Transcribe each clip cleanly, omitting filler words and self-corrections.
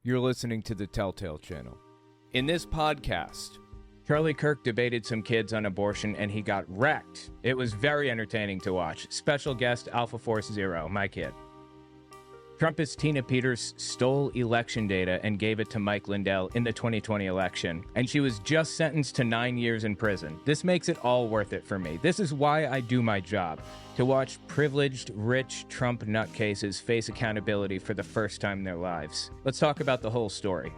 You're listening to the Telltale Channel. In this podcast, Charlie Kirk debated some kids on abortion and he got wrecked. It was very entertaining to watch. Special guest Alpha Force Zero, my kid. Trumpist Tina Peters stole election data and gave it to Mike Lindell in the 2020 election, and she was just sentenced to 9 years in prison. This makes it all worth it for me. This is why I do my job, to watch privileged, rich Trump nutcases face accountability for the first time in their lives. Let's talk about the whole story.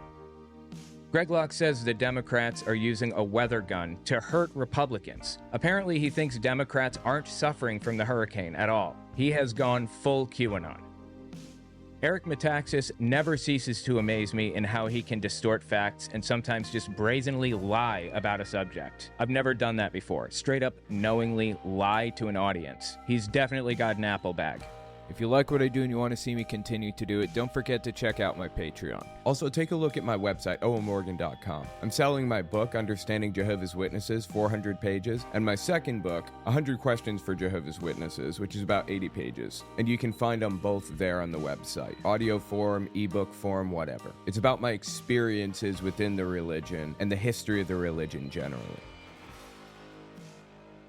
Locke says the Democrats are using a weather gun to hurt Republicans. Apparently, he thinks Democrats aren't suffering from the hurricane at all. He has gone full QAnon. Metaxas never ceases to amaze me in how he can distort facts and sometimes just brazenly lie about a subject. I've never done that before. Straight up knowingly lie to an audience. He's definitely got an apple bag. If you like what I do and you want to see me continue to do it, don't forget to check out my Patreon. Also, take a look at my website, owenmorgan.com. I'm selling my book, Understanding Jehovah's Witnesses, 400 pages, and my second book, 100 Questions for Jehovah's Witnesses, which is about 80 pages. And you can find them both there on the website. Audio form, ebook form, whatever. It's about my experiences within the religion and the history of the religion generally.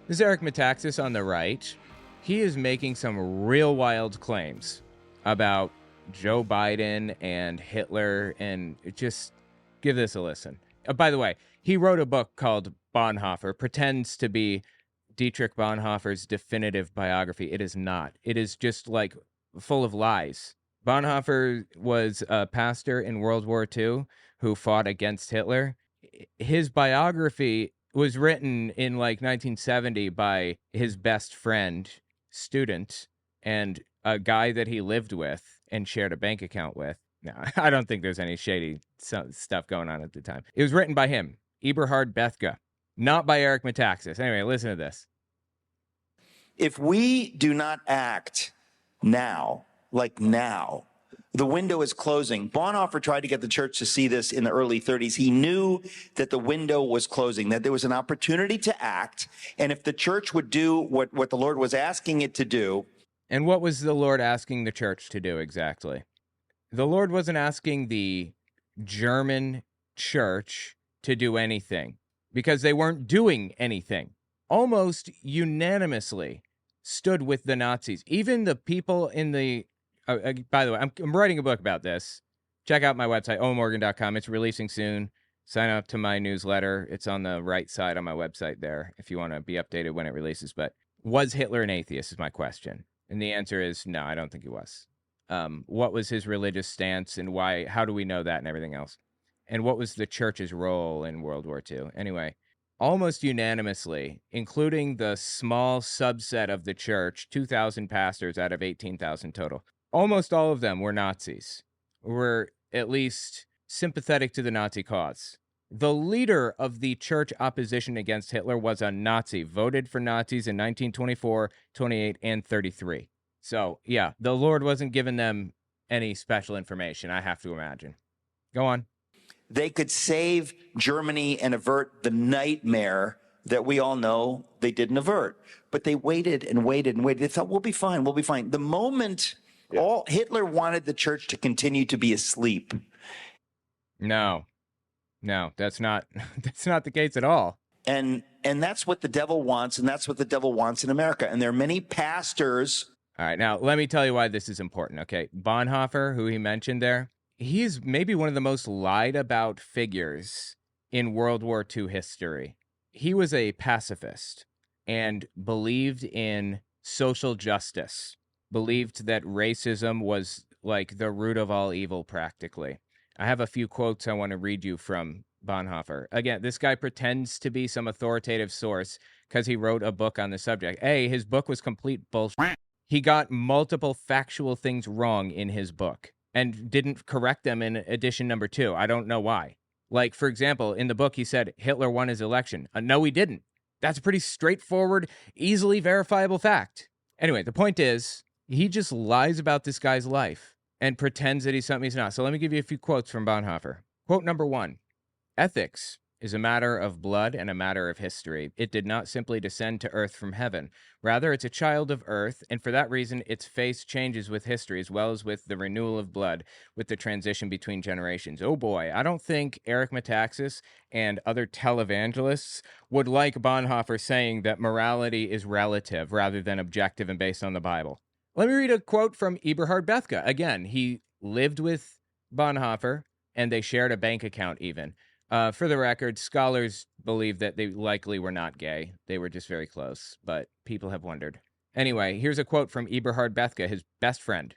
This is Metaxas on the right. He is making some real wild claims about Joe Biden and Hitler, and just give this a listen. By the way, he wrote a book called Bonhoeffer, pretends to be Dietrich Bonhoeffer's definitive biography. It is not. It is just like full of lies. Bonhoeffer was a pastor in World War II who fought against Hitler. His biography was written in like 1970 by his best friend, student, and a guy that he lived with and shared a bank account with. No, I don't think there's any shady stuff going on at the time. It was written by him, Eberhard Bethge, not by Metaxas. Anyway, listen to this. If we do not act now, the window is closing. Bonhoeffer tried to get the church to see this in the early 30s. He knew that the window was closing, that there was an opportunity to act, and if the church would do what the Lord was asking it to do. And what was the Lord asking the church to do exactly? The Lord wasn't asking the German church to do anything, because they weren't doing anything. Almost unanimously stood with the Nazis. Even the people in the by the way, I'm writing a book about this. Check out my website, owenmorgan.com. It's releasing soon. Sign up to my newsletter. It's on the right side on my website there if you want to be updated when it releases. But was Hitler an atheist is my question. And the answer is no, I don't think he was. What was his religious stance and why? How do we know that and everything else? And what was the church's role in World War II? Anyway, almost unanimously, including the small subset of the church, 2,000 pastors out of 18,000 total, almost all of them were Nazis, were at least sympathetic to the Nazi cause. The leader of the church opposition against Hitler was a Nazi, voted for Nazis in 1924, 28, and 33. So, yeah, the Lord wasn't giving them any special information, I have to imagine. Go on. They could save Germany and avert the nightmare that we all know they didn't avert. But they waited and waited and waited. They thought, we'll be fine, we'll be fine. The moment... Hitler wanted the church to continue to be asleep. No, that's not the case at all. And that's what the devil wants, and that's what the devil wants in America. And there are many pastors. All right, now let me tell you why this is important, okay? Bonhoeffer, who he mentioned there, he's maybe one of the most lied about figures in World War II history. He was a pacifist and believed in social justice. Believed that racism was like the root of all evil, practically. I have a few quotes I want to read you from Bonhoeffer. Again, this guy pretends to be some authoritative source because he wrote a book on the subject. His book was complete bullshit. He got multiple factual things wrong in his book and didn't correct them in edition number 2. I don't know why. Like, for example, in the book, he said Hitler won his election. No, he didn't. That's a pretty straightforward, easily verifiable fact. Anyway, the point is, he just lies about this guy's life and pretends that he's something he's not. So let me give you a few quotes from Bonhoeffer. Quote number 1, ethics is a matter of blood and a matter of history. It did not simply descend to earth from heaven. Rather, it's a child of earth, and for that reason, its face changes with history as well as with the renewal of blood, with the transition between generations. Oh boy, I don't think Eric Metaxas and other televangelists would like Bonhoeffer saying that morality is relative rather than objective and based on the Bible. Let me read a quote from Eberhard Bethke. Again, he lived with Bonhoeffer, and they shared a bank account even. For the record, scholars believe that they likely were not gay. They were just very close, but people have wondered. Anyway, here's a quote from Eberhard Bethke, his best friend.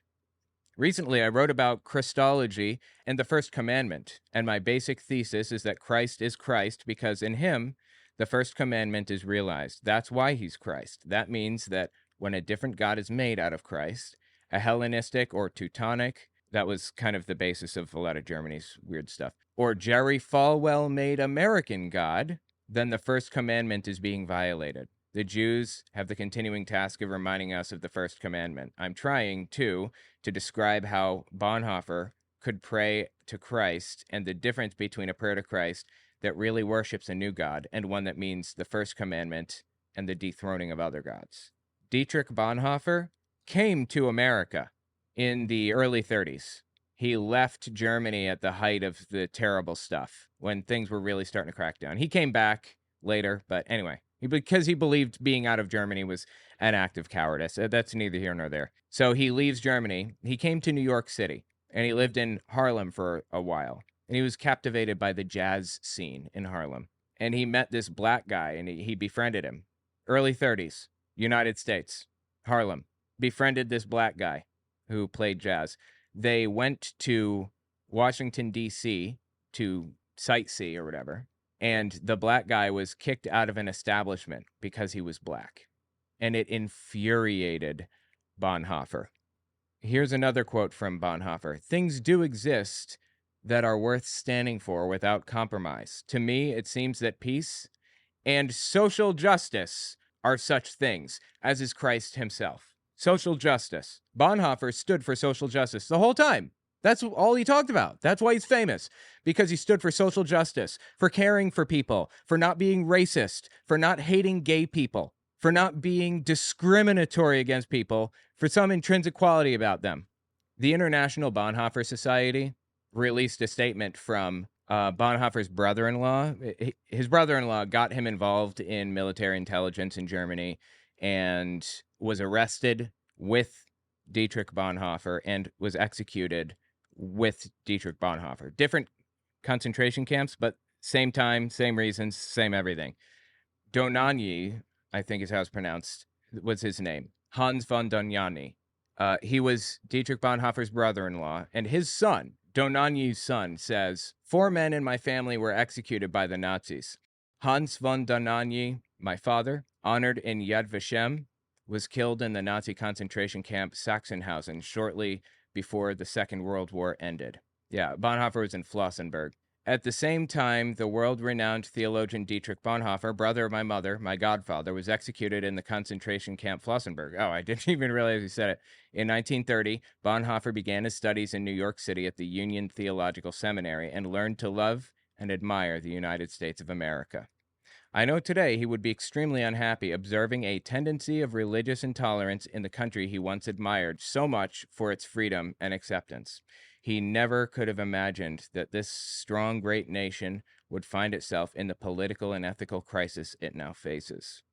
Recently, I wrote about Christology and the first commandment, and my basic thesis is that Christ is Christ because in him, the first commandment is realized. That's why he's Christ. That means that when a different God is made out of Christ, a Hellenistic or Teutonic, that was kind of the basis of a lot of Germany's weird stuff, or Jerry Falwell made American God, then the first commandment is being violated. The Jews have the continuing task of reminding us of the first commandment. I'm trying, too, to describe how Bonhoeffer could pray to Christ and the difference between a prayer to Christ that really worships a new God and one that means the first commandment and the dethroning of other gods. Dietrich Bonhoeffer came to America in the early 30s. He left Germany at the height of the terrible stuff when things were really starting to crack down. He came back later, but anyway, because he believed being out of Germany was an act of cowardice. That's neither here nor there. So he leaves Germany. He came to New York City, and he lived in Harlem for a while. And he was captivated by the jazz scene in Harlem. And he met this black guy, and he befriended him. Early 30s, United States, Harlem. Befriended this black guy who played jazz. They went to Washington, D.C. to sightsee or whatever, and the black guy was kicked out of an establishment because he was black, and it infuriated Bonhoeffer. Here's another quote from Bonhoeffer. Things do exist that are worth standing for without compromise. To me, it seems that peace and social justice are such things, as is Christ himself. Social justice. Bonhoeffer stood for social justice the whole time. That's all he talked about. That's why he's famous, because he stood for social justice, for caring for people, for not being racist, for not hating gay people, for not being discriminatory against people, for some intrinsic quality about them. The International Bonhoeffer Society released a statement from Bonhoeffer's brother-in-law. His brother-in-law got him involved in military intelligence in Germany and was arrested with Dietrich Bonhoeffer and was executed with Dietrich Bonhoeffer. Different concentration camps, but same time, same reasons, same everything. Dohnanyi, I think is how it's pronounced, was his name. Hans von Dohnanyi. He was Dietrich Bonhoeffer's brother-in-law, and his son, Dohnanyi's son, says, 4 men in my family were executed by the Nazis. Hans von Dohnanyi, my father, honored in Yad Vashem, was killed in the Nazi concentration camp Sachsenhausen shortly before the Second World War ended. Yeah, Bonhoeffer was in Flossenburg. At the same time, the world-renowned theologian Dietrich Bonhoeffer, brother of my mother, my godfather, was executed in the concentration camp Flossenburg. Oh, I didn't even realize he said it. In 1930, Bonhoeffer began his studies in New York City at the Union Theological Seminary and learned to love and admire the United States of America. I know today he would be extremely unhappy observing a tendency of religious intolerance in the country he once admired so much for its freedom and acceptance. He never could have imagined that this strong, great nation would find itself in the political and ethical crisis it now faces.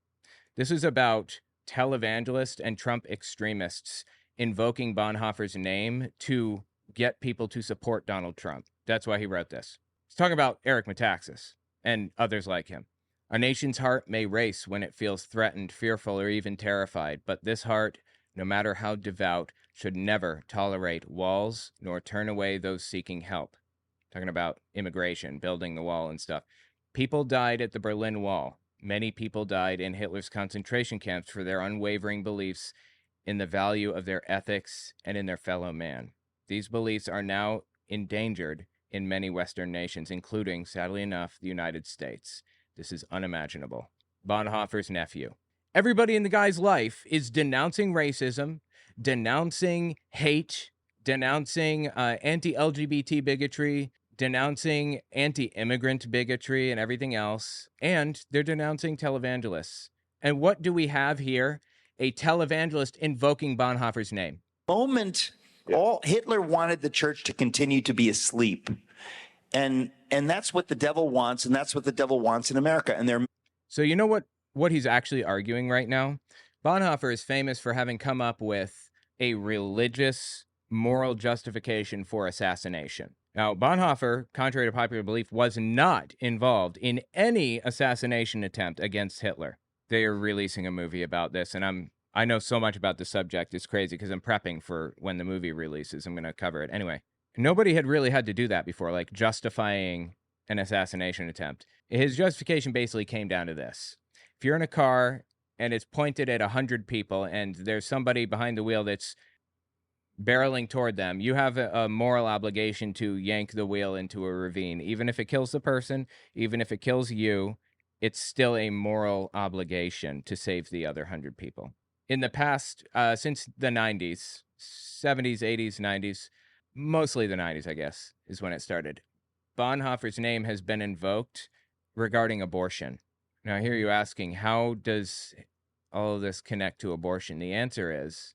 This is about televangelists and Trump extremists invoking Bonhoeffer's name to get people to support Donald Trump. That's why he wrote this. He's talking about Eric Metaxas and others like him. A nation's heart may race when it feels threatened, fearful, or even terrified, but this heart, no matter how devout, should never tolerate walls nor turn away those seeking help. Talking about immigration, building the wall and stuff. People died at the Berlin Wall. Many people died in Hitler's concentration camps for their unwavering beliefs in the value of their ethics and in their fellow man. These beliefs are now endangered in many Western nations, including, sadly enough, the United States. This is unimaginable. Bonhoeffer's nephew. Everybody in the guy's life is denouncing racism, denouncing hate, denouncing anti-LGBT bigotry, denouncing anti-immigrant bigotry and everything else, and they're denouncing televangelists. And what do we have here? A televangelist invoking Bonhoeffer's name. Moment, all Hitler wanted the church to continue to be asleep. And that's what the devil wants, and that's what the devil wants in America. And they're So you know what he's actually arguing right now? Bonhoeffer is famous for having come up with a religious, moral justification for assassination. Now, Bonhoeffer, contrary to popular belief, was not involved in any assassination attempt against Hitler. They are releasing a movie about this, and I know so much about the subject. It's crazy because I'm prepping for when the movie releases. I'm going to cover it. Anyway, nobody had really had to do that before, like justifying an assassination attempt. His justification basically came down to this. If you're in a car and it's pointed at 100 people and there's somebody behind the wheel that's barreling toward them, you have a moral obligation to yank the wheel into a ravine. Even if it kills the person, even if it kills you, it's still a moral obligation to save the other 100 people. In the past, since the 90s, 70s, 80s, 90s, mostly the 90s, I guess, is when it started, Bonhoeffer's name has been invoked regarding abortion. Now, I hear you asking, how does all of this connect to abortion? The answer is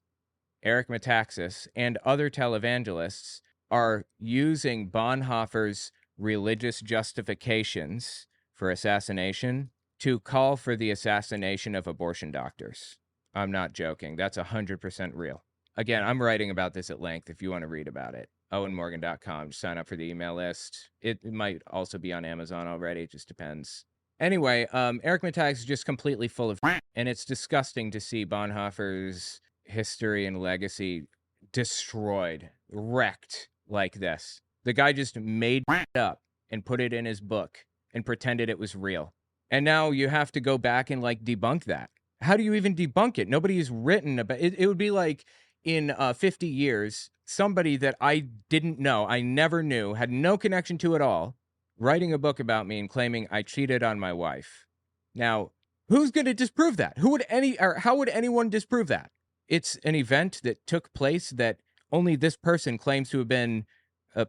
Eric Metaxas and other televangelists are using Bonhoeffer's religious justifications for assassination to call for the assassination of abortion doctors. I'm not joking. That's 100% real. Again, I'm writing about this at length if you want to read about it. OwenMorgan.com. Sign up for the email list. It might also be on Amazon already. It just depends. Anyway, Eric Metaxas is just completely full of and it's disgusting to see Bonhoeffer's history and legacy destroyed, wrecked like this. The guy just made it up and put it in his book and pretended it was real. And now you have to go back and like debunk that. How do you even debunk it? Nobody's written about it. It would be like in 50 years, somebody that I didn't know, I never knew, had no connection to at all, writing a book about me and claiming I cheated on my wife. Now, who's going to disprove that? How would anyone disprove that? It's an event that took place that only this person claims to have been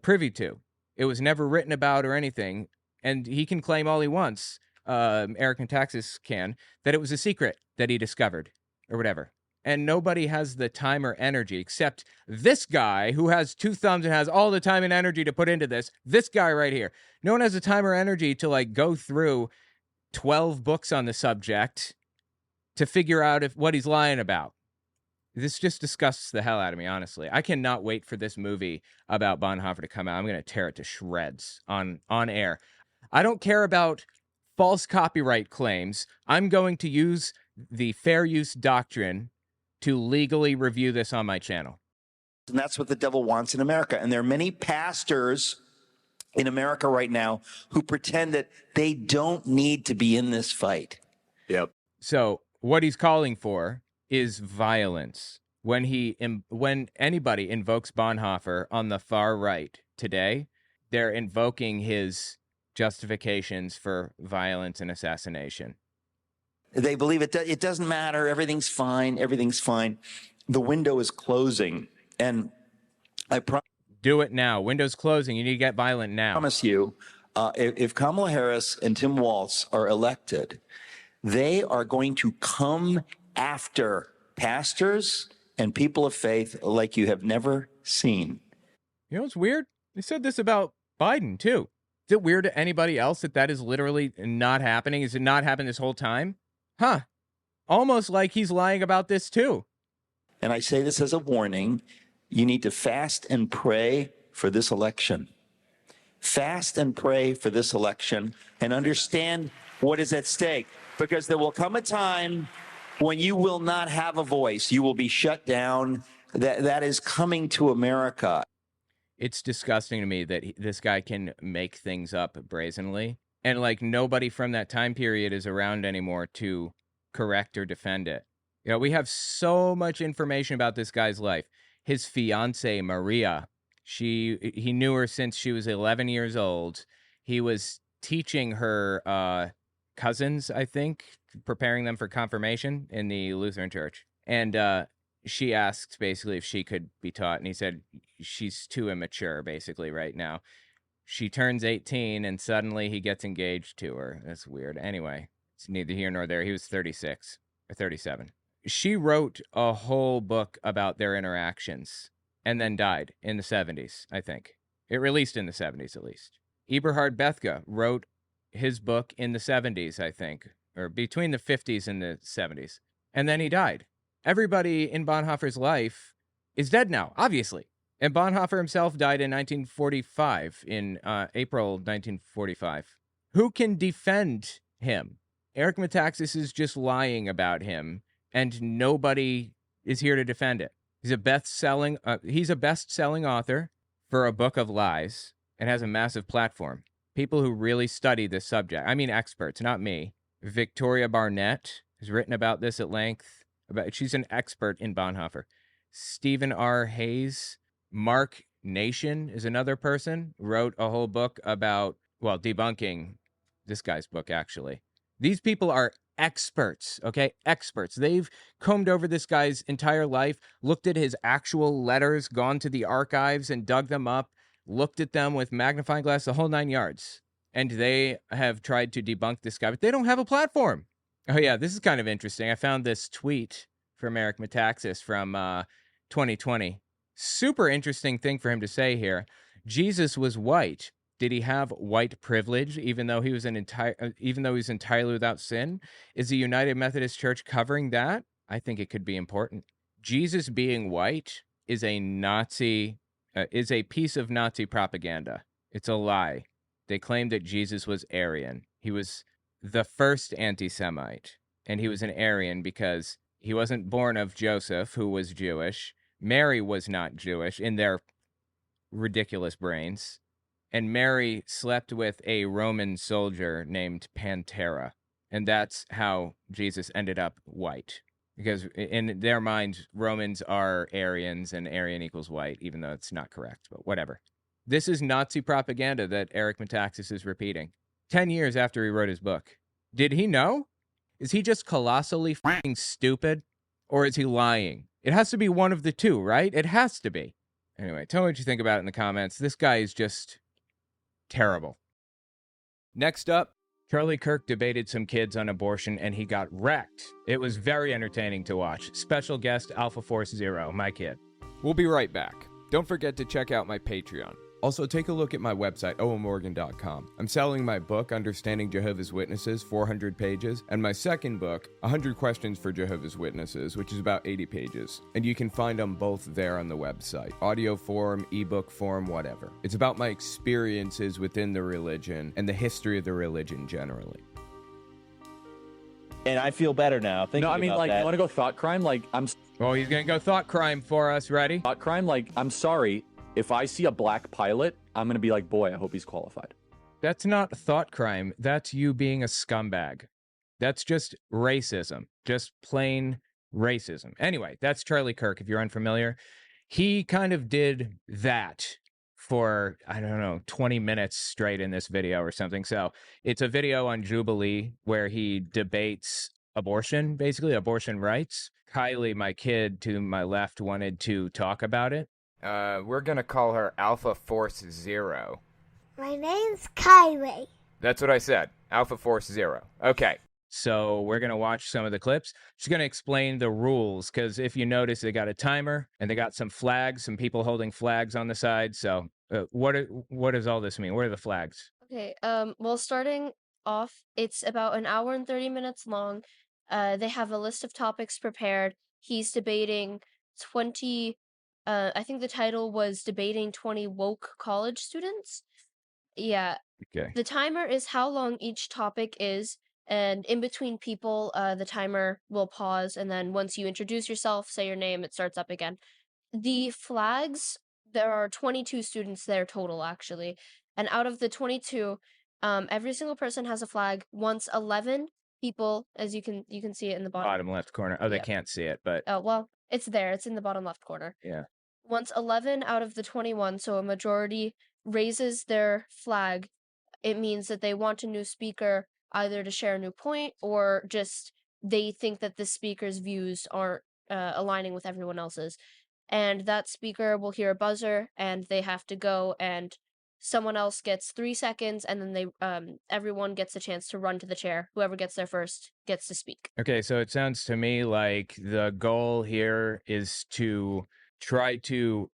privy to. It was never written about or anything, and he can claim all he wants, Eric Metaxas can, that it was a secret that he discovered, or whatever. And nobody has the time or energy except this guy who has two thumbs and has all the time and energy to put into this guy right here. No one has the time or energy to like go through 12 books on the subject to figure out what he's lying about. This just disgusts the hell out of me, honestly. I cannot wait for this movie about Bonhoeffer to come out. I'm going to tear it to shreds on air. I don't care about false copyright claims. I'm going to use the fair use doctrine to legally review this on my channel. And that's what the devil wants in America. And there are many pastors in America right now who pretend that they don't need to be in this fight. Yep. So what he's calling for is violence. When anybody invokes Bonhoeffer on the far right today, they're invoking his justifications for violence and assassination. They believe it doesn't matter. Everything's fine. Everything's fine. The window is closing. And I do it now. Window's closing. You need to get violent now. promise you, if Kamala Harris and Tim Walz are elected, they are going to come after pastors and people of faith like you have never seen. You know what's weird? They said this about Biden, too. Is it weird to anybody else that is literally not happening? Is it not happening this whole time? Huh. Almost like he's lying about this, too. And I say this as a warning. You need to fast and pray for this election. Fast and pray for this election and understand what is at stake. Because there will come a time when you will not have a voice. You will be shut down. That is coming to America. It's disgusting to me that this guy can make things up brazenly. And like nobody from that time period is around anymore to correct or defend it. You know, we have so much information about this guy's life. His fiance, Maria, he knew her since she was 11 years old. He was teaching her cousins, I think, preparing them for confirmation in the Lutheran church. And she asked basically if she could be taught. And he said she's too immature, basically, right now. She turns 18 and suddenly he gets engaged to her. That's weird. Anyway, it's neither here nor there. He was 36 or 37. She wrote a whole book about their interactions and then died in the 70s, I think. It released in the 70s, at least. Eberhard Bethge wrote his book in the 70s, I think, or between the 50s and the 70s. And then he died. Everybody in Bonhoeffer's life is dead now, obviously. And Bonhoeffer himself died in 1945, in April 1945. Who can defend him? Eric Metaxas is just lying about him, and nobody is here to defend it. He's a best-selling author for a book of lies and has a massive platform. People who really study this subject, I mean experts, not me. Victoria Barnett has written about this at length. She's an expert in Bonhoeffer. Stephen R. Hayes. Mark Nation is another person, wrote a whole book about, well, debunking this guy's book, actually. These people are experts, okay? Experts. They've combed over this guy's entire life, looked at his actual letters, gone to the archives and dug them up, looked at them with magnifying glass, the whole 9 yards. And they have tried to debunk this guy, but they don't have a platform. Oh, yeah, this is kind of interesting. I found this tweet from Eric Metaxas from 2020. Super interesting thing for him to say here. Jesus was white. Did he have white privilege, even though he was entirely without sin? Is the United Methodist Church covering that? I think it could be important. Jesus being white is a piece of Nazi propaganda. It's a lie. They claim that Jesus was Aryan. He was the first anti-Semite, and he was an Aryan because he wasn't born of Joseph, who was Jewish. Mary was not Jewish in their ridiculous brains. And Mary slept with a Roman soldier named Pantera. And that's how Jesus ended up white. Because in their minds, Romans are Aryans and Aryan equals white, even though it's not correct, but whatever. This is Nazi propaganda that Eric Metaxas is repeating 10 years after he wrote his book. Did he know? Is he just colossally f***ing stupid? Or is he lying? It has to be one of the two, right? It has to be. Anyway, tell me what you think about it in the comments. This guy is just terrible. Next up, Charlie Kirk debated some kids on abortion and he got wrecked. It was very entertaining to watch. Special guest Alpha Force Zero, my kid. we'll be right back. Don't forget to check out my Patreon. Also, take a look at my website, owenmorgan.com. I'm selling my book, Understanding Jehovah's Witnesses, 400 pages, and my second book, 100 Questions for Jehovah's Witnesses, which is about 80 pages. And you can find them both there on the website. Audio form, ebook form, whatever. It's about my experiences within the religion and the history of the religion generally. And I feel better now. No, I mean, like, that. you want to go thought crime? Like, Oh, he's going to go thought crime for us. Ready? thought crime? Like, I'm sorry. If I see a black pilot, I'm going to be like, boy, I hope he's qualified. That's not thought crime. That's you being a scumbag. That's just racism. Just plain racism. Anyway, that's Charlie Kirk, if you're unfamiliar. He kind of did that for, I don't know, 20 minutes straight in this video or something. So it's a video on Jubilee where he debates abortion, basically abortion rights. Kylie, my kid to my left, wanted to talk about it. We're gonna call her Alpha Force Zero. My name's Kylie. That's what I said. Alpha Force Zero. Okay. So we're going to watch some of the clips. She's going to explain the rules, because if you notice, they got a timer, and they got some flags, some people holding flags on the side. So what does all this mean? What are the flags? Okay, well, starting off, it's about an hour and 30 minutes long. They have a list of topics prepared. He's debating 20, I think the title was Debating 20 Woke College Students. Yeah. Okay. The timer is how long each topic is, and in between people, the timer will pause, and then once you introduce yourself, say your name, it starts up again. The flags, there are 22 students there total, actually. And out of the 22, every single person has a flag. Once 11 people, as you can see it in the Bottom left corner. Oh, they Yep. can't see it, but Oh, well, it's there. It's in the bottom left corner. yeah. Once 11 out of the 21, so a majority, raises their flag, it means that they want a new speaker, either to share a new point or just they think that the speaker's views aren't aligning with everyone else's. And that speaker will hear a buzzer and they have to go and someone else gets 3 seconds, and then they everyone gets a chance to run to the chair. Whoever gets there first gets to speak. Okay, so it sounds to me like the goal here is to try to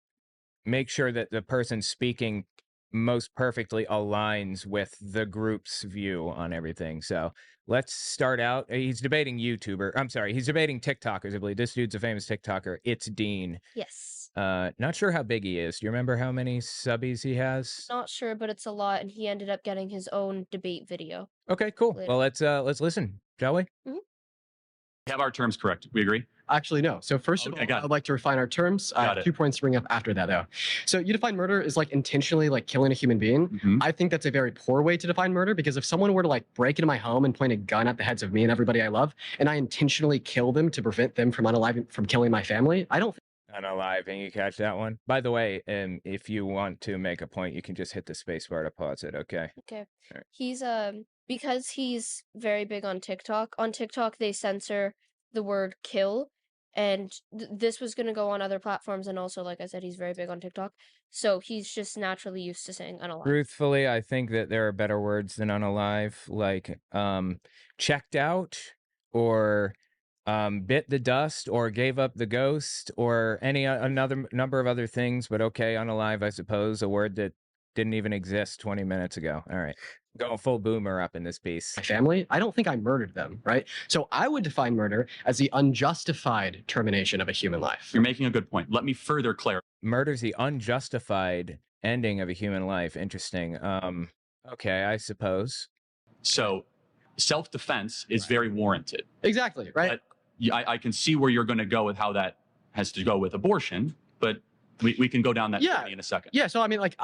make sure that the person speaking most perfectly aligns with the group's view on everything. So let's start out. He's debating he's debating TikTokers, I believe. This dude's a famous TikToker. It's Dean. Yes. Not sure how big he is. Do you remember how many subbies he has? Not sure, but it's a lot, and he ended up getting his own debate video. Okay, cool. later. Well, let's listen, shall we? We have our terms correct. We agree? Actually, no. So first of Okay, all, got it. I'd like to refine our terms. I Got have it. 2 points to bring up after that, though. So you define murder as like intentionally like killing a human being. Mhm. I think that's a very poor way to define murder, because if someone were to like break into my home and point a gun at the heads of me and everybody I love, and I intentionally kill them to prevent them from killing my family, I don't Unaliving, you catch that one? By the way, if you want to make a point, you can just hit the space bar to pause it, okay? Okay. Alright. He's because he's very big on TikTok. On TikTok they censor the word kill, and this was going to go on other platforms, and also, like I said, he's very big on TikTok. So he's just naturally used to saying unalive. Truthfully, I think that there are better words than unalive, like checked out, or bit the dust, or gave up the ghost, or another number of other things. But okay, unalive, I suppose, a word that didn't even exist 20 minutes ago. All right, going full boomer up in this piece. my family, I don't think I murdered them, right? So I would define murder as the unjustified termination of a human life. You're making a good point. Let me further clarify. Murder's the unjustified ending of a human life. Interesting. Okay, I suppose. So self-defense is very warranted. Exactly, right? But I can see where you're going to go with how that has to go with abortion, but we can go down that Yeah. journey in a second. Yeah, so I mean, like,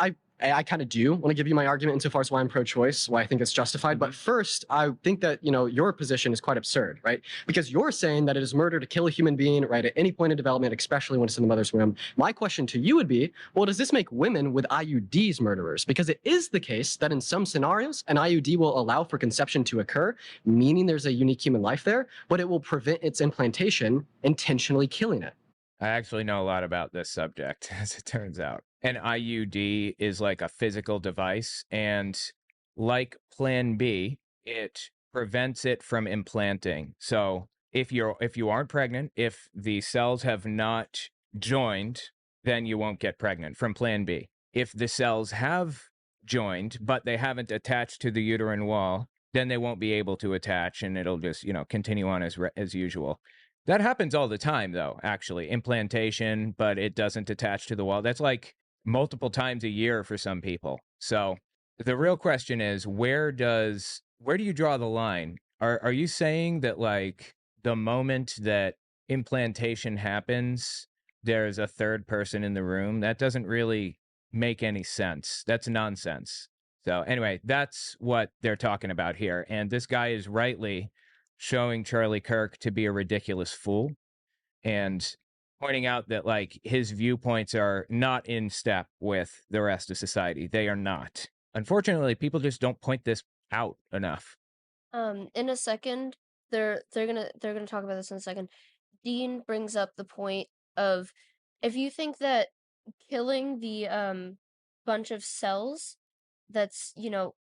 I kind of do want to give you my argument insofar as why I'm pro-choice, why I think it's justified. But first, I think that, your position is quite absurd, right? Because you're saying that it is murder to kill a human being, right, at any point in development, especially when it's in the mother's womb. My question to you would be, well, does this make women with IUDs murderers? Because it is the case that in some scenarios, an IUD will allow for conception to occur, meaning there's a unique human life there, but it will prevent its implantation, intentionally killing it. I actually know a lot about this subject, as it turns out. An IUD is like a physical device, and like Plan B, it prevents it from implanting. So if you aren't pregnant, if the cells have not joined, then you won't get pregnant from Plan B. If the cells have joined, but they haven't attached to the uterine wall, then they won't be able to attach, and it'll just, continue on as usual. That happens all the time, though, actually. Implantation, but it doesn't attach to the wall. That's like multiple times a year for some people. So the real question is, where do you draw the line? Are you saying that, like, the moment that implantation happens, there's a third person in the room? That doesn't really make any sense. That's nonsense. So anyway, that's what they're talking about here. And this guy is rightly showing Charlie Kirk to be a ridiculous fool, and pointing out that, like, his viewpoints are not in step with the rest of society. They are not. Unfortunately, people just don't point this out enough. In a second, they're gonna talk about this in a second. Dean brings up the point of, if you think that killing the bunch of cells that's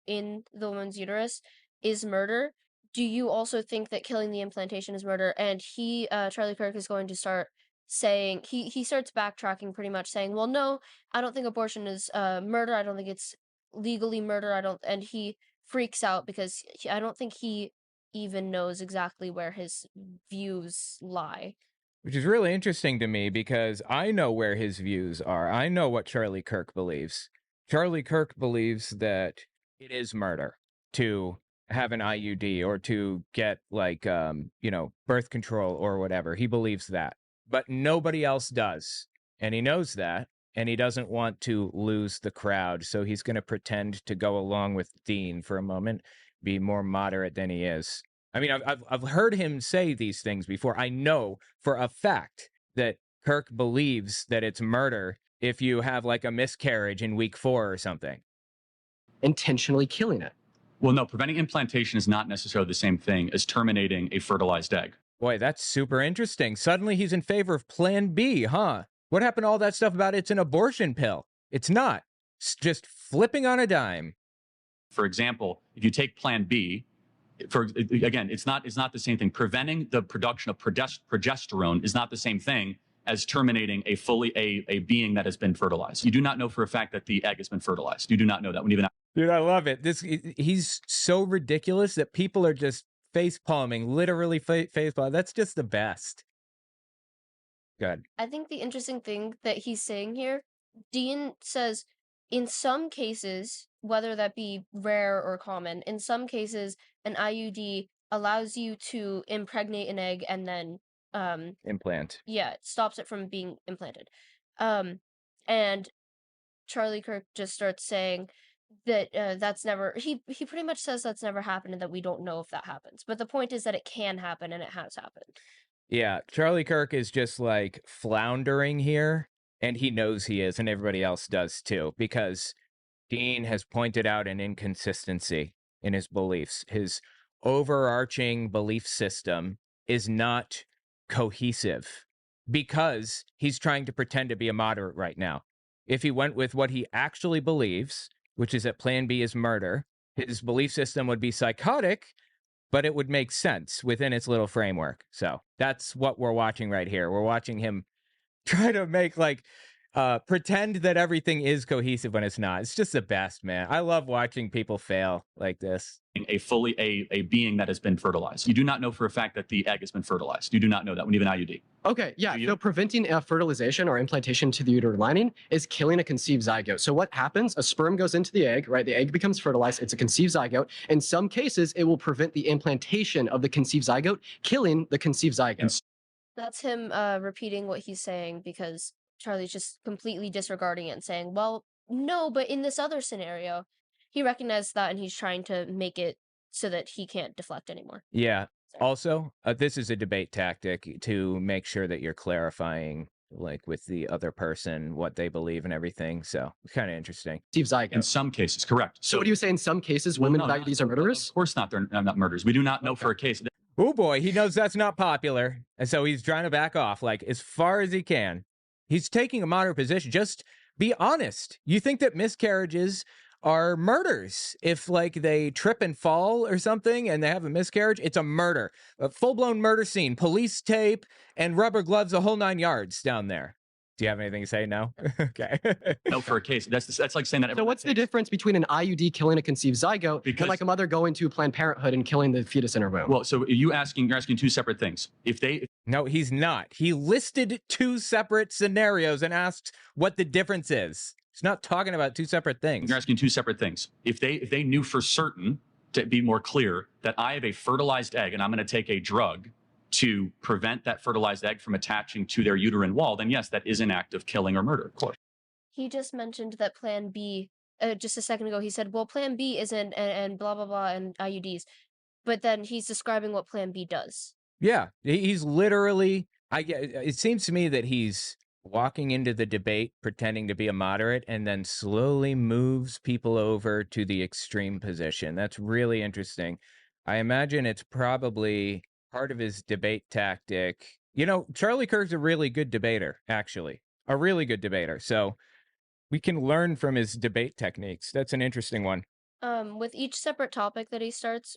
in the woman's uterus is murder, do you also think that killing the implantation is murder? And Charlie Kirk is going to start saying, he starts backtracking, pretty much saying, well, no, I don't think abortion is murder. I don't think it's legally murder. And he freaks out because I don't think he even knows exactly where his views lie. Which is really interesting to me, because I know where his views are. I know what Charlie Kirk believes. Charlie Kirk believes that it is murder to have an IUD or to get, like, birth control or whatever. He believes that. But nobody else does. And he knows that. And he doesn't want to lose the crowd. So he's going to pretend to go along with Dean for a moment, be more moderate than he is. I mean, I've heard him say these things before. I know for a fact that Kirk believes that it's murder if you have, like, a miscarriage in week 4 or something. Intentionally killing it. Well, no, preventing implantation is not necessarily the same thing as terminating a fertilized egg. Boy, that's super interesting. Suddenly he's in favor of Plan B, huh? What happened to all that stuff about it's an abortion pill? It's not. just flipping on a dime. For example, if you take Plan B, again, it's not the same thing. Preventing the production of progesterone is not the same thing as terminating a being that has been fertilized. You do not know for a fact that the egg has been fertilized. You do not know that. Dude, I love it. He's so ridiculous that people are just face palming, literally face palm. That's just the best. Good. I think the interesting thing that he's saying here, Dean says, in some cases, whether that be rare or common, in some cases, an IUD allows you to impregnate an egg and then implant. Yeah, it stops it from being implanted. And Charlie Kirk just starts saying that that's never, he pretty much says that's never happened and that we don't know if that happens. But the point is that it can happen and it has happened. Yeah, Charlie Kirk is just like floundering here, and he knows he is, and everybody else does too, because Dean has pointed out an inconsistency in his beliefs. His overarching belief system is not cohesive because he's trying to pretend to be a moderate right now. If he went with what he actually believes, which is that Plan B is murder, his belief system would be psychotic, but it would make sense within its little framework. So that's what we're watching right here. We're watching him try to make pretend that everything is cohesive when it's not. It's just the best, man. I love watching people fail like this. A being that has been fertilized. You do not know for a fact that the egg has been fertilized. You do not know that when you have an IUD. Okay, yeah. So preventing fertilization or implantation to the uterine lining is killing a conceived zygote. So what happens? A sperm goes into the egg, right? The egg becomes fertilized. It's a conceived zygote. In some cases, it will prevent the implantation of the conceived zygote, killing the conceived zygote. That's him repeating what he's saying because Charlie's just completely disregarding it and saying, well, no, but in this other scenario, he recognized that and he's trying to make it so that he can't deflect anymore. Yeah. Also, this is a debate tactic to make sure that you're clarifying, like, with the other person, what they believe and everything. So it's kind of interesting. Steve Zygote. In some cases, correct. So what do you say in some cases, women with IUDs are murderers? Of course not. They're not murderers. We do not know for a case. Oh boy, he knows that's not popular. And so he's trying to back off, like, as far as he can. He's taking a moderate position. Just be honest. You think that miscarriages are murders? If, like, they trip and fall or something and they have a miscarriage, it's a murder. A full-blown murder scene, police tape, and rubber gloves, a whole 9 yards down there. Do you have anything to say? No? Okay. No, for a case. That's like saying that. So what's the difference between an IUD killing a conceived zygote and like a mother going to Planned Parenthood and killing the fetus in her womb? Well, so you're asking two separate things. No, he's not. He listed two separate scenarios and asked what the difference is. He's not talking about two separate things. You're asking two separate things. If they knew for certain, to be more clear, that I have a fertilized egg and I'm going to take a drug to prevent that fertilized egg from attaching to their uterine wall, then yes, that is an act of killing or murder, of course. He just mentioned that Plan B, just a second ago, he said, well, Plan B isn't, and blah, blah, blah, and IUDs. But then he's describing what Plan B does. Yeah, he's literally, it seems to me that he's walking into the debate pretending to be a moderate and then slowly moves people over to the extreme position. That's really interesting. I imagine it's probably part of his debate tactic. You know, Charlie Kirk's a really good debater, actually. A really good debater. So we can learn from his debate techniques. That's an interesting one. With each separate topic that he starts,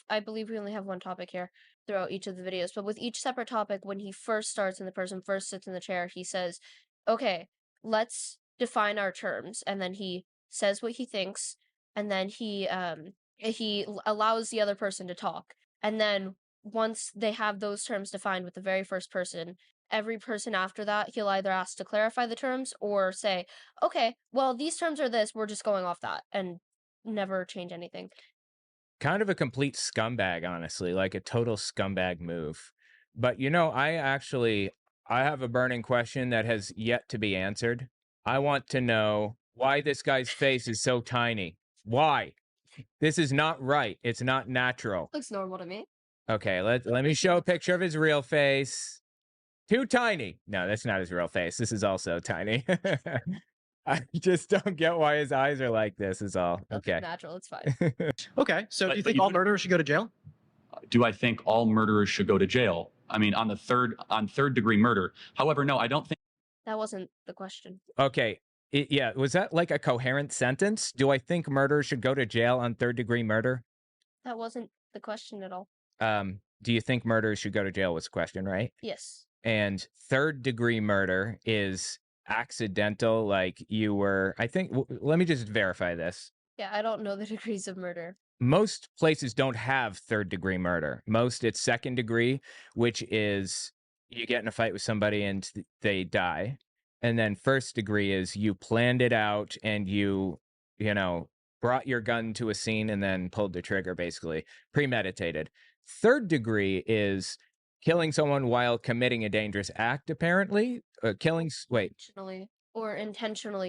I believe we only have one topic here throughout each of the videos, but with each separate topic, when he first starts and the person first sits in the chair, he says, okay, let's define our terms. And then he says what he thinks, and then he allows the other person to talk. And then once they have those terms defined with the very first person, every person after that, he'll either ask to clarify the terms or say, okay, well, these terms are this, we're just going off that, and never change anything. Kind of a complete scumbag, honestly, like a total scumbag move. But, you know, I have a burning question that has yet to be answered. I want to know why this guy's face is so tiny. Why? This is not right. It's not natural. Looks normal to me. Okay, let me show a picture of his real face. Too tiny. No, that's not his real face. This is also tiny. I just don't get why his eyes are like this is all. That's okay. natural. It's fine. Okay, so do you think all murderers should go to jail? Do I think all murderers should go to jail? I mean, on third degree murder. However, no, I don't think. That wasn't the question. Okay, Yeah, was that like a coherent sentence? Do I think murderers should go to jail on third-degree murder? That wasn't the question at all. Do you think murderers should go to jail was the question, right? Yes. And third-degree murder is accidental, like you were, I think, let me just verify this. Yeah, I don't know the degrees of murder. Most places don't have third-degree murder. Most it's second degree, which is you get in a fight with somebody and they die. And then first degree is you planned it out and you brought your gun to a scene and then pulled the trigger, basically premeditated. Third degree is killing someone while committing a dangerous act, apparently. Intentionally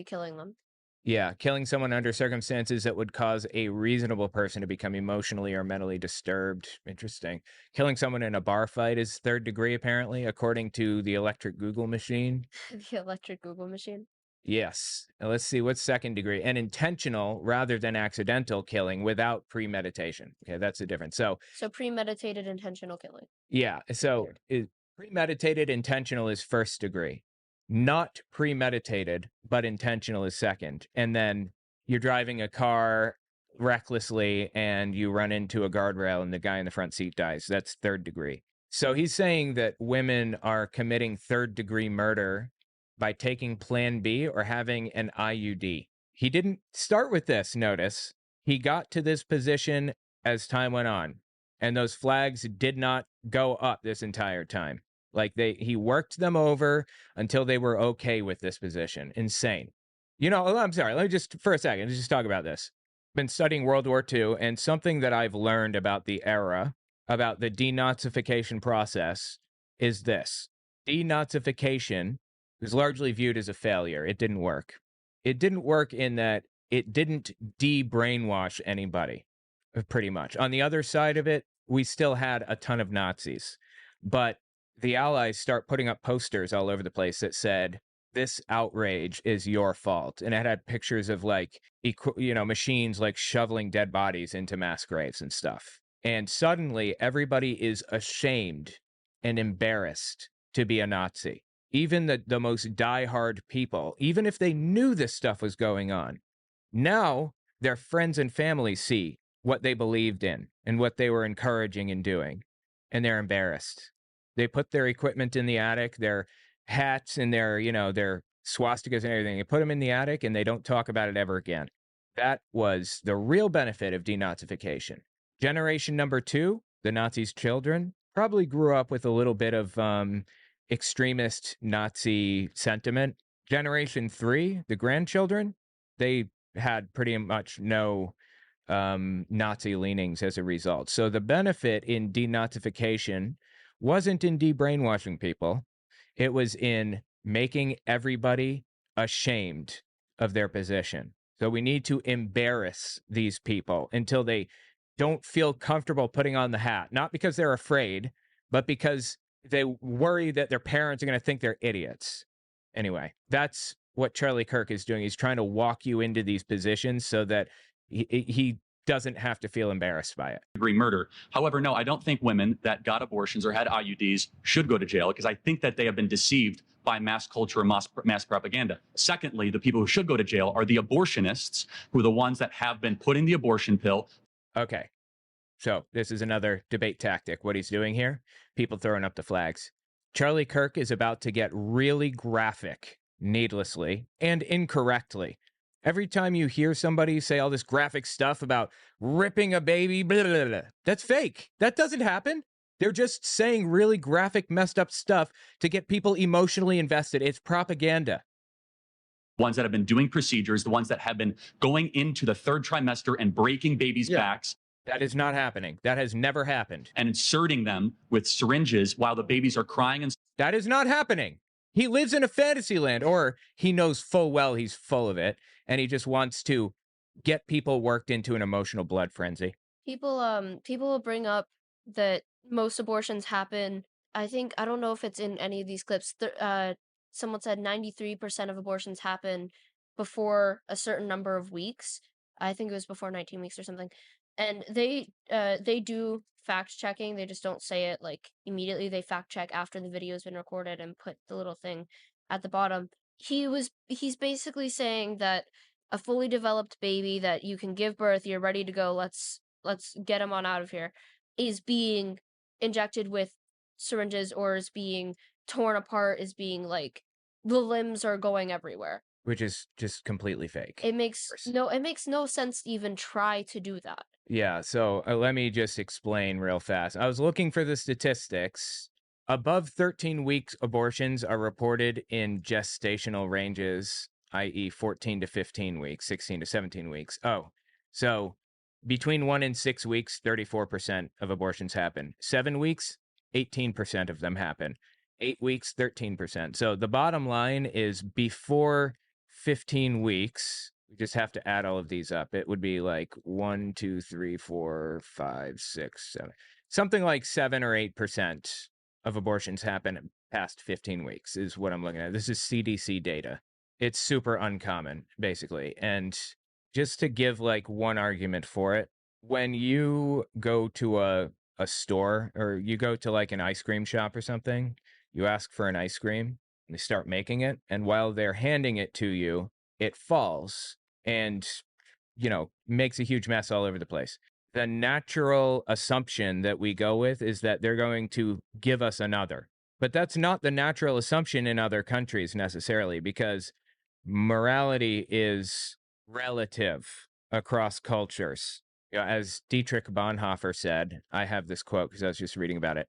killing them. Yeah, killing someone under circumstances that would cause a reasonable person to become emotionally or mentally disturbed. Interesting. Killing someone in a bar fight is third degree, apparently, according to the electric Google machine. The electric Google machine? Yes. Now let's see, what's second degree? And intentional rather than accidental killing without premeditation. Okay, that's the difference. So premeditated intentional killing. yeah, so premeditated intentional is first degree. Not premeditated, but intentional is second. And then you're driving a car recklessly and you run into a guardrail and the guy in the front seat dies. That's third degree. So he's saying that women are committing third degree murder by taking plan B or having an IUD. He didn't start with this, notice. He got to this position as time went on. And those flags did not go up this entire time. Like he worked them over until they were okay with this position. Insane. I'm sorry, let me just, for a second, just talk about this. I've been studying World War II, and something that I've learned about the era, about the denazification process, is this. Denazification was largely viewed as a failure. It didn't work. It didn't work in that it didn't de-brainwash anybody, pretty much. On the other side of it, we still had a ton of Nazis. But the Allies start putting up posters all over the place that said, this outrage is your fault. And it had pictures of machines like shoveling dead bodies into mass graves and stuff. And suddenly everybody is ashamed and embarrassed to be a Nazi. Even the most diehard people, even if they knew this stuff was going on. Now their friends and family see what they believed in and what they were encouraging and doing. And they're embarrassed. They put their equipment in the attic, their hats and their swastikas and everything. They put them in the attic and they don't talk about it ever again. That was the real benefit of denazification. Generation number 2, the Nazis' children, probably grew up with a little bit of extremist Nazi sentiment. Generation 3, the grandchildren, they had pretty much no Nazi leanings as a result. So the benefit in denazification wasn't in de-brainwashing people. It was in making everybody ashamed of their position. So we need to embarrass these people until they don't feel comfortable putting on the hat, not because they're afraid, but because they worry that their parents are going to think they're idiots. Anyway, that's what Charlie Kirk is doing. He's trying to walk you into these positions so that he doesn't have to feel embarrassed by it. Degree murder. However, no, I don't think women that got abortions or had IUDs should go to jail because I think that they have been deceived by mass culture and mass propaganda. Secondly, the people who should go to jail are the abortionists, who are the ones that have been putting the abortion pill. Okay. So this is another debate tactic. What he's doing here, people throwing up the flags. Charlie Kirk is about to get really graphic, needlessly and incorrectly. Every time you hear somebody say all this graphic stuff about ripping a baby, blah, blah, blah, that's fake. That doesn't happen. They're just saying really graphic, messed up stuff to get people emotionally invested. It's propaganda. Ones that have been doing procedures, the ones that have been going into the third trimester and breaking babies' backs. That is not happening. That has never happened. And inserting them with syringes while the babies are crying. And that is not happening. He lives in a fantasy land, or he knows full well he's full of it, and he just wants to get people worked into an emotional blood frenzy. People will bring up that most abortions happen. I don't know if it's in any of these clips. Someone said 93% of abortions happen before a certain number of weeks. I think it was before 19 weeks or something. And they do fact checking. They just don't say it like immediately. They fact check after the video has been recorded and put the little thing at the bottom. he's basically saying that a fully developed baby that you can give birth, you're ready to go, let's get him on out of here, is being injected with syringes or is being torn apart, is being like the limbs are going everywhere. Which is just completely fake. It makes no sense to even try to do that. Yeah, so let me just explain real fast. I was looking for the statistics. Above 13 weeks, abortions are reported in gestational ranges, i.e., 14 to 15 weeks, 16 to 17 weeks. Oh, so between 1 and 6 weeks, 34% of abortions happen. 7 weeks, 18% of them happen. 8 weeks, 13%. So the bottom line is before 15 weeks, we just have to add all of these up. It would be like 1, 2, 3, 4, 5, 6, 7. Something like 7 or 8% of abortions happen past 15 weeks is what I'm looking at. This is CDC data. It's super uncommon, basically. And just to give like one argument for it, when you go to a store or you go to like an ice cream shop or something, you ask for an ice cream and they start making it. And while they're handing it to you, it falls and, makes a huge mess all over the place. The natural assumption that we go with is that they're going to give us another. But that's not the natural assumption in other countries necessarily, because morality is relative across cultures. As Dietrich Bonhoeffer said, I have this quote because I was just reading about it.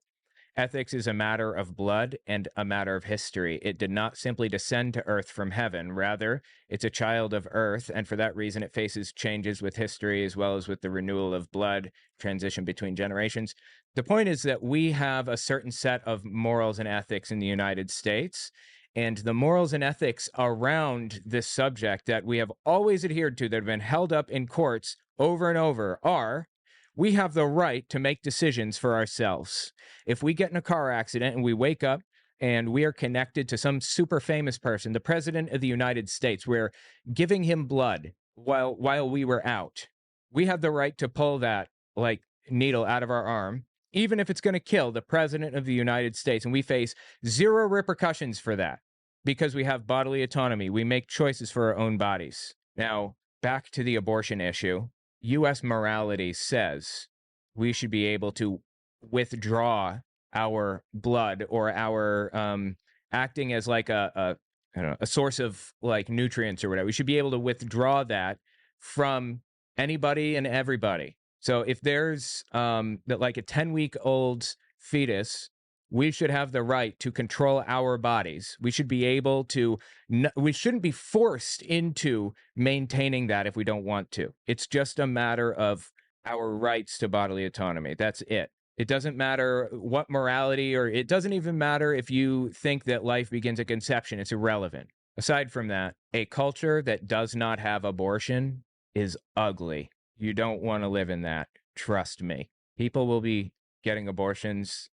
Ethics is a matter of blood and a matter of history. It did not simply descend to earth from heaven. Rather, it's a child of earth, and for that reason, it faces changes with history as well as with the renewal of blood, transition between generations. The point is that we have a certain set of morals and ethics in the United States, and the morals and ethics around this subject that we have always adhered to, that have been held up in courts over and over, are we have the right to make decisions for ourselves. If we get in a car accident and we wake up and we are connected to some super famous person, the president of the United States, we're giving him blood while we were out, we have the right to pull that like needle out of our arm, even if it's going to kill the president of the United States, and we face zero repercussions for that because we have bodily autonomy. We make choices for our own bodies. Now, back to the abortion issue. U.S. morality says we should be able to withdraw our blood or our acting as like a source of like nutrients or whatever. We should be able to withdraw that from anybody and everybody. So if there's like a 10-week-old fetus, we should have the right to control our bodies. We should be able to, we shouldn't be forced into maintaining that if we don't want to. It's just a matter of our rights to bodily autonomy. That's it. It doesn't matter what morality, or it doesn't even matter if you think that life begins at conception. It's irrelevant. Aside from that, a culture that does not have abortion is ugly. You don't want to live in that. Trust me. People will be getting abortions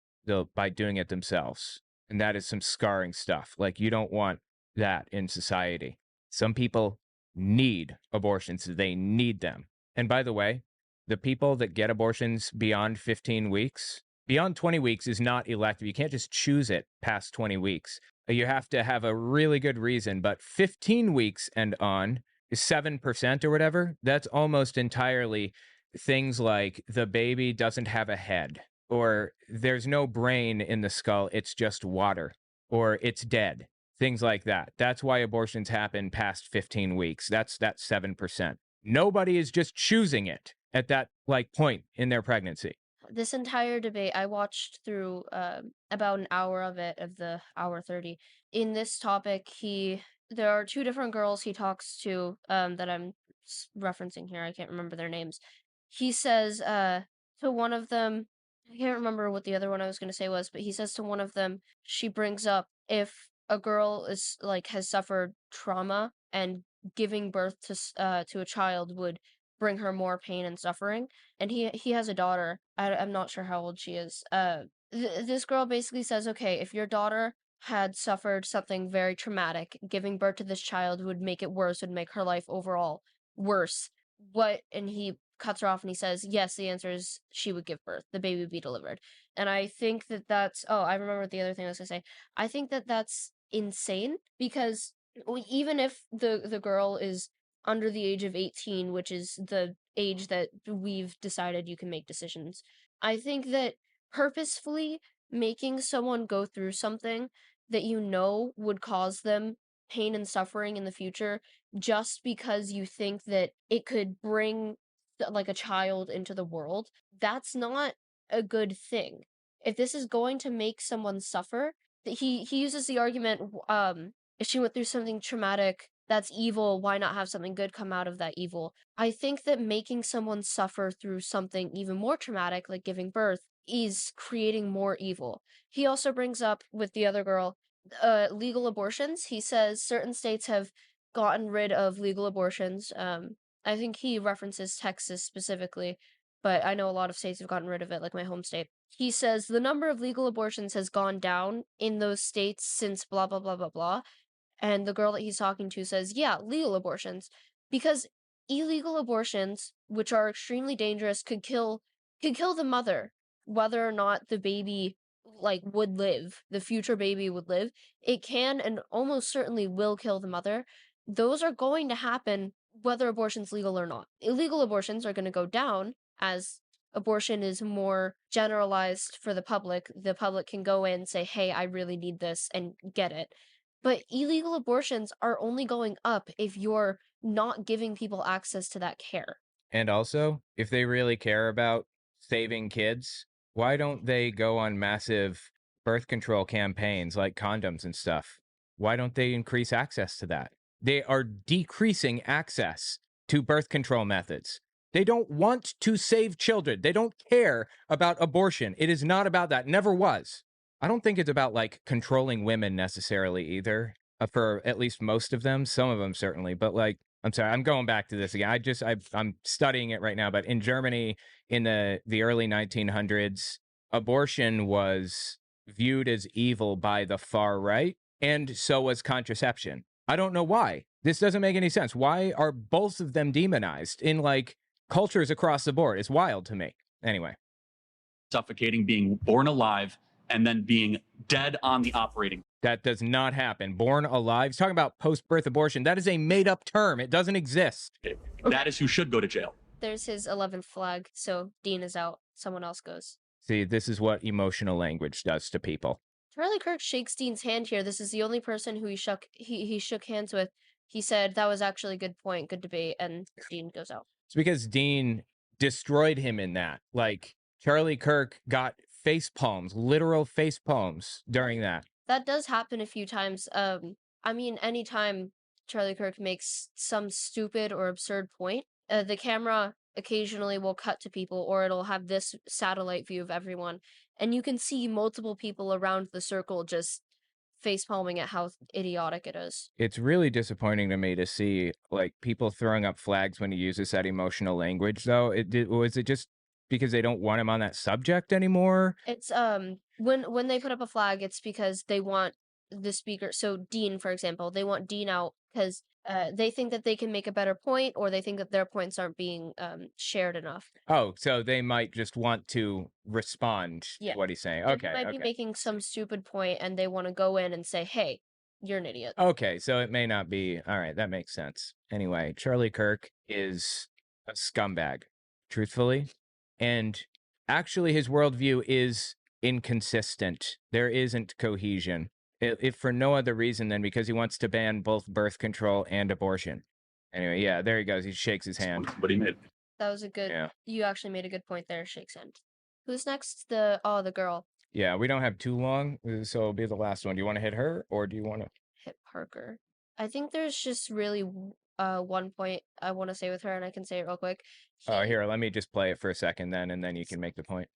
by doing it themselves. And that is some scarring stuff. Like, you don't want that in society. Some people need abortions. They need them. And by the way, the people that get abortions beyond 15 weeks, beyond 20 weeks is not elective. You can't just choose it past 20 weeks. You have to have a really good reason. But 15 weeks and on is 7% or whatever. That's almost entirely things like the baby doesn't have a head, or there's no brain in the skull, it's just water, or it's dead, things like that. That's why abortions happen past 15 weeks. That's 7%. Nobody is just choosing it at that like point in their pregnancy. This entire debate, I watched through about an hour of it, of the hour 30. In this topic, there are two different girls he talks to that I'm referencing here. I can't remember their names. He says to one of them, I can't remember what the other one I was going to say was, but he says to one of them, she brings up if a girl is like has suffered trauma and giving birth to a child would bring her more pain and suffering. And he has a daughter. I'm not sure how old she is. This girl basically says, okay, if your daughter had suffered something very traumatic, giving birth to this child would make it worse, would make her life overall worse. And he cuts her off and he says, yes, the answer is she would give birth. The baby would be delivered. And I think that's, I remember the other thing I was going to say. I think that's insane because even if the girl is under the age of 18, which is the age that we've decided you can make decisions, I think that purposefully making someone go through something that you know would cause them pain and suffering in the future just because you think that it could bring like a child into the world, that's not a good thing. If this is going to make someone suffer, he uses the argument, if she went through something traumatic, that's evil, why not have something good come out of that evil? I think that making someone suffer through something even more traumatic, like giving birth, is creating more evil. He also brings up with the other girl, legal abortions. He says certain states have gotten rid of legal abortions. I think he references Texas specifically, but I know a lot of states have gotten rid of it, like my home state. He says the number of legal abortions has gone down in those states since blah, blah, blah, blah, blah. And the girl that he's talking to says, yeah, legal abortions. Because illegal abortions, which are extremely dangerous, could kill the mother, whether or not the baby like would live, the future baby would live. It can and almost certainly will kill the mother. Those are going to happen whether abortion's legal or not. Illegal abortions are going to go down as abortion is more generalized for the public. The public can go in and say, hey, I really need this and get it. But illegal abortions are only going up if you're not giving people access to that care. And also, if they really care about saving kids, why don't they go on massive birth control campaigns like condoms and stuff? Why don't they increase access to that? They are decreasing access to birth control methods. They don't want to save children. They don't care about abortion. It is not about that. Never was. I don't think it's about like controlling women necessarily either, for at least most of them. Some of them certainly, but like, I'm sorry, I'm going back to this again. I'm studying it right now, but in Germany in the early 1900s, abortion was viewed as evil by the far right, and so was contraception. I don't know why. This doesn't make any sense. Why are both of them demonized in like cultures across the board? It's wild to me. Anyway. Suffocating, being born alive, and then being dead on the operating. That does not happen. Born alive. He's talking about post-birth abortion. That is a made-up term. It doesn't exist. Okay. That is who should go to jail. There's his 11th flag, so Dean is out. Someone else goes. See, this is what emotional language does to people. Charlie Kirk shakes Dean's hand here. This is the only person who he shook hands with. He said, that was actually a good point, good debate, and Dean goes out. It's because Dean destroyed him in that. Like, Charlie Kirk got face palms, literal face palms during that. That does happen a few times. I mean, anytime Charlie Kirk makes some stupid or absurd point, the camera occasionally will cut to people, or it'll have this satellite view of everyone, and you can see multiple people around the circle just facepalming at how idiotic it is. It's really disappointing to me to see like people throwing up flags when he uses that emotional language, though. Was it just because they don't want him on that subject anymore? It's when they put up a flag, it's because they want the speaker. So Dean, for example, they want Dean out because they think that they can make a better point, or they think that their points aren't being shared enough. Oh, so they might just want to respond to what he's saying. Okay, He might be making some stupid point, and they want to go in and say, "Hey, you're an idiot." Okay, so it may not be. All right, that makes sense. Anyway, Charlie Kirk is a scumbag, truthfully, and actually his worldview is inconsistent. There isn't cohesion. If for no other reason than because he wants to ban both birth control and abortion. Anyway, yeah, there he goes. He shakes his hand. But he made. That was a good. Yeah. You actually made a good point there. Shakes hand. Who's next? The girl. Yeah, we don't have too long, so it'll be the last one. Do you want to hit her, or do you want to hit Parker? I think there's just really one point I want to say with her, and I can say it real quick. Here, let me just play it for a second, then, and then you can make the point.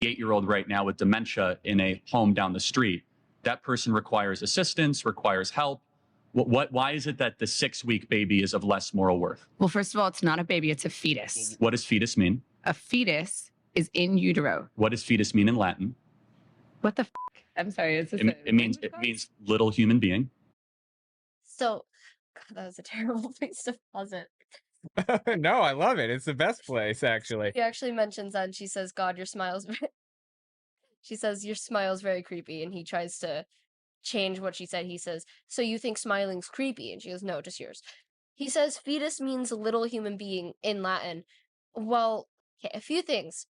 8-year-old right now with dementia in a home down the street. That person requires assistance, requires help. Why is it that the 6-week baby is of less moral worth? Well, first of all, it's not a baby, it's a fetus. What does fetus mean? A fetus is in utero. What does fetus mean in Latin? What the f? I'm sorry. It means little human being. So, God, that was a terrible place to pause it. No, I love it. It's the best place, actually. She actually mentions that, and she says, "God, your smile's." She says, "Your smile's very creepy," and he tries to change what she said. He says, so you think smiling's creepy? And she goes, no, just yours. He says fetus means little human being in Latin. Well, okay, a few things.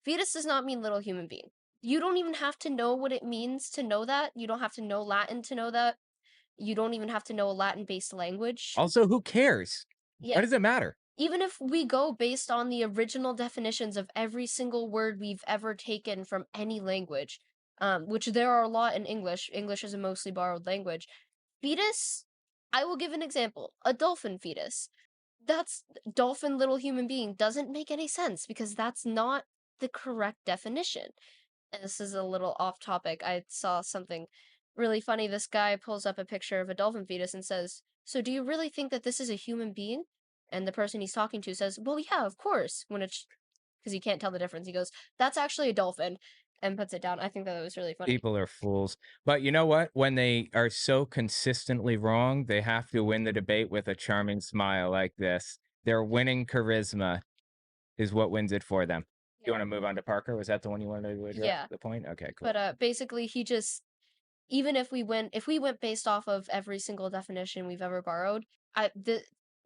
Fetus does not mean little human being. You don't even have to know what it means to know that. You don't have to know Latin to know that. You don't even have to know a Latin-based language. Also, who cares? Yeah. Why does it matter? Even if we go based on the original definitions of every single word we've ever taken from any language, which there are a lot in English. English is a mostly borrowed language. Fetus, I will give an example. A dolphin fetus. That's dolphin little human being doesn't make any sense because that's not the correct definition. And this is a little off topic. I saw something really funny. This guy pulls up a picture of a dolphin fetus and says, so do you really think that this is a human being? And the person he's talking to says, well, yeah, of course. When it's, because he can't tell the difference. He goes, that's actually a dolphin, and puts it down. I think that was really funny. People are fools. But you know what? When they are so consistently wrong, they have to win the debate with a charming smile like this. Their winning charisma is what wins it for them. You want to move on to Parker? Was that the one you wanted to address? Yeah. The point? Okay, cool. But basically, he just, even if we went based off of every single definition we've ever borrowed,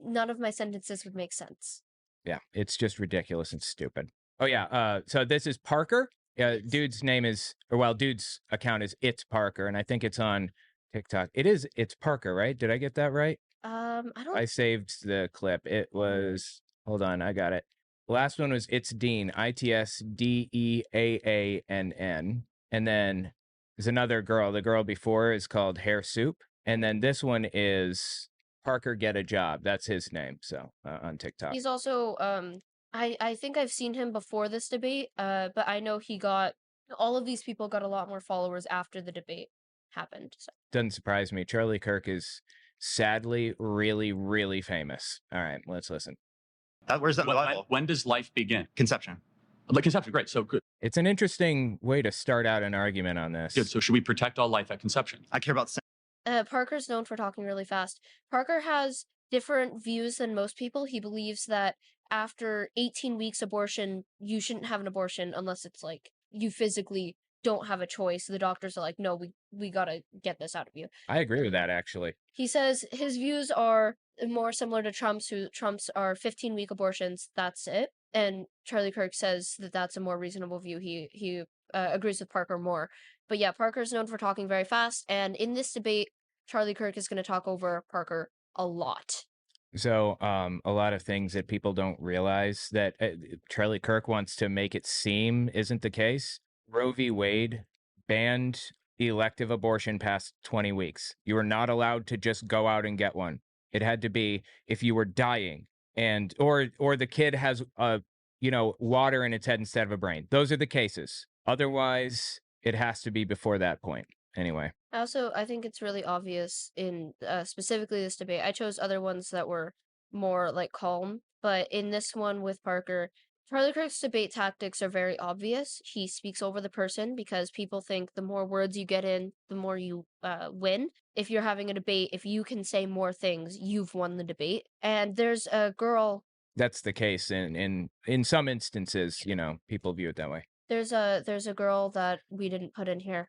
none of my sentences would make sense. Yeah, it's just ridiculous and stupid. Oh yeah, so this is Parker. Dude's name is, dude's account is It's Parker, and I think it's on TikTok. It's Parker, right? Did I get that right? I saved the clip. It was, hold on, I got it. Last one was It's Dean, ITSDEAANN. And then there's another girl. The girl before is called Hair Soup. And then this one is Parker Get a Job. That's his name. So on TikTok. He's also, I think I've seen him before this debate, but I know all of these people got a lot more followers after the debate happened. So. Doesn't surprise me. Charlie Kirk is sadly really, really famous. All right, let's listen. Where's that in the Bible? When does life begin? Conception. Like conception, great. So good. It's an interesting way to start out an argument on this. Good. So should we protect all life at conception? I care about Parker's known for talking really fast. Parker has different views than most people. He believes that after 18 weeks abortion, you shouldn't have an abortion unless it's like you physically don't have a choice. The doctors are like, no, we gotta get this out of you. I agree with that, actually. He says his views are more similar to Trump's are 15-week abortions. That's it. And Charlie Kirk says that that's a more reasonable view. He agrees with Parker more. But yeah, Parker's known for talking very fast. And in this debate, Charlie Kirk is going to talk over Parker a lot. So a lot of things that people don't realize that Charlie Kirk wants to make it seem isn't the case. Roe v. Wade banned elective abortion past 20 weeks. You were not allowed to just go out and get one. It had to be if you were dying and or the kid has water in its head instead of a brain. Those are the cases. Otherwise, it has to be before that point. Anyway. Also, I think it's really obvious in specifically this debate. I chose other ones that were more like calm, but in this one with Parker, Charlie Kirk's debate tactics are very obvious. He speaks over the person because people think the more words you get in, the more you win. If you're having a debate, if you can say more things, you've won the debate. And there's a girl. That's the case in some instances, people view it that way. There's a girl that we didn't put in here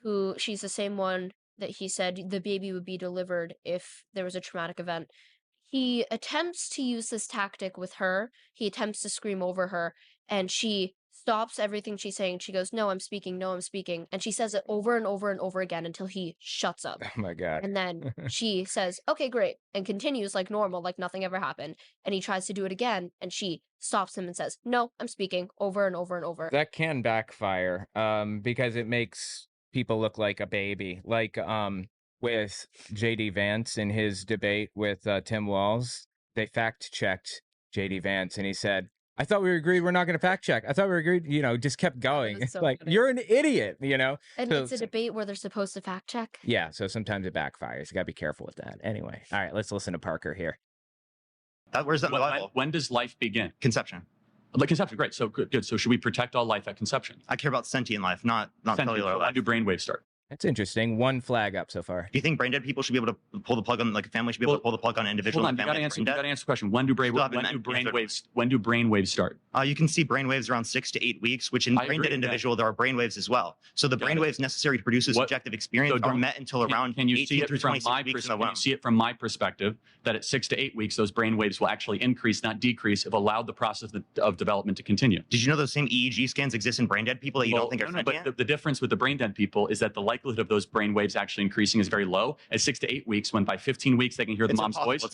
who she's the same one that he said the baby would be delivered if there was a traumatic event. He attempts to use this tactic with her. He attempts to scream over her, and she stops everything she's saying. She goes, no, I'm speaking. No, I'm speaking. And she says it over and over and over again until he shuts up. Oh my God. And then she says, okay, great. And continues like normal, like nothing ever happened. And he tries to do it again. And she stops him and says, no, I'm speaking over and over and over. That can backfire because it makes people look like a baby. Like with J.D. Vance in his debate with Tim Walz, they fact-checked J.D. Vance, and he said, I thought we agreed we're not going to fact-check. I thought we agreed, just kept going. So like, funny. You're an idiot, And So- it's a debate where they're supposed to fact-check. Yeah, so sometimes it backfires. You got to be careful with that. Anyway, all right, let's listen to Parker here. Where's that in the Bible? When does life begin? Conception. Like conception, great. So good. So should we protect all life at conception? I care about sentient life, not cellular When life. do brainwaves start? That's interesting. One flag up so far. Do you think brain dead people should be able to pull the plug on, like a family should be able to pull the plug on an individual? Hold on, you gotta answer the question. When do brainwaves start? You can see brainwaves around 6 to 8 weeks, which in brain dead individual there are brainwaves as well. So the brainwaves necessary to produce a subjective experience aren't met until around can you 18 see it through from 26 my weeks in the can you womb. see it from my perspective that at 6 to 8 weeks those brainwaves will actually increase, not decrease, if allowed the process of development to continue. Did you know those same EEG scans exist in brain dead people that you don't think are sentient? But the difference with the brain dead people is that the likelihood of those brainwaves actually increasing is very low at 6 to 8 weeks, when by 15 weeks they can hear the mom's voice.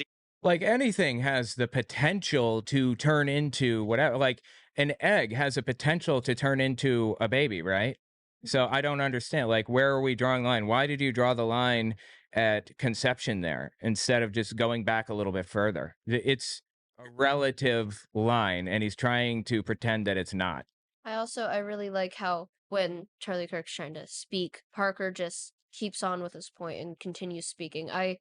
Like anything has the potential to turn into whatever. Like an egg has a potential to turn into a baby, right? So I don't understand. Like, where are we drawing the line? Why did you draw the line at conception there instead of just going back a little bit further? It's a relative line, and he's trying to pretend that it's not. I really like how when Charlie Kirk's trying to speak, Parker just keeps on with his point and continues speaking. I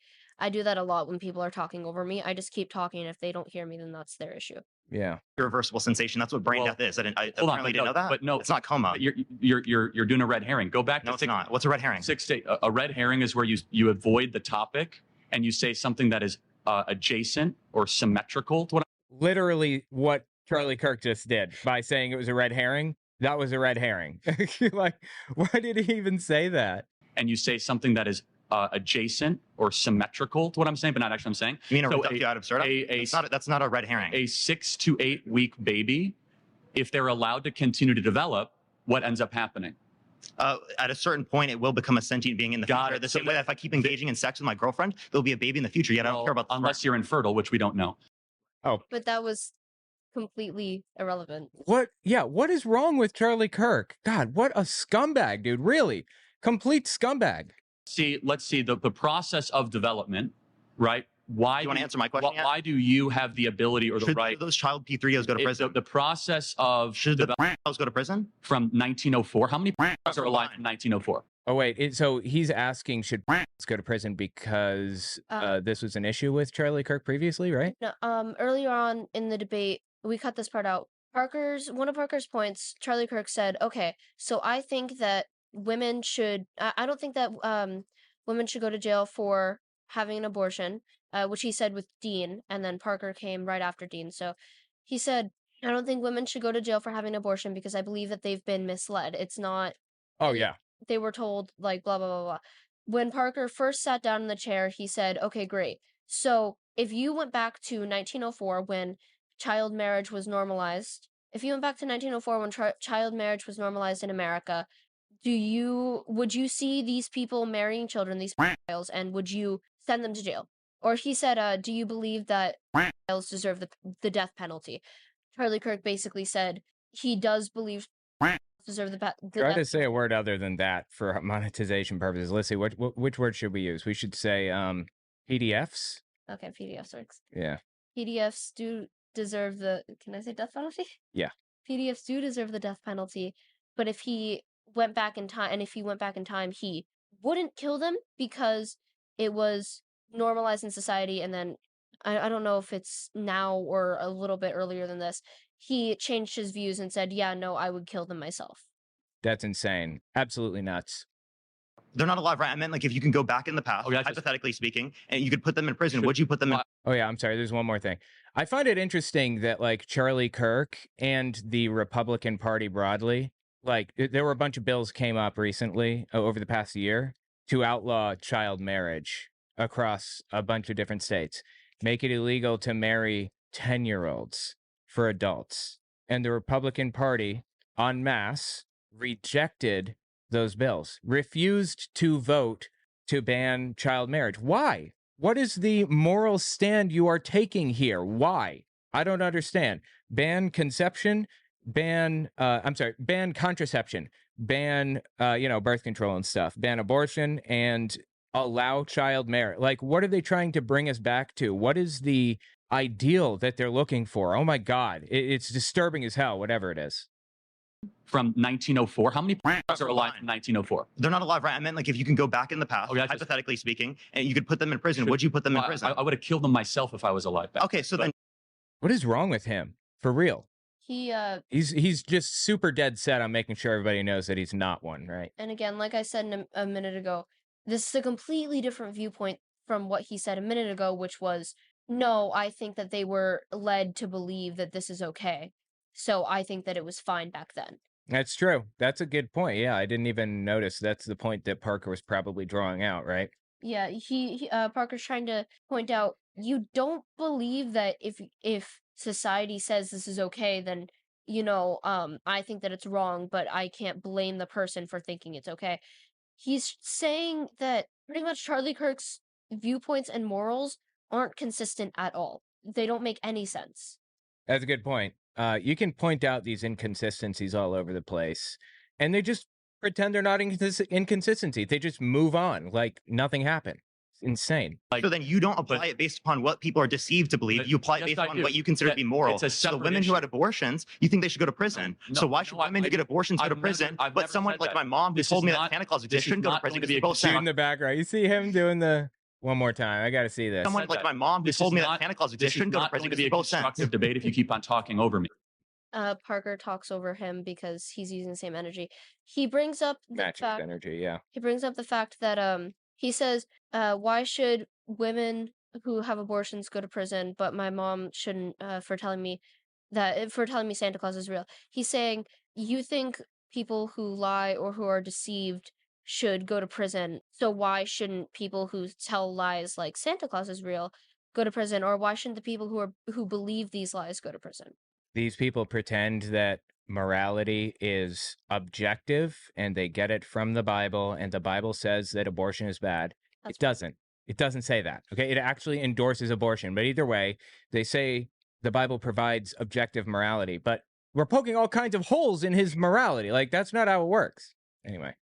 do that a lot when people are talking over me. I just keep talking, and if they don't hear me, then that's their issue. Yeah. Irreversible sensation. That's what brain death is. I apparently didn't know that. But no, it's not coma. But you're doing a red herring. Go back to no, it's not. What's a red herring? A red herring is where you avoid the topic and you say something that is adjacent or symmetrical to what. Literally what Charlie Kirk just did by saying it was a red herring. That was a red herring. Like, why did he even say that? And you say something that is adjacent or symmetrical to what I'm saying, but not actually I'm saying. You mean a reductio ad absurdum? That's not a red herring. A 6 to 8 week baby, if they're allowed to continue to develop, what ends up happening? At a certain point, it will become a sentient being in the future. The same way that if I keep engaging in sex with my girlfriend, there'll be a baby in the future. Yet I don't care about the unless you're infertile, which we don't know. Oh, but that was completely irrelevant. What? Yeah, what is wrong with Charlie Kirk? God, what a scumbag, dude. Really, complete scumbag. Let's see the process of development, right? Why do you want to answer my question? Why do you have the ability or the right? Should those child P3Os go to prison? The process of should the P3Os go to prison from 1904? How many P3Os are alive from 1904? Oh wait, so he's asking should go to prison because this was an issue with Charlie Kirk previously, right? No, earlier on in the debate, we cut this part out. One of Parker's points, Charlie Kirk said, "Okay, so I think that women should. I don't think that women should go to jail for having an abortion," which he said with Dean, and then Parker came right after Dean. So he said, "I don't think women should go to jail for having an abortion because I believe that they've been misled. It's not." Oh yeah. They were told like blah blah blah blah. When Parker first sat down in the chair, he said, "Okay, great. So if you went back to 1904 when child marriage was normalized, if you went back to 1904 when child marriage was normalized in America, would you see these people marrying children, these pedophiles, and would you send them to jail?" Or he said, "Do you believe that pedophiles deserve the death penalty?" Charlie Kirk basically said he does believe deserve the death. Try to say a word other than that for monetization purposes. Let's see, which word should we use? We should say PDFs. Okay, PDFs works. Yeah. PDFs do deserve can I say death penalty? Yeah. PDFs do deserve the death penalty, but if he went back in time, he wouldn't kill them because it was normalized in society, and then I don't know if it's now or a little bit earlier than this, he changed his views and said, "Yeah, no, I would kill them myself." That's insane. Absolutely nuts. They're not alive, right? I meant like if you can go back in the past, hypothetically speaking, and you could put them in prison, would you put them in? Oh yeah, I'm sorry. There's one more thing. I find it interesting that like Charlie Kirk and the Republican Party broadly, like there were a bunch of bills came up recently over the past year to outlaw child marriage across a bunch of different states, make it illegal to marry 10-year-olds for adults. And the Republican Party en masse rejected those bills, refused to vote to ban child marriage. Why? What is the moral stand you are taking here? Why? I don't understand. Ban conception, ban contraception, ban, birth control and stuff, ban abortion, and allow child marriage. Like, what are they trying to bring us back to? What is the ideal that they're looking for? Oh my God, it's disturbing as hell, whatever it is. From 1904, how many are alive from 1904? They're not alive, right? I meant like if you can go back in the past, hypothetically speaking, and you could put them in prison, would you put them in prison? I would have killed them myself if I was alive back. Okay, so then what is wrong with him? For real? He's just super dead set on making sure everybody knows that he's not one, right? And again, like I said a minute ago, this is a completely different viewpoint from what he said a minute ago, which was, no, I think that they were led to believe that this is okay. So I think that it was fine back then. That's true. That's a good point. Yeah, I didn't even notice. That's the point that Parker was probably drawing out, right? Yeah, Parker's trying to point out, you don't believe that if society says this is okay, then, I think that it's wrong, but I can't blame the person for thinking it's okay. He's saying that pretty much Charlie Kirk's viewpoints and morals aren't consistent at all. They don't make any sense. That's a good point. You can point out these inconsistencies all over the place, and they just pretend they're not inconsistency. They just move on like nothing happened. It's insane. So then you don't apply it based upon what people are deceived to believe. You apply it based on what you consider to be moral. So the women who had abortions, you think they should go to prison. So why should women who get abortions go to prison? But someone like my mom who told me that Santa Claus exists shouldn't go to prison because both Dude in the background. You see him doing the one more time. I got to see this. Someone like my mom who told me that Santa Claus exists shouldn't go to prison because both constructive debate if you keep on talking over me. Parker talks over him because he's using the same energy. He brings up the fact, energy, yeah. He brings up the fact that he says, why should women who have abortions go to prison, but my mom shouldn't for telling me Santa Claus is real. He's saying, you think people who lie or who are deceived should go to prison, so why shouldn't people who tell lies like Santa Claus is real go to prison, or why shouldn't the people who believe these lies go to prison? These people pretend that morality is objective and they get it from the Bible, and the Bible says that abortion is bad. It doesn't. It doesn't say that. Okay. It actually endorses abortion. But either way, they say the Bible provides objective morality, but we're poking all kinds of holes in his morality. Like, that's not how it works. Anyway.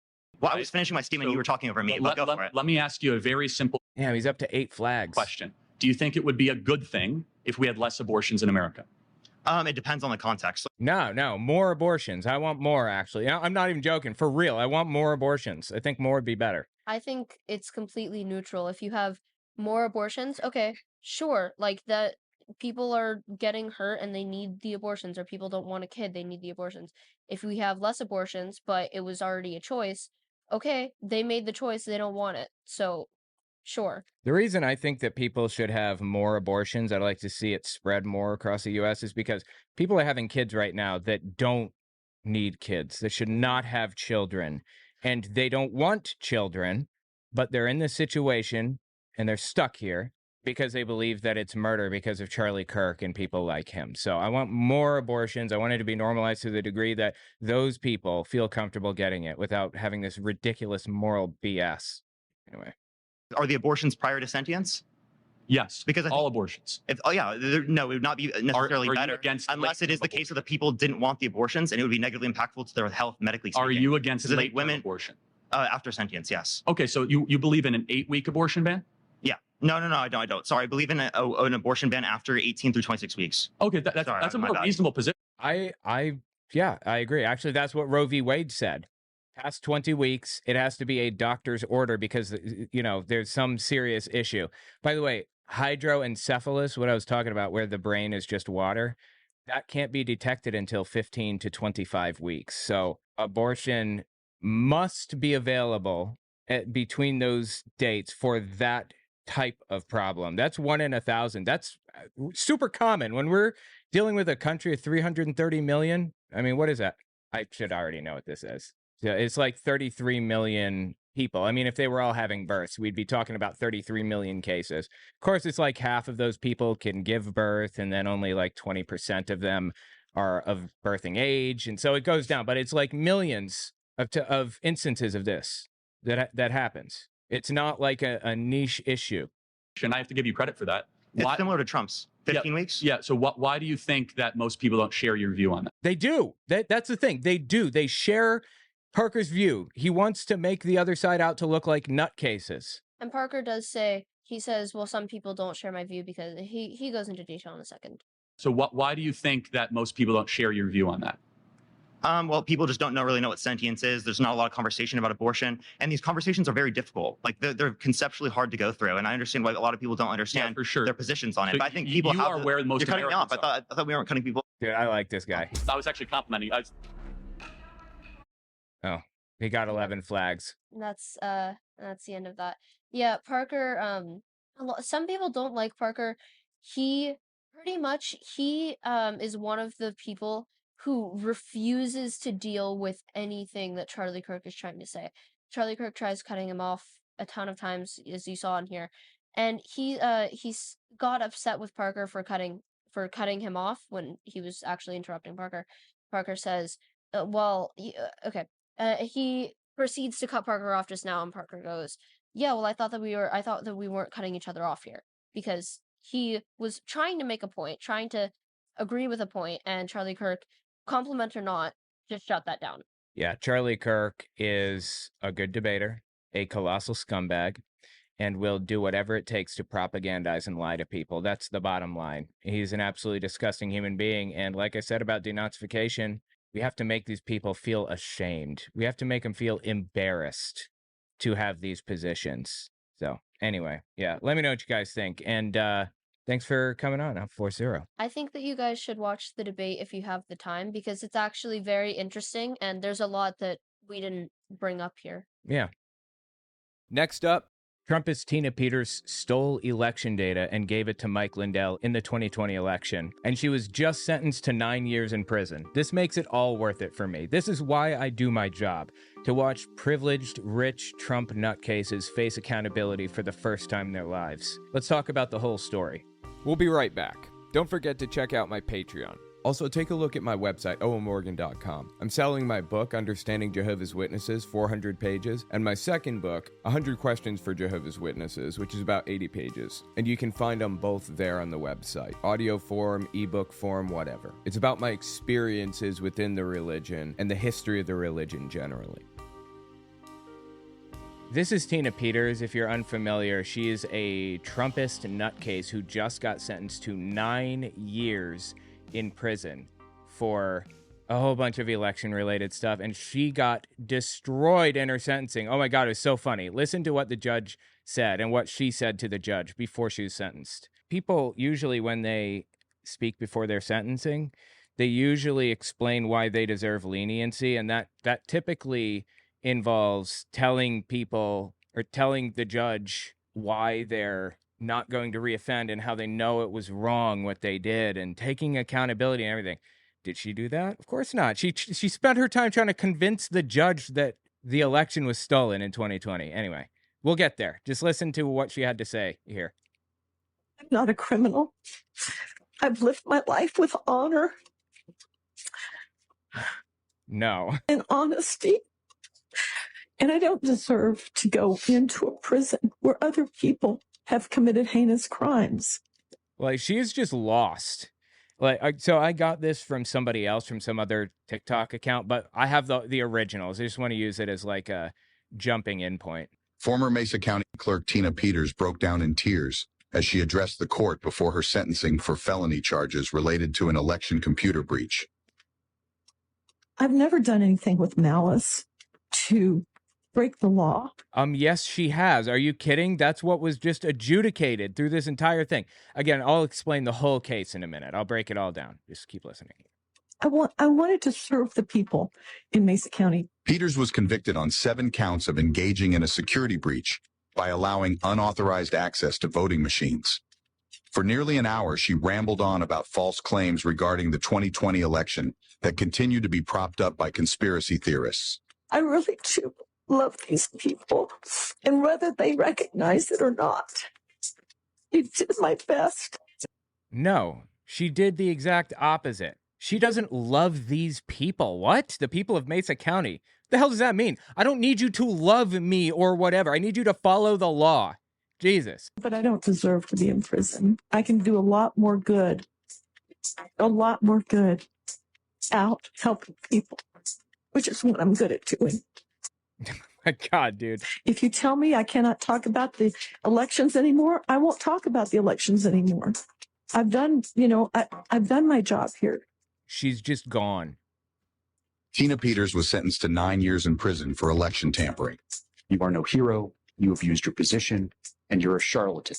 Well, I was finishing my statement. You were talking over me. Let me ask you a very simple Yeah, he's up to 8 flags. question. Do you think it would be a good thing if we had less abortions in America? It depends on the context. No, more abortions. I want more, actually. I'm not even joking. For real, I want more abortions. I think more would be better. I think it's completely neutral. If you have more abortions, okay, sure. Like, that people are getting hurt and they need the abortions, or people don't want a kid, they need the abortions. If we have less abortions, but it was already a choice, okay, they made the choice, they don't want it. So, sure. The reason I think that people should have more abortions, I'd like to see it spread more across the U.S., is because people are having kids right now that don't need kids, that should not have children, and they don't want children, but they're in this situation and they're stuck here because they believe that it's murder because of Charlie Kirk and people like him. So I want more abortions. I want it to be normalized to the degree that those people feel comfortable getting it without having this ridiculous moral BS. Anyway. Are the abortions prior to sentience? Yes, because all abortions. No, it would not be necessarily are better unless it is the case that the people didn't want the abortions and it would be negatively impactful to their health medically speaking. Are you against late women abortion? After sentience, yes. Okay, so you believe in an 8-week abortion ban? Yeah. No, I don't. Sorry, I believe in an abortion ban after 18 through 26 weeks. Okay, that's a more reasonable position. I agree. Actually, that's what Roe v. Wade said. Past 20 weeks, it has to be a doctor's order because, there's some serious issue. By the way, hydroencephalus, what I was talking about, where the brain is just water, that can't be detected until 15 to 25 weeks. So abortion must be available between those dates for that type of problem. That's 1 in 1,000. That's super common when we're dealing with a country of 330 million. I mean, what is that? I should already know what this is. Yeah, it's like 33 million people. I mean, if they were all having births, we'd be talking about 33 million cases. Of course, it's like half of those people can give birth, and then only like 20% of them are of birthing age. And so it goes down, but it's like millions of instances of this that happens. It's not like a niche issue. And I have to give you credit for that. It's similar to Trump's 15 weeks. Yeah. So why do you think that most people don't share your view on that? They do. That's the thing. They do. They share Parker's view. He wants to make the other side out to look like nutcases. And Parker does say, he says, well, some people don't share my view, because he goes into detail in a second. So why do you think that most people don't share your view on that? Well, people just don't really know what sentience is. There's not a lot of conversation about abortion. And these conversations are very difficult. Like, they're conceptually hard to go through. And I understand why a lot of people don't understand for sure. their positions on it. So but I think people are aware most you're cutting me off. Americans I thought we weren't cutting people. Dude, I like this guy. I was actually complimenting. Oh, he got 11 flags. That's the end of that. Yeah, Parker, some people don't like Parker. He pretty much is one of the people who refuses to deal with anything that Charlie Kirk is trying to say. Charlie Kirk tries cutting him off a ton of times, as you saw in here, and he's got upset with Parker for cutting him off when he was actually interrupting Parker. Parker says, okay. He proceeds to cut Parker off just now, and Parker goes, "Yeah, well, I thought that we weren't cutting each other off here," because he was trying to make a point, trying to agree with a point, and Charlie Kirk, compliment or not, just shut that down. Yeah, Charlie Kirk is a good debater, a colossal scumbag, and will do whatever it takes to propagandize and lie to people. That's the bottom line. He's an absolutely disgusting human being, and like I said about denazification, we have to make these people feel ashamed. We have to make them feel embarrassed to have these positions. So anyway, yeah, let me know what you guys think. And thanks for coming on. I'm 4-0. I think that you guys should watch the debate if you have the time, because it's actually very interesting, and there's a lot that we didn't bring up here. Yeah. Next up, Trumpist Tina Peters stole election data and gave it to Mike Lindell in the 2020 election, and she was just sentenced to 9 years in prison. This makes it all worth it for me. This is why I do my job, to watch privileged, rich Trump nutcases face accountability for the first time in their lives. Let's talk about the whole story. we'll be right back. Don't forget to check out my Patreon. Also, take a look at my website, owenmorgan.com. I'm selling my book, Understanding Jehovah's Witnesses, 400 pages, and my second book, 100 Questions for Jehovah's Witnesses, which is about 80 pages. And you can find them both there on the website. Audio form, ebook form, whatever. It's about my experiences within the religion and the history of the religion generally. This is Tina Peters. If you're unfamiliar, she is a Trumpist nutcase who just got sentenced to 9 years in prison for a whole bunch of election-related stuff, and she got destroyed in her sentencing. Oh my God, it was so funny. Listen to what the judge said and what she said to the judge before she was sentenced. People usually, when they speak before their sentencing, they usually explain why they deserve leniency, and that typically involves telling people or telling the judge why they're not going to reoffend and how they know it was wrong what they did and taking accountability and everything. Did she do that? Of course not. She spent her time trying to convince the judge that the election was stolen in 2020. Anyway, we'll get there. Just listen to what she had to say here. I'm not a criminal. I've lived my life with honor. No. And honesty. And I don't deserve to go into a prison where other people have committed heinous crimes. Like, she is just lost. So I got this from somebody else, from some other TikTok account, but I have the originals. I just want to use it as like a jumping in point. Former Mesa County Clerk Tina Peters broke down in tears as she addressed the court before her sentencing for felony charges related to an election computer breach. I've never done anything with malice to break the law. Yes, she has. Are you kidding? That's what was just adjudicated through this entire thing. Again, I'll explain the whole case in a minute. I'll break it all down. Just keep listening. I wanted to serve the people in Mesa County. Peters was convicted on 7 counts of engaging in a security breach by allowing unauthorized access to voting machines. For nearly an hour, she rambled on about false claims regarding the 2020 election that continue to be propped up by conspiracy theorists. I really do love these people, and whether they recognize it or not, I did my best. No, she did the exact opposite. She doesn't love these people. What? The people of Mesa County. What the hell does that mean? I don't need you to love me or whatever. I need you to follow the law. Jesus. But I don't deserve to be in prison. I can do a lot more good out helping people, which is what I'm good at doing. My God, dude. If you tell me I cannot talk about the elections anymore, I won't talk about the elections anymore. I've done my job here. She's just gone. Tina Peters was sentenced to 9 years in prison for election tampering. You are no hero. You have used your position, and you're a charlatan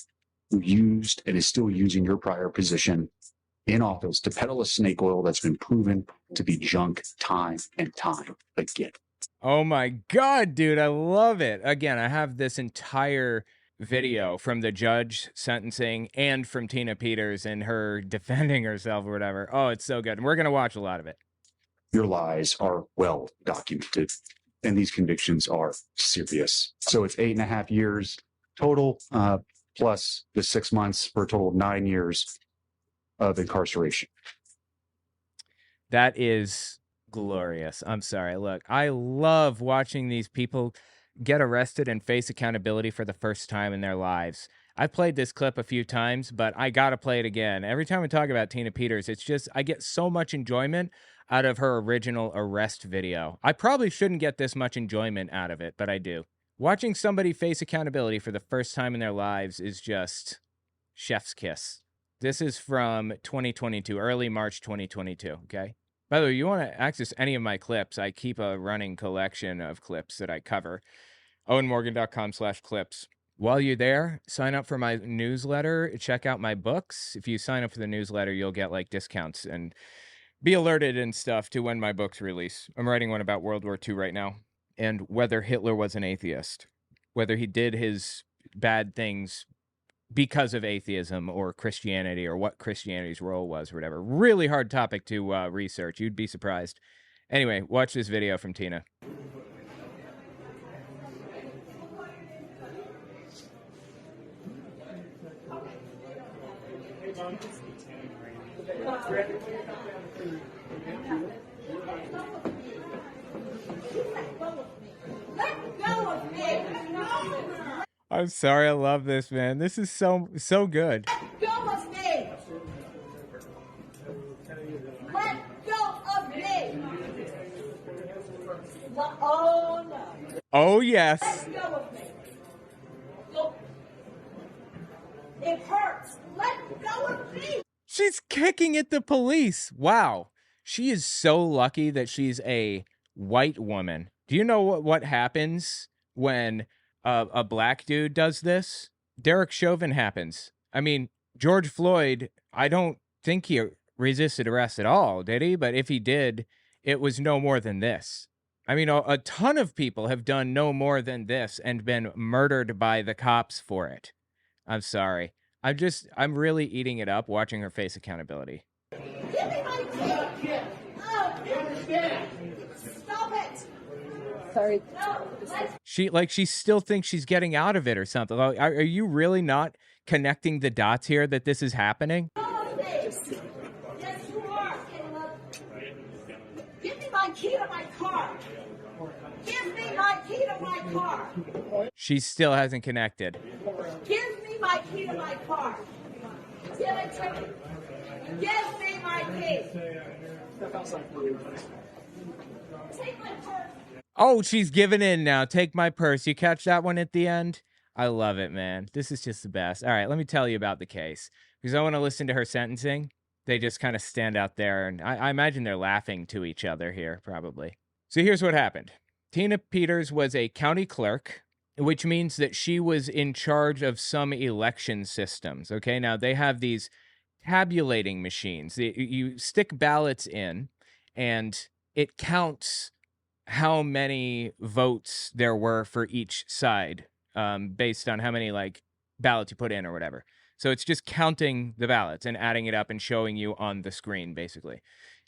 who used and is still using your prior position in office to peddle a snake oil that's been proven to be junk time and time again. Oh my God, dude, I love it. Again, I have this entire video from the judge sentencing and from Tina Peters and her defending herself or whatever. Oh, it's so good. And we're going to watch a lot of it. Your lies are well documented, and these convictions are serious. So it's 8.5 years total, plus the 6 months for a total of 9 years of incarceration. That is glorious. I'm sorry. Look, I love watching these people get arrested and face accountability for the first time in their lives. I've played this clip a few times, but I got to play it again. Every time we talk about Tina Peters, it's just, I get so much enjoyment out of her original arrest video. I probably shouldn't get this much enjoyment out of it, but I do. Watching somebody face accountability for the first time in their lives is just chef's kiss. This is from 2022, early March 2022, okay? By the way, you want to access any of my clips, I keep a running collection of clips that I cover. owenmorgan.com/clips. While you're there, sign up for my newsletter, check out my books. If you sign up for the newsletter, you'll get like discounts and be alerted and stuff to when my books release. I'm writing one about World War II right now and whether Hitler was an atheist, whether he did his bad things because of atheism or Christianity or what Christianity's role was or whatever. Really hard topic to research. You'd be surprised. Anyway, watch this video from Tina. I'm sorry, I love this, man. This is so good. Let go of me! Let go of me! Oh no! Oh yes! Let go of me! Look. It hurts! Let go of me! She's kicking at the police. Wow. She is so lucky that she's a white woman. Do you know what happens when a black dude does this? Derek Chauvin happens. I mean, George Floyd, I don't think he resisted arrest at all, did he? But if he did, it was no more than this. I mean, a ton of people have done no more than this and been murdered by the cops for it. I'm sorry. I'm really eating it up watching her face accountability. Give me my key! Oh, stop it! Sorry. No, She still thinks she's getting out of it or something. Like, are you really not connecting the dots here that this is happening? Yes, you are, Caleb. Give me my key to my car. Give me my key to my car. She still hasn't connected. Give me my key to my car. Give it to me. Give me my key. Take my purse. Oh, she's giving in now. Take my purse. You catch that one at the end? I love it, man. This is just the best. All right, let me tell you about the case. Because I want to listen to her sentencing. They just kind of stand out there, and I imagine they're laughing to each other here, probably. So here's what happened. Tina Peters was a county clerk, which means that she was in charge of some election systems, okay? Now, they have these tabulating machines. You stick ballots in, and it counts how many votes there were for each side based on how many, like, ballots you put in or whatever. So it's just counting the ballots and adding it up and showing you on the screen, basically.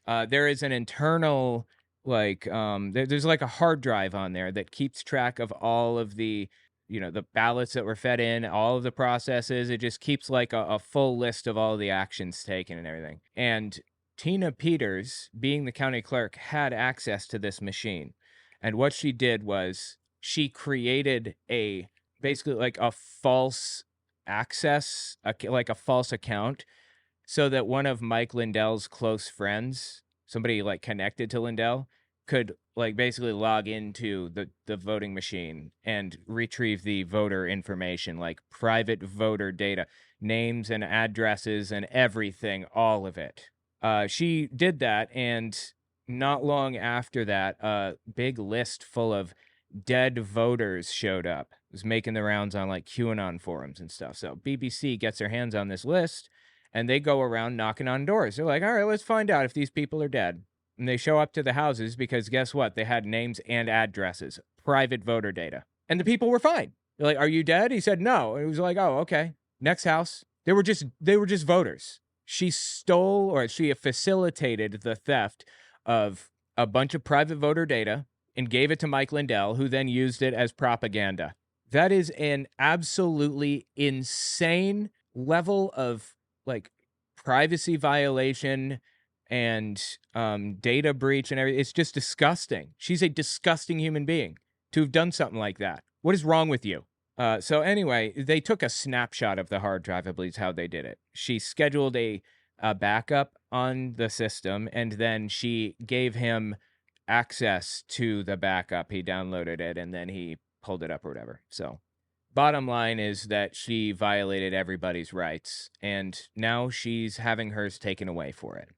There is an internal... there's like a hard drive on there that keeps track of all of the, the ballots that were fed in, all of the processes. It just keeps like a full list of all the actions taken and everything. And Tina Peters, being the county clerk, had access to this machine. And what she did was she created basically like a false access, like a false account, so that one of Mike Lindell's close friends, somebody like connected to Lindell, could like basically log into the voting machine and retrieve the voter information, like private voter data, names and addresses and everything, all of it. She did that, and not long after that, a big list full of dead voters showed up. It was making the rounds on like QAnon forums and stuff. So BBC gets their hands on this list and they go around knocking on doors. They're like, all right, let's find out if these people are dead. And they show up to the houses because guess what? They had names and addresses, private voter data. And the people were fine. They're like, are you dead? He said, no. And it was like, oh, okay. Next house. They were just voters. She stole, or she facilitated the theft of a bunch of private voter data and gave it to Mike Lindell, who then used it as propaganda. That is an absolutely insane level of like privacy violation and data breach and everything. It's just disgusting. She's a disgusting human being to have done something like that. What is wrong with you? So anyway, they took a snapshot of the hard drive, I believe is how they did it. She scheduled a backup on the system, and then she gave him access to the backup. He downloaded it, and then he pulled it up or whatever. So bottom line is that she violated everybody's rights, and now she's having hers taken away for it.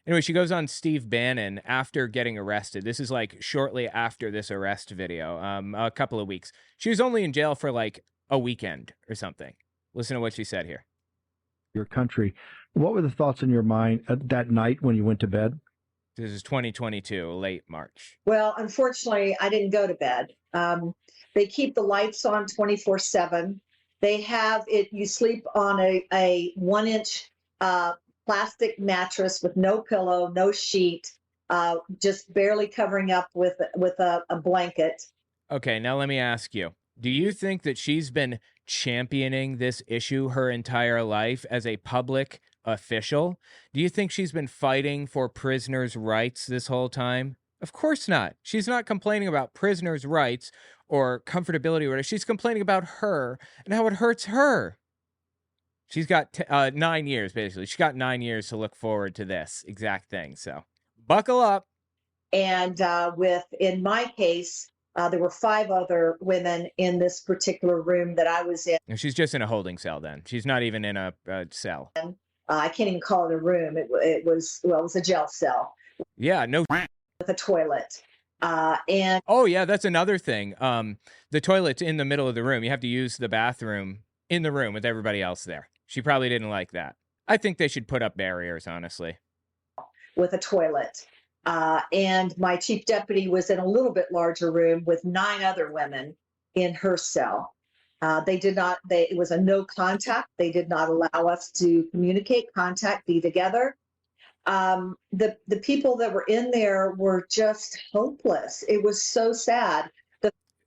Anyway, she goes on Steve Bannon after getting arrested. This is like shortly after this arrest video, a couple of weeks. She was only in jail for like a weekend or something. Listen to what she said here. Your country. What were the thoughts in your mind that night when you went to bed? This is 2022, late March. Well, unfortunately, I didn't go to bed. They keep the lights on 24/7. They have it. You sleep on a 1-inch plastic mattress with no pillow, no sheet, just barely covering up with a blanket. Okay, now let me ask you. Do you think that she's been championing this issue her entire life as a public official? Do you think she's been fighting for prisoners' rights this whole time? Of course not. She's not complaining about prisoners' rights or comfortability or whatever. She's complaining about her and how it hurts her. She's got 9 years, basically. She's got 9 years to look forward to this exact thing. So buckle up. And in my case, there were 5 other women in this particular room that I was in. And she's just in a holding cell then. She's not even in a cell. I can't even call it a room. It was a jail cell. Yeah, no. With a toilet. And oh, yeah, that's another thing. The toilet's in the middle of the room. You have to use the bathroom in the room with everybody else there. She probably didn't like that. I think they should put up barriers, honestly. With a toilet. And my chief deputy was in a little bit larger room with 9 other women in her cell. It was a no contact. They did not allow us to communicate, contact, be together. The people that were in there were just hopeless. It was so sad.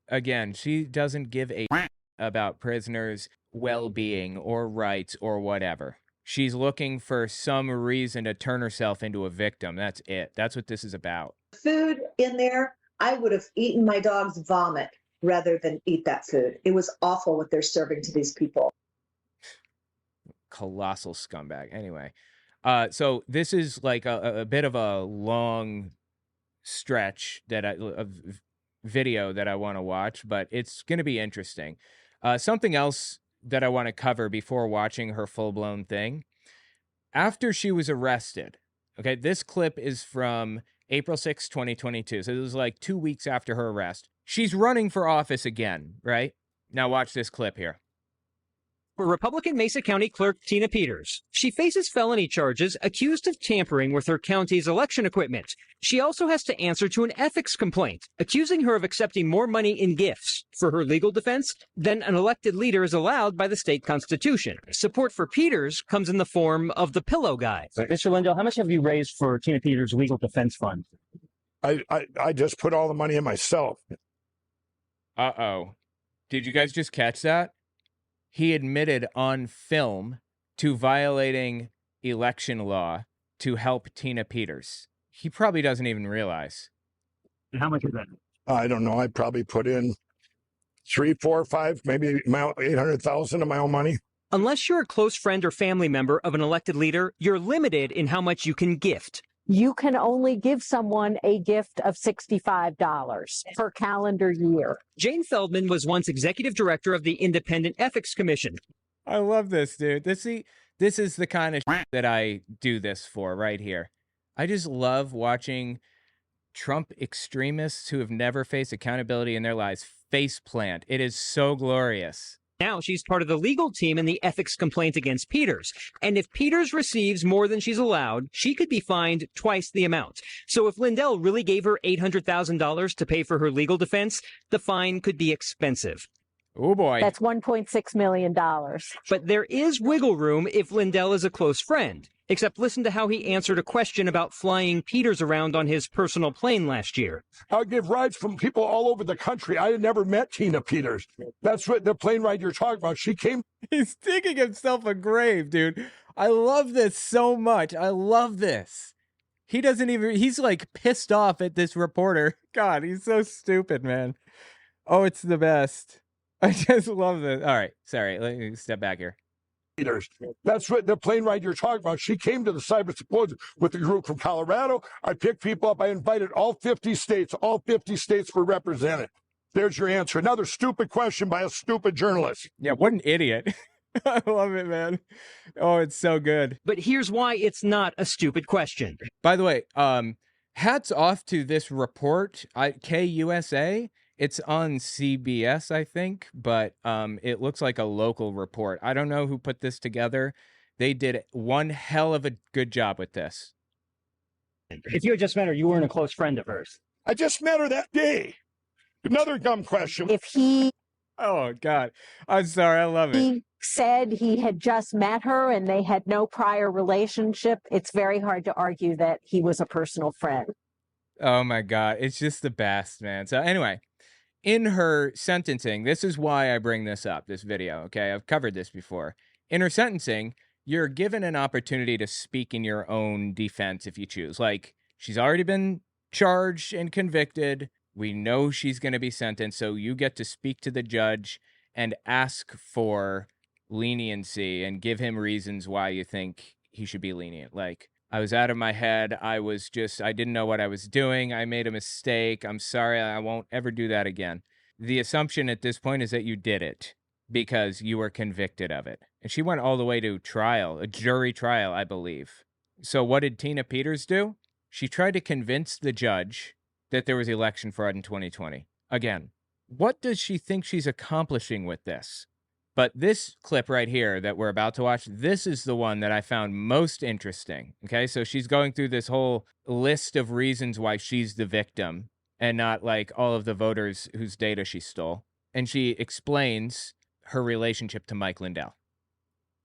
Again, she doesn't give a about prisoners' well-being or rights or whatever. She's looking for some reason to turn herself into a victim. That's it. That's what this is about. Food in there, I would have eaten my dog's vomit rather than eat that food. It was awful what they're serving to these people. Colossal scumbag. Anyway, so this is like a bit of a long stretch of video that I want to watch, but it's going to be interesting. Something else that I want to cover before watching her full-blown thing. After she was arrested, okay, this clip is from April 6, 2022. So it was like 2 weeks after her arrest. She's running for office again, right? Now watch this clip here. For Republican Mesa County Clerk Tina Peters, she faces felony charges accused of tampering with her county's election equipment. She also has to answer to an ethics complaint, accusing her of accepting more money in gifts for her legal defense than an elected leader is allowed by the state constitution. Support for Peters comes in the form of the Pillow Guy. Mr. Lindell, how much have you raised for Tina Peters' legal defense fund? I just put all the money in myself. Uh-oh. Did you guys just catch that? He admitted on film to violating election law to help Tina Peters. He probably doesn't even realize. And how much is that? I don't know. I probably put in 3, 4, 5, maybe 800,000 of my own money. Unless you're a close friend or family member of an elected leader, you're limited in how much you can gift. You can only give someone a gift of $65 per calendar year. Jane Feldman was once executive director of the Independent Ethics Commission. I love this, dude. This is the kind of that I do this for right here. I just love watching Trump extremists who have never faced accountability in their lives faceplant. It is so glorious. Now she's part of the legal team in the ethics complaint against Peters. And if Peters receives more than she's allowed, she could be fined twice the amount. So if Lindell really gave her $800,000 to pay for her legal defense, the fine could be expensive. Oh boy. That's $1.6 million. But there is wiggle room if Lindell is a close friend. Except listen to how he answered a question about flying Peters around on his personal plane last year. I'll give rides from people all over the country. I had never met Tina Peters. That's what the plane ride you're talking about. She came. He's digging himself a grave, dude. I love this so much. I love this. He doesn't even, he's like pissed off at this reporter. God, he's so stupid, man. Oh, it's the best. I just love this. All right. Sorry. Let me step back here. That's what the plane ride you're talking about. She came to the cyber symposium with a group from Colorado. I picked people up. I invited all 50 states. All 50 states were represented. There's your answer. Another stupid question by a stupid journalist. Yeah, what an idiot. I love it, man. Oh, it's so good. But here's why it's not a stupid question. By the way, hats off to this report, KUSA. It's on CBS, I think, but it looks like a local report. I don't know who put this together. They did one hell of a good job with this. If you had just met her, you weren't a close friend of hers. I just met her that day. Another dumb question. If he... Oh, God. I'm sorry. I love it. He said he had just met her and they had no prior relationship, it's very hard to argue that he was a personal friend. Oh, my God. It's just the best, man. So anyway, in her sentencing, this is why I bring this up, this video, okay? I've covered this before. In her sentencing, you're given an opportunity to speak in your own defense if you choose. Like, she's already been charged and convicted. We know she's going to be sentenced, so you get to speak to the judge and ask for leniency and give him reasons why you think he should be lenient. Like, I was out of my head. I didn't know what I was doing. I made a mistake. I'm sorry. I won't ever do that again. The assumption at this point is that you did it because you were convicted of it. And she went all the way to trial, a jury trial, I believe. So what did Tina Peters do? She tried to convince the judge that there was election fraud in 2020. Again, what does she think she's accomplishing with this? But this clip right here that we're about to watch, this is the one that I found most interesting. Okay, so she's going through this whole list of reasons why she's the victim and not like all of the voters whose data she stole. And she explains her relationship to Mike Lindell.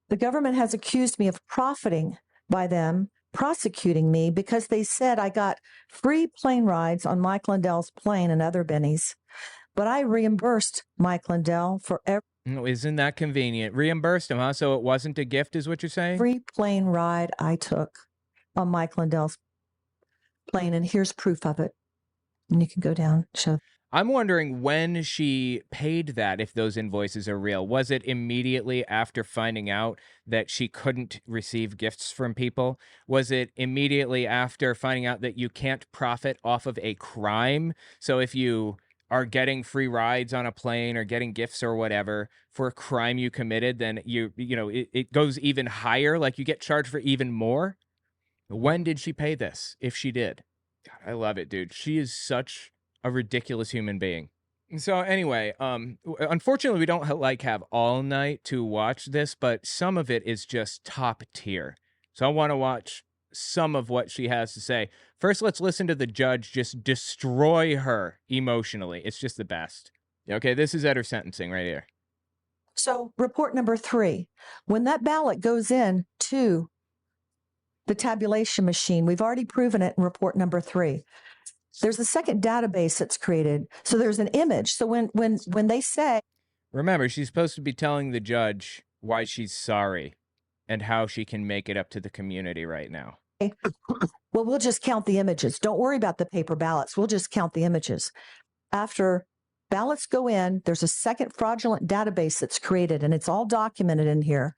The government has accused me of profiting by them prosecuting me because they said I got free plane rides on Mike Lindell's plane and other bennies, but I reimbursed Mike Lindell for every Isn't that convenient? Reimbursed him, huh? So it wasn't a gift, is what you're saying? free plane ride I took on Mike Lindell's plane, and here's proof of it. And you can go down, show. I'm wondering when she paid that, if those invoices are real. Was it immediately after finding out that she couldn't receive gifts from people? Was it immediately after finding out that you can't profit off of a crime? So if you are getting free rides on a plane or getting gifts or whatever for a crime you committed, then it goes even higher, like you get charged for even more? When did she pay this, if she did? God, I love it, dude. She is such a ridiculous human being. So anyway, unfortunately, we don't have all night to watch this, but some of it is just top tier. So I want to watch some of what she has to say. First, let's listen to the judge just destroy her emotionally. It's just the best. Okay, this is at her sentencing right here. So report number 3, when that ballot goes in to the tabulation machine, we've already proven it in report number 3. There's a second database that's created. So there's an image. So when they say... Remember, she's supposed to be telling the judge why she's sorry and how she can make it up to the community right now. Well, we'll just count the images. Don't worry about the paper ballots. We'll just count the images. After ballots go in, there's a second fraudulent database that's created, and it's all documented in here.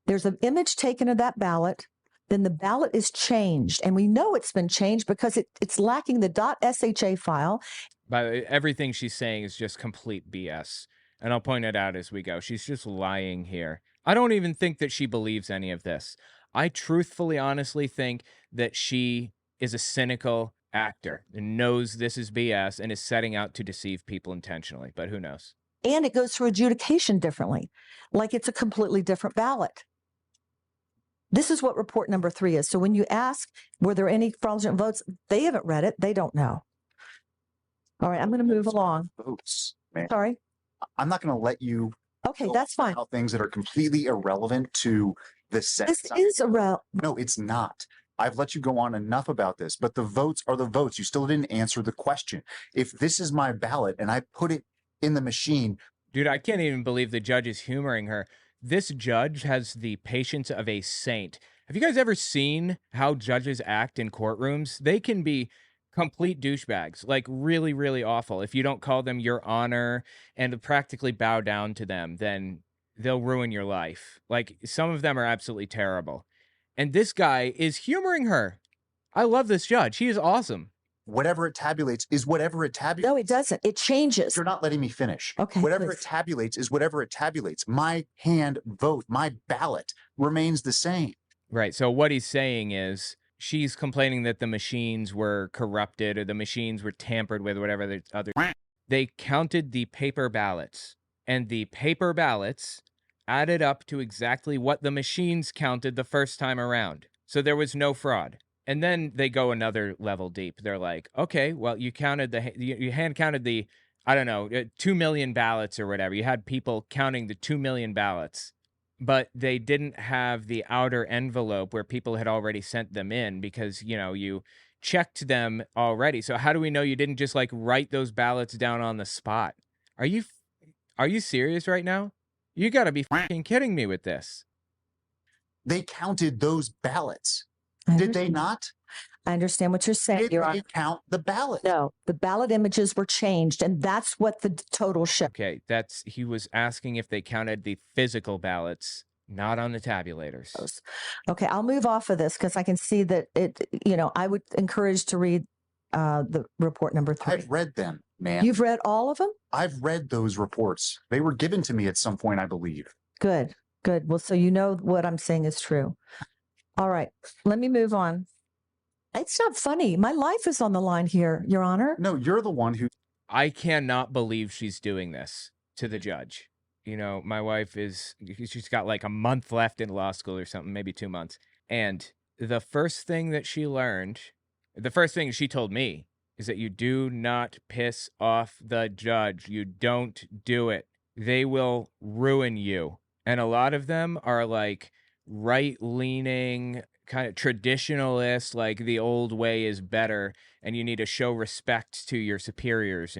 There's an image taken of that ballot. Then the ballot is changed, and we know it's been changed because it's lacking the .sha file. But everything she's saying is just complete BS, and I'll point it out as we go. She's just lying here. I don't even think that she believes any of this. I truthfully, honestly think that she is a cynical actor and knows this is BS and is setting out to deceive people intentionally, but who knows? And it goes through adjudication differently, like it's a completely different ballot. This is what report number 3 is. So when you ask, were there any fraudulent votes? They haven't read it. They don't know. All right, I'm going to move along. Votes, man. Sorry. I'm not going to let you. Okay, that's fine. About things that are completely irrelevant to the set. This is irrelevant. No, it's not. I've let you go on enough about this, but the votes are the votes. You still didn't answer the question. If this is my ballot and I put it in the machine. Dude, I can't even believe the judge is humoring her. This judge has the patience of a saint. Have you guys ever seen how judges act in courtrooms? They can be complete douchebags, like really, really awful. If you don't call them your honor and practically bow down to them, then they'll ruin your life. Like, some of them are absolutely terrible. And this guy is humoring her. I love this judge. He is awesome. Whatever it tabulates is whatever it tabulates. No, it doesn't. It changes. You're not letting me finish. Okay. Whatever please. it tabulates is whatever it tabulates. My hand vote, my ballot remains the same. Right. So what he's saying is she's complaining that the machines were corrupted or the machines were tampered with, whatever the other. They counted the paper ballots, and the paper ballots added up to exactly what the machines counted the first time around. So there was no fraud. And then they go another level deep. They're like, okay, well, you counted you hand counted the, I don't know, 2 million ballots or whatever. You had people counting the 2 million ballots, but they didn't have the outer envelope where people had already sent them in because, you know, you checked them already. So how do we know you didn't just like write those ballots down on the spot? Are you serious right now? You got to be fucking kidding me with this. They counted those ballots. Did they not? I understand what you're saying. Did they count the ballot? No, the ballot images were changed, and that's what the total show. Okay, he was asking if they counted the physical ballots, not on the tabulators. Okay, I'll move off of this because I can see that I would encourage to read the report number 3. I've read them, man. You've read all of them? I've read those reports. They were given to me at some point, I believe. Good. Well, so you know what I'm saying is true. All right, let me move on. It's not funny. My life is on the line here, Your Honor. No, you're the one who... I cannot believe she's doing this to the judge. You know, my wife she's got like a month left in law school or something, maybe 2 months. And the first thing she told me is that you do not piss off the judge. You don't do it. They will ruin you. And a lot of them are like right-leaning, kind of traditionalist, like the old way is better, and you need to show respect to your superiors.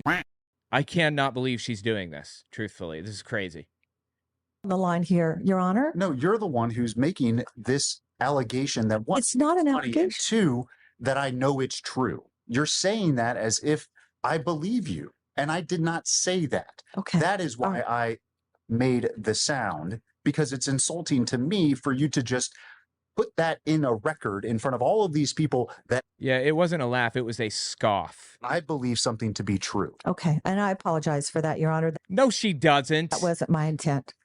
I cannot believe she's doing this, truthfully. This is crazy. On the line here, Your Honor. No, you're the one who's making this allegation that one. It's not an allegation. Two, that I know it's true. You're saying that as if I believe you, and I did not say that. Okay. That is why I made the sound, because it's insulting to me for you to just put that in a record in front of all of these people that... Yeah, it wasn't a laugh. It was a scoff. I believe something to be true. Okay, and I apologize for that, Your Honor. No, she doesn't. That wasn't my intent.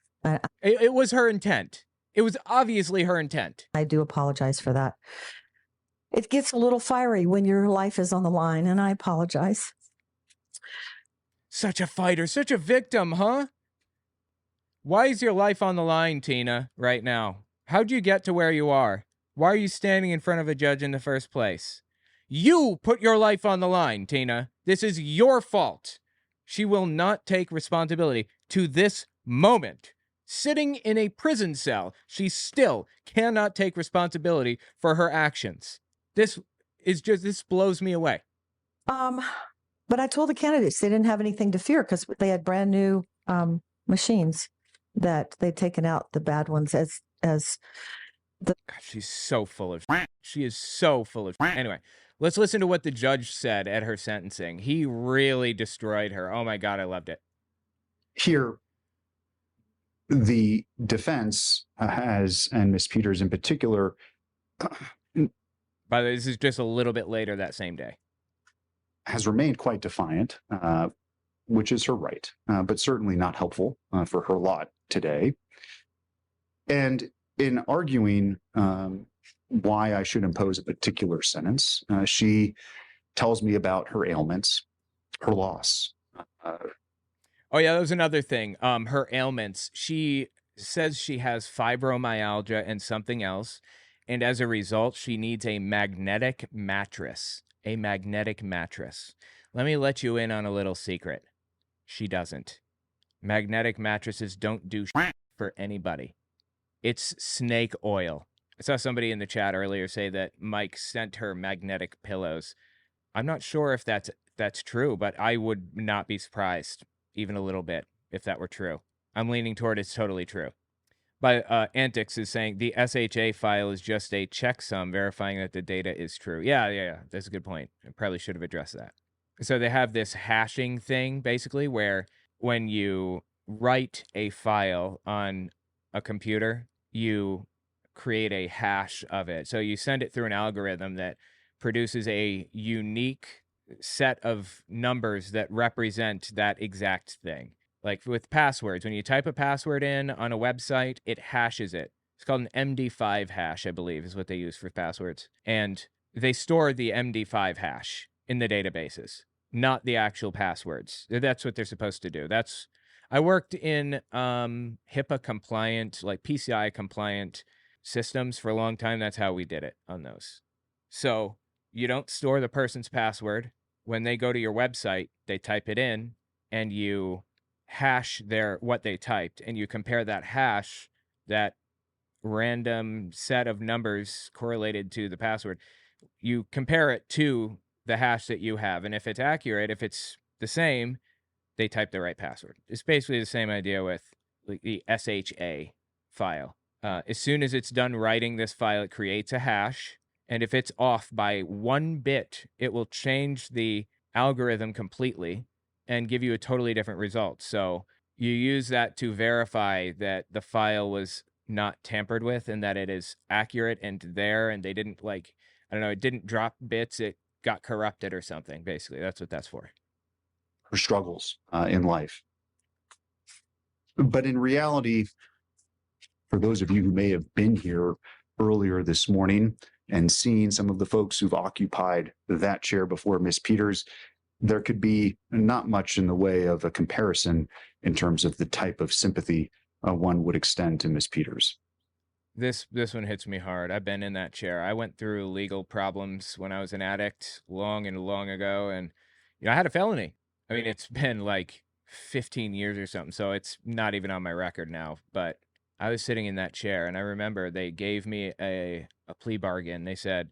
It was her intent. It was obviously her intent. I do apologize for that. It gets a little fiery when your life is on the line, and I apologize. Such a fighter, such a victim, huh? Why is your life on the line, Tina, right now? How'd you get to where you are? Why are you standing in front of a judge in the first place? You put your life on the line, Tina. This is your fault. She will not take responsibility. To this moment, sitting in a prison cell, she still cannot take responsibility for her actions. This blows me away. But I told the candidates they didn't have anything to fear because they had brand new machines that they'd taken out the bad ones as the... God, she's so full of... She is so full of... Anyway, let's listen to what the judge said at her sentencing. He really destroyed her. Oh my God, I loved it. Here, the defense has, and Ms. Peters in particular... By the way, this is just a little bit later that same day. Has remained quite defiant, which is her right, but certainly not helpful for her lot today. And in arguing why I should impose a particular sentence, she tells me about her ailments, her loss. Oh yeah, that was another thing. Her ailments. She says she has fibromyalgia and something else, and as a result, she needs a magnetic mattress. A magnetic mattress. Let me let you in on a little secret. She doesn't. Magnetic mattresses don't do for anybody. It's snake oil. I saw somebody in the chat earlier say that Mike sent her magnetic pillows. I'm not sure if that's true, but I would not be surprised even a little bit if that were true. I'm leaning toward it's totally true. But Antics is saying the SHA file is just a checksum verifying that the data is true. Yeah. That's a good point. I probably should have addressed that. So they have this hashing thing, basically, where when you write a file on a computer, you create a hash of it. So you send it through an algorithm that produces a unique set of numbers that represent that exact thing. Like with passwords, when you type a password in on a website, it hashes it. It's called an MD5 hash, I believe, is what they use for passwords. And they store the MD5 hash in the databases, not the actual passwords. That's what they're supposed to do. I worked in HIPAA compliant, like PCI compliant systems for a long time. That's how we did it on those. So you don't store the person's password. When they go to your website, they type it in and you hash what they typed, and you compare that hash, that random set of numbers correlated to the password, you compare it to the hash that you have, and if it's accurate, if it's the same, they type the right password. It's basically the same idea with the SHA file. As soon as it's done writing this file, it creates a hash, and if it's off by 1 bit, it will change the algorithm completely and give you a totally different result. So you use that to verify that the file was not tampered with and that it is accurate and there, and they didn't it didn't drop bits, it got corrupted or something. Basically, that's what that's for. Her struggles in life. But in reality, for those of you who may have been here earlier this morning and seen some of the folks who've occupied that chair before Miss Peters, there could be not much in the way of a comparison in terms of the type of sympathy one would extend to Miss Peters. This one hits me hard. I've been in that chair. I went through legal problems when I was an addict long ago, and I had a felony. I mean, it's been like 15 years or something, so it's not even on my record now, but I was sitting in that chair, and I remember they gave me a plea bargain. They said,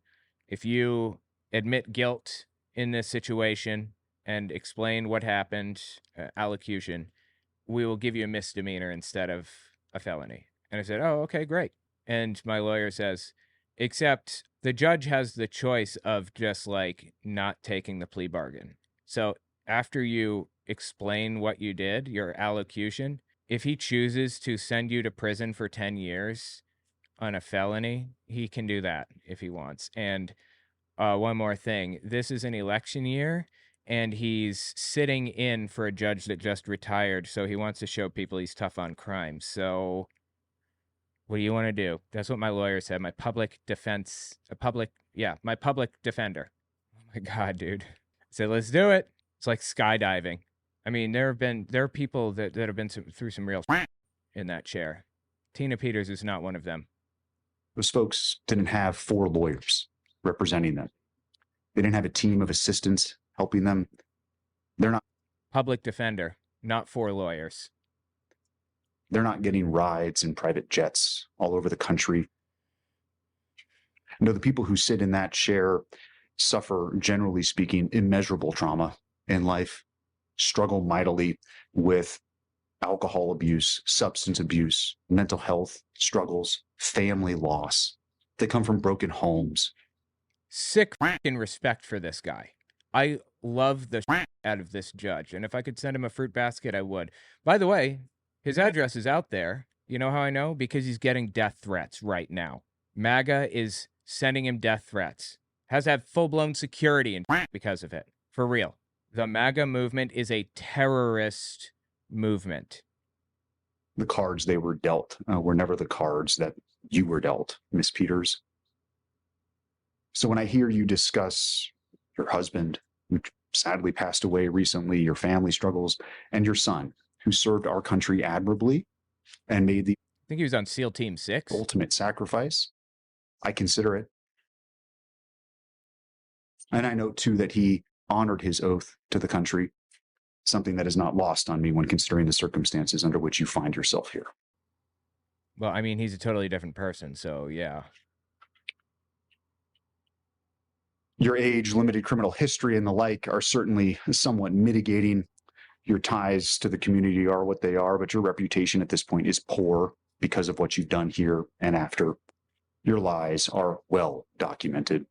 if you admit guilt in this situation and explain what happened, allocution, we will give you a misdemeanor instead of a felony. And I said, oh, okay, great. And my lawyer says, except the judge has the choice of just not taking the plea bargain. So after you explain what you did, your allocution, if he chooses to send you to prison for 10 years on a felony, he can do that if he wants. And one more thing, this is an election year, and he's sitting in for a judge that just retired, so he wants to show people he's tough on crime. So what do you want to do? That's what my lawyer said. My public defender. Oh my God, dude. I said, let's do it. It's like skydiving. I mean, there are people that have been through some real in that chair. Tina Peters is not one of them. Those folks didn't have 4 lawyers representing them. They didn't have a team of assistants helping them. They're not public defender, not 4 lawyers. They're not getting rides in private jets all over the country. No, the people who sit in that chair suffer, generally speaking, immeasurable trauma in life, struggle mightily with alcohol abuse, substance abuse, mental health struggles, family loss. They come from broken homes. Sick f***ing respect for this guy. I love the out of this judge, and if I could send him a fruit basket, I would. By the way, his address is out there. You know how I know? Because he's getting death threats right now. MAGA is sending him death threats. Has to have full-blown security and because of it. For real. The MAGA movement is a terrorist movement. The cards they were dealt were never the cards that you were dealt, Miss Peters. So when I hear you discuss your husband, who sadly passed away recently, your family struggles, and your son, who served our country admirably and made the I think he was on SEAL Team 6. ultimate sacrifice. I consider it. And I note, too, that he honored his oath to the country, something that is not lost on me when considering the circumstances under which you find yourself here. Well, I mean, he's a totally different person, so yeah. Your age, limited criminal history, and the like are certainly somewhat mitigating. Your ties to the community are what they are, but your reputation at this point is poor because of what you've done here and after. Your lies are well documented,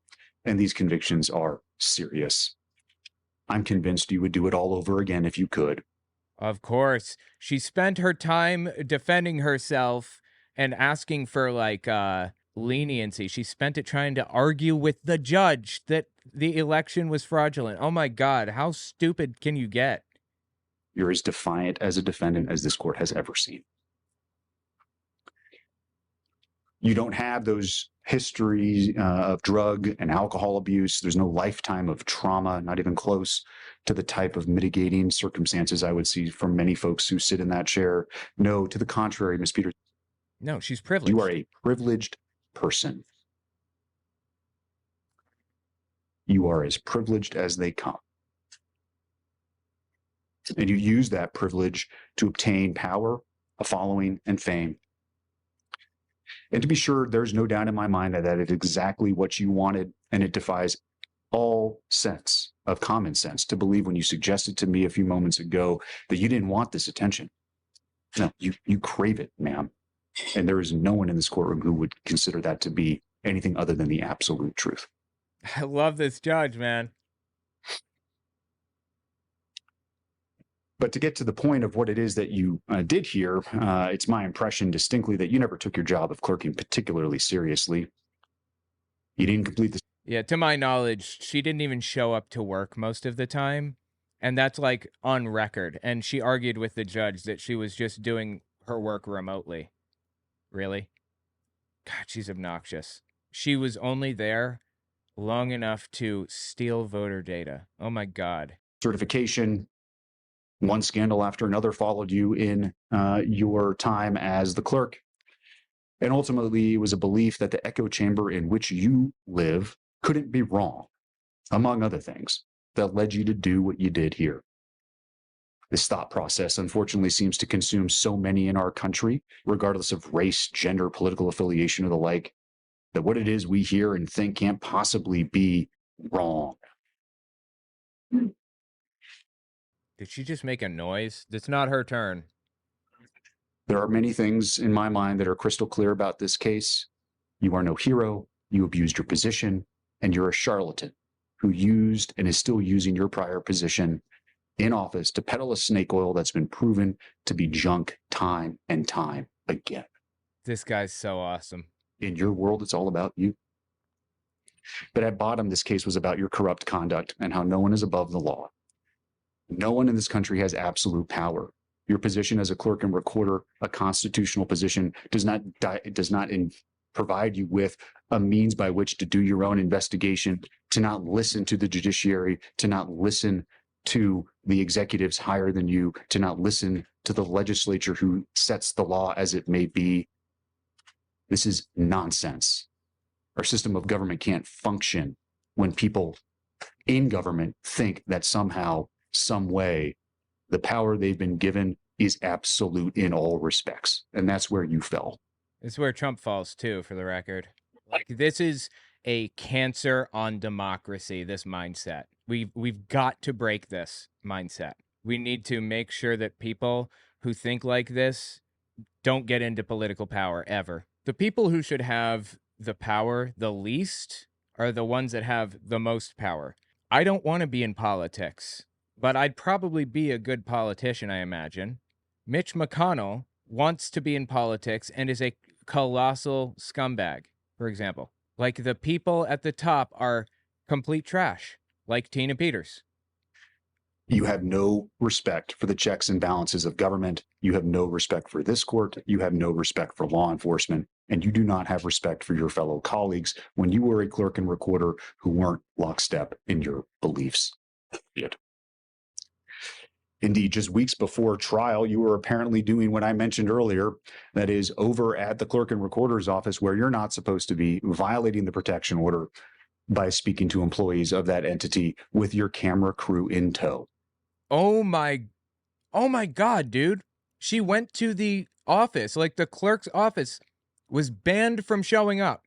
and these convictions are serious. I'm convinced you would do it all over again if you could. Of course. She spent her time defending herself and asking for, like, leniency. She spent it trying to argue with the judge that the election was fraudulent. Oh my God, how stupid can you get? You're as defiant as a defendant as this court has ever seen. You don't have those histories of drug and alcohol abuse. There's no lifetime of trauma, not even close to the type of mitigating circumstances I would see from many folks who sit in that chair. No, to the contrary, Ms. Peters. No, she's privileged. You are a privileged person. You are as privileged as they come. And you use that privilege to obtain power, a following, and fame. And to be sure, there's no doubt in my mind that that is exactly what you wanted, and it defies all sense of common sense to believe when you suggested to me a few moments ago that you didn't want this attention. No, you crave it, ma'am. And there is no one in this courtroom who would consider that to be anything other than the absolute truth. I love this judge, man. But to get to the point of what it is that you did here, it's my impression distinctly that you never took your job of clerking particularly seriously. You didn't complete the... Yeah, to my knowledge, she didn't even show up to work most of the time. And that's like on record. And she argued with the judge that she was just doing her work remotely. Really? God, she's obnoxious. She was only there long enough to steal voter data. Oh my God. Certification. One scandal after another followed you in your time as the clerk. And ultimately, it was a belief that the echo chamber in which you live couldn't be wrong, among other things, that led you to do what you did here. This thought process, unfortunately, seems to consume so many in our country, regardless of race, gender, political affiliation, or the like, that what it is we hear and think can't possibly be wrong. Did she just make a noise? It's not her turn. There are many things in my mind that are crystal clear about this case. You are no hero, you abused your position, and you're a charlatan who used and is still using your prior position in office to peddle a snake oil that's been proven to be junk time and time again. This guy's so awesome. In your world, it's all about you. But at bottom, this case was about your corrupt conduct and how no one is above the law. No one in this country has absolute power. Your position as a clerk and recorder, a constitutional position, does not provide you with a means by which to do your own investigation, to not listen to the judiciary, to not listen to the executives higher than you, to not listen to the legislature who sets the law as it may be. This is nonsense. Our system of government can't function when people in government think that somehow, some way, the power they've been given is absolute in all respects. And that's where you fell. This is where Trump falls too, for the record. Like, this is a cancer on democracy, this mindset. We've got to break this mindset. We need to make sure that people who think like this don't get into political power ever. The people who should have the power the least are the ones that have the most power. I don't want to be in politics, but I'd probably be a good politician, I imagine. Mitch McConnell wants to be in politics and is a colossal scumbag, for example. Like, the people at the top are complete trash, like Tina Peters. You have no respect for the checks and balances of government. You have no respect for this court. You have no respect for law enforcement. And you do not have respect for your fellow colleagues when you were a clerk and recorder who weren't lockstep in your beliefs. Indeed, just weeks before trial, you were apparently doing what I mentioned earlier, that is, over at the clerk and recorder's office where you're not supposed to be, violating the protection order by speaking to employees of that entity with your camera crew in tow. Oh my God, dude. She went to the office, like the clerk's office was banned from showing up.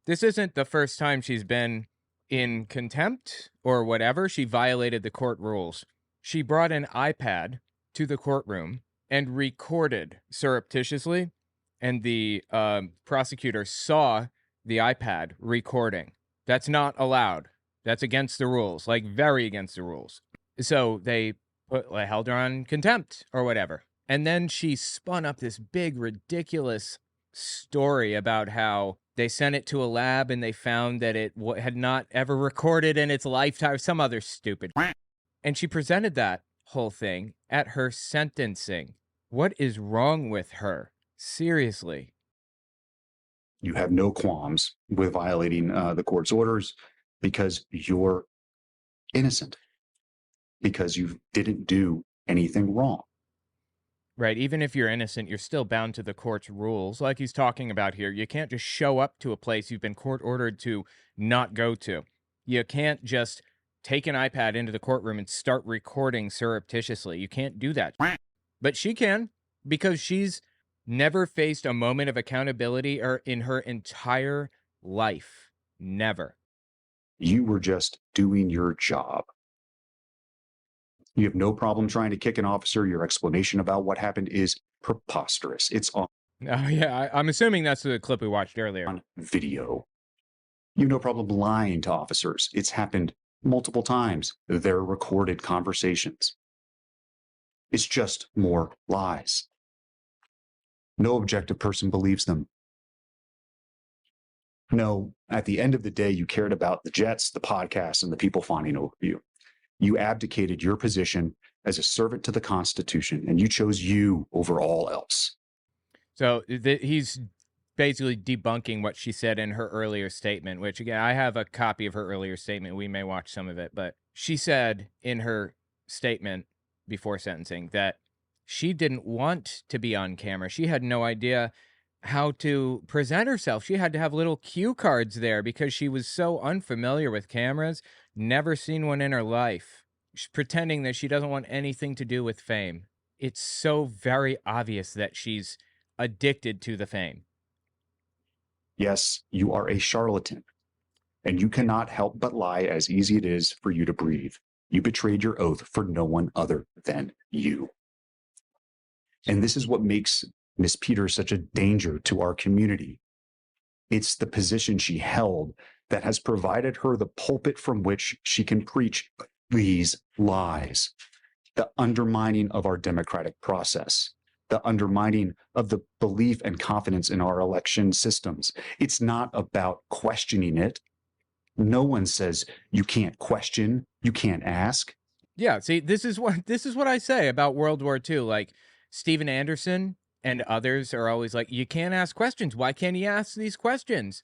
This isn't the first time she's been in contempt or whatever. She violated the court rules. She brought an iPad to the courtroom and recorded surreptitiously, and the prosecutor saw the iPad recording. That's not allowed. That's against the rules, like very against the rules. So they held her on contempt or whatever. And then she spun up this big, ridiculous story about how they sent it to a lab and they found that it had not ever recorded in its lifetime, some other stupid. And she presented that whole thing at her sentencing. What is wrong with her? Seriously. You have no qualms with violating the court's orders because you're innocent, because you didn't do anything wrong. Right. Even if you're innocent, you're still bound to the court's rules. Like he's talking about here, you can't just show up to a place you've been court ordered to not go to. You can't just take an iPad into the courtroom and start recording surreptitiously. You can't do that. But she can, because she's never faced a moment of accountability or in her entire life. Never. You were just doing your job. You have no problem trying to kick an officer. Your explanation about what happened is preposterous. It's on. Oh, yeah. I'm assuming that's the clip we watched earlier. On video. You have no problem lying to officers. It's happened multiple times. They're recorded conversations. It's just more lies. No objective person believes them. No, at the end of the day, you cared about the jets, the podcasts, and the people fawning over you. You abdicated your position as a servant to the Constitution, and you chose you over all else. So he's basically debunking what she said in her earlier statement, which, again, I have a copy of her earlier statement. We may watch some of it, but she said in her statement before sentencing that she didn't want to be on camera. She had no idea how to present herself. She had to have little cue cards there because she was so unfamiliar with cameras, never seen one in her life. She's pretending that she doesn't want anything to do with fame. It's so very obvious that she's addicted to the fame. Yes, you are a charlatan, and you cannot help but lie as easy it is for you to breathe. You betrayed your oath for no one other than you. And this is what makes Miss Peters such a danger to our community. It's the position she held that has provided her the pulpit from which she can preach these lies, the undermining of our democratic process, the undermining of the belief and confidence in our election systems. It's not about questioning it. No one says you can't question, you can't ask. Yeah, see, this is what I say about World War II. Like Steven Anderson and others are always like, you can't ask questions. Why can't you ask these questions?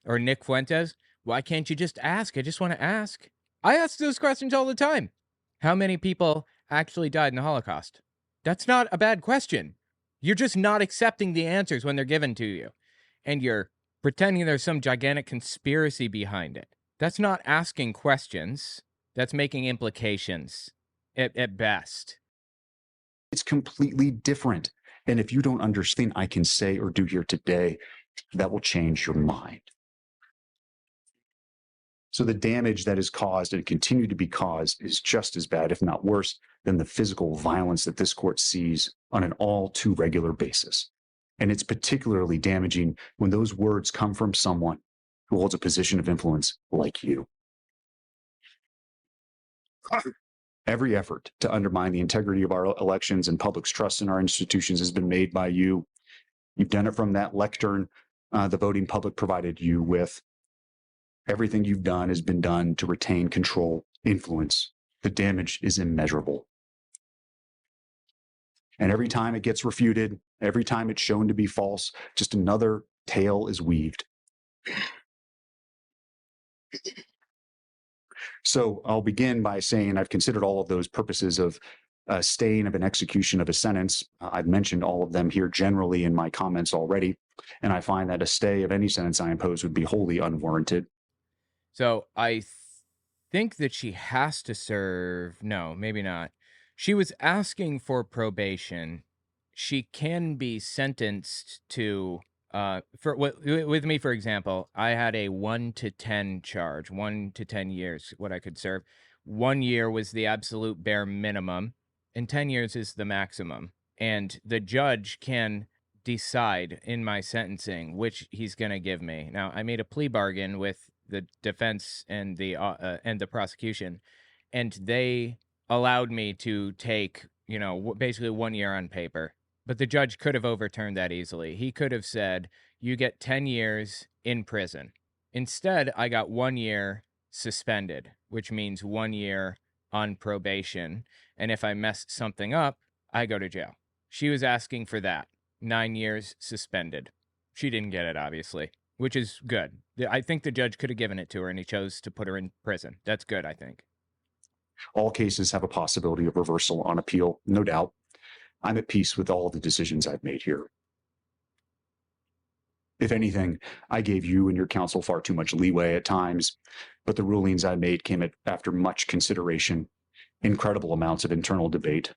Or Nick Fuentes, why can't you just ask? I just want to ask. I ask those questions all the time. How many people actually died in the Holocaust? That's not a bad question. You're just not accepting the answers when they're given to you. And you're pretending there's some gigantic conspiracy behind it. That's not asking questions. That's making implications at best. It's completely different. And if you don't understand, I can say or do here today, that will change your mind. So the damage that is caused and continue to be caused is just as bad, if not worse, than the physical violence that this court sees on an all too regular basis. And it's particularly damaging when those words come from someone who holds a position of influence like you. Every effort to undermine the integrity of our elections and public's trust in our institutions has been made by you. You've done it from that lectern the voting public provided you with. Everything you've done has been done to retain control, influence. The damage is immeasurable. And every time it gets refuted, every time it's shown to be false, just another tale is weaved. So I'll begin by saying I've considered all of those purposes of staying of an execution of a sentence. I've mentioned all of them here generally in my comments already, and I find that a stay of any sentence I impose would be wholly unwarranted. So I think that she has to serve. No, maybe not. She was asking for probation. She can be sentenced to with me, for example, I had a 1 to 10 charge, 1 to 10 years, what I could serve. 1 year was the absolute bare minimum, and 10 years is the maximum. And the judge can decide in my sentencing which he's going to give me. Now, I made a plea bargain with the defense and the prosecution, and they allowed me to take, basically 1 year on paper. But the judge could have overturned that easily. He could have said, you get 10 years in prison. Instead, I got 1 year suspended, which means 1 year on probation. And if I mess something up, I go to jail. She was asking for that. 9 years suspended. She didn't get it, obviously, which is good. I think the judge could have given it to her, and he chose to put her in prison. That's good, I think. All cases have a possibility of reversal on appeal, no doubt. I'm at peace with all the decisions I've made here. If anything, I gave you and your counsel far too much leeway at times, but the rulings I made came after much consideration, incredible amounts of internal debate,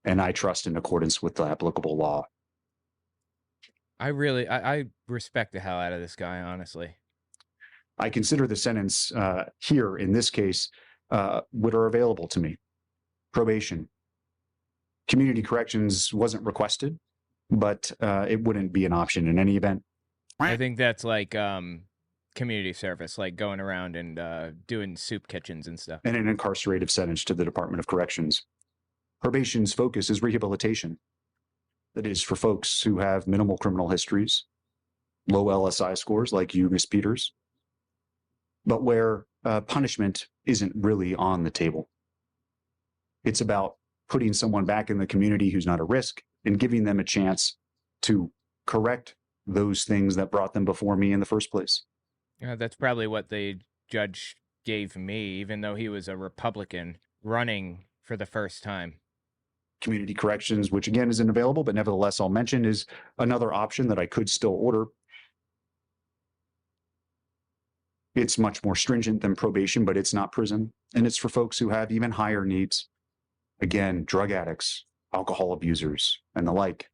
and I trust in accordance with the applicable law. I respect the hell out of this guy, honestly. I consider the sentence here, in this case, what are available to me. Probation. Community corrections wasn't requested, but it wouldn't be an option in any event. I think that's like community service, like going around and doing soup kitchens and stuff. And an incarcerative sentence to the Department of Corrections. Probation's focus is rehabilitation. That is for folks who have minimal criminal histories, low LSI scores like you, Ms. Peters, but where punishment isn't really on the table. It's about putting someone back in the community who's not a risk and giving them a chance to correct those things that brought them before me in the first place. Yeah, that's probably what the judge gave me, even though he was a Republican running for the first time. Community corrections, which again isn't available, but nevertheless I'll mention, is another option that I could still order. It's much more stringent than probation, but it's not prison. And it's for folks who have even higher needs. Again, drug addicts, alcohol abusers, and the like.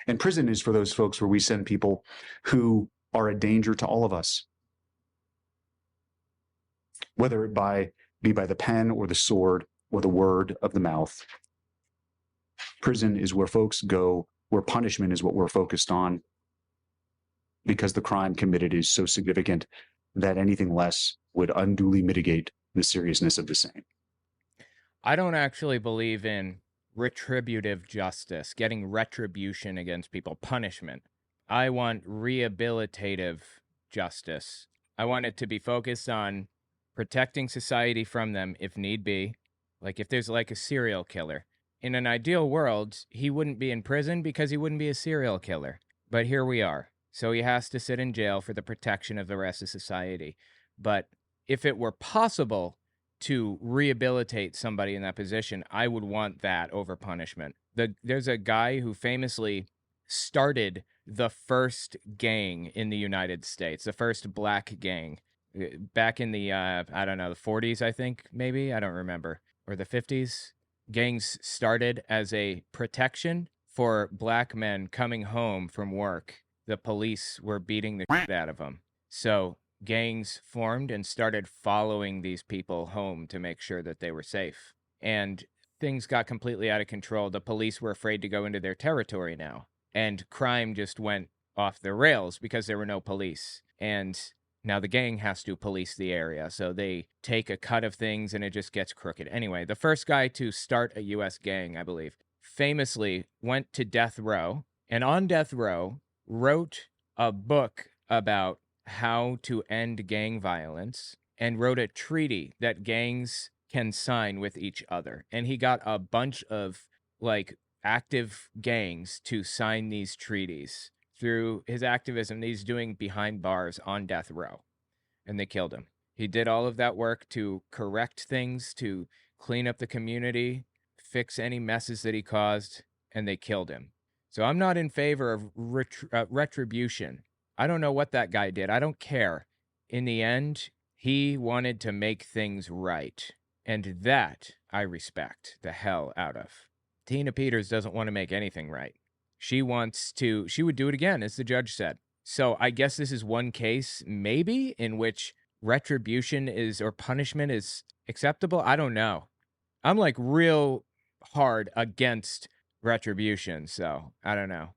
And prison is for those folks where we send people who are a danger to all of us. Whether it be by the pen or the sword or the word of the mouth. Prison is where folks go, where punishment is what we're focused on, because the crime committed is so significant that anything less would unduly mitigate the seriousness of the same. I don't actually believe in retributive justice, getting retribution against people, punishment. I want rehabilitative justice. I want it to be focused on protecting society from them if need be. Like if there's like a serial killer. In an ideal world, he wouldn't be in prison because he wouldn't be a serial killer. But here we are. So he has to sit in jail for the protection of the rest of society. But if it were possible to rehabilitate somebody in that position, I would want that over punishment. There's a guy who famously started the first gang in the United States, the first black gang, back in the, the 40s, I think, maybe? I don't remember. Or the 50s. Gangs started as a protection for black men coming home from work. The police were beating the shit out of them. So gangs formed and started following these people home to make sure that they were safe. And things got completely out of control. The police were afraid to go into their territory now. And crime just went off the rails because there were no police. And now the gang has to police the area. So they take a cut of things and it just gets crooked. Anyway, the first guy to start a U.S. gang, I believe, famously went to death row. And on death row, wrote a book about how to end gang violence and wrote a treaty that gangs can sign with each other. And he got a bunch of like active gangs to sign these treaties through his activism that he's doing behind bars on death row. And they killed him. He did all of that work to correct things, to clean up the community, fix any messes that he caused, and they killed him. So I'm not in favor of retribution. I don't know what that guy did. I don't care. In the end, he wanted to make things right. And that I respect the hell out of. Tina Peters doesn't want to make anything right. She would do it again, as the judge said. So I guess this is one case, maybe, in which retribution or punishment is acceptable. I don't know. I'm like real hard against retribution, so I don't know.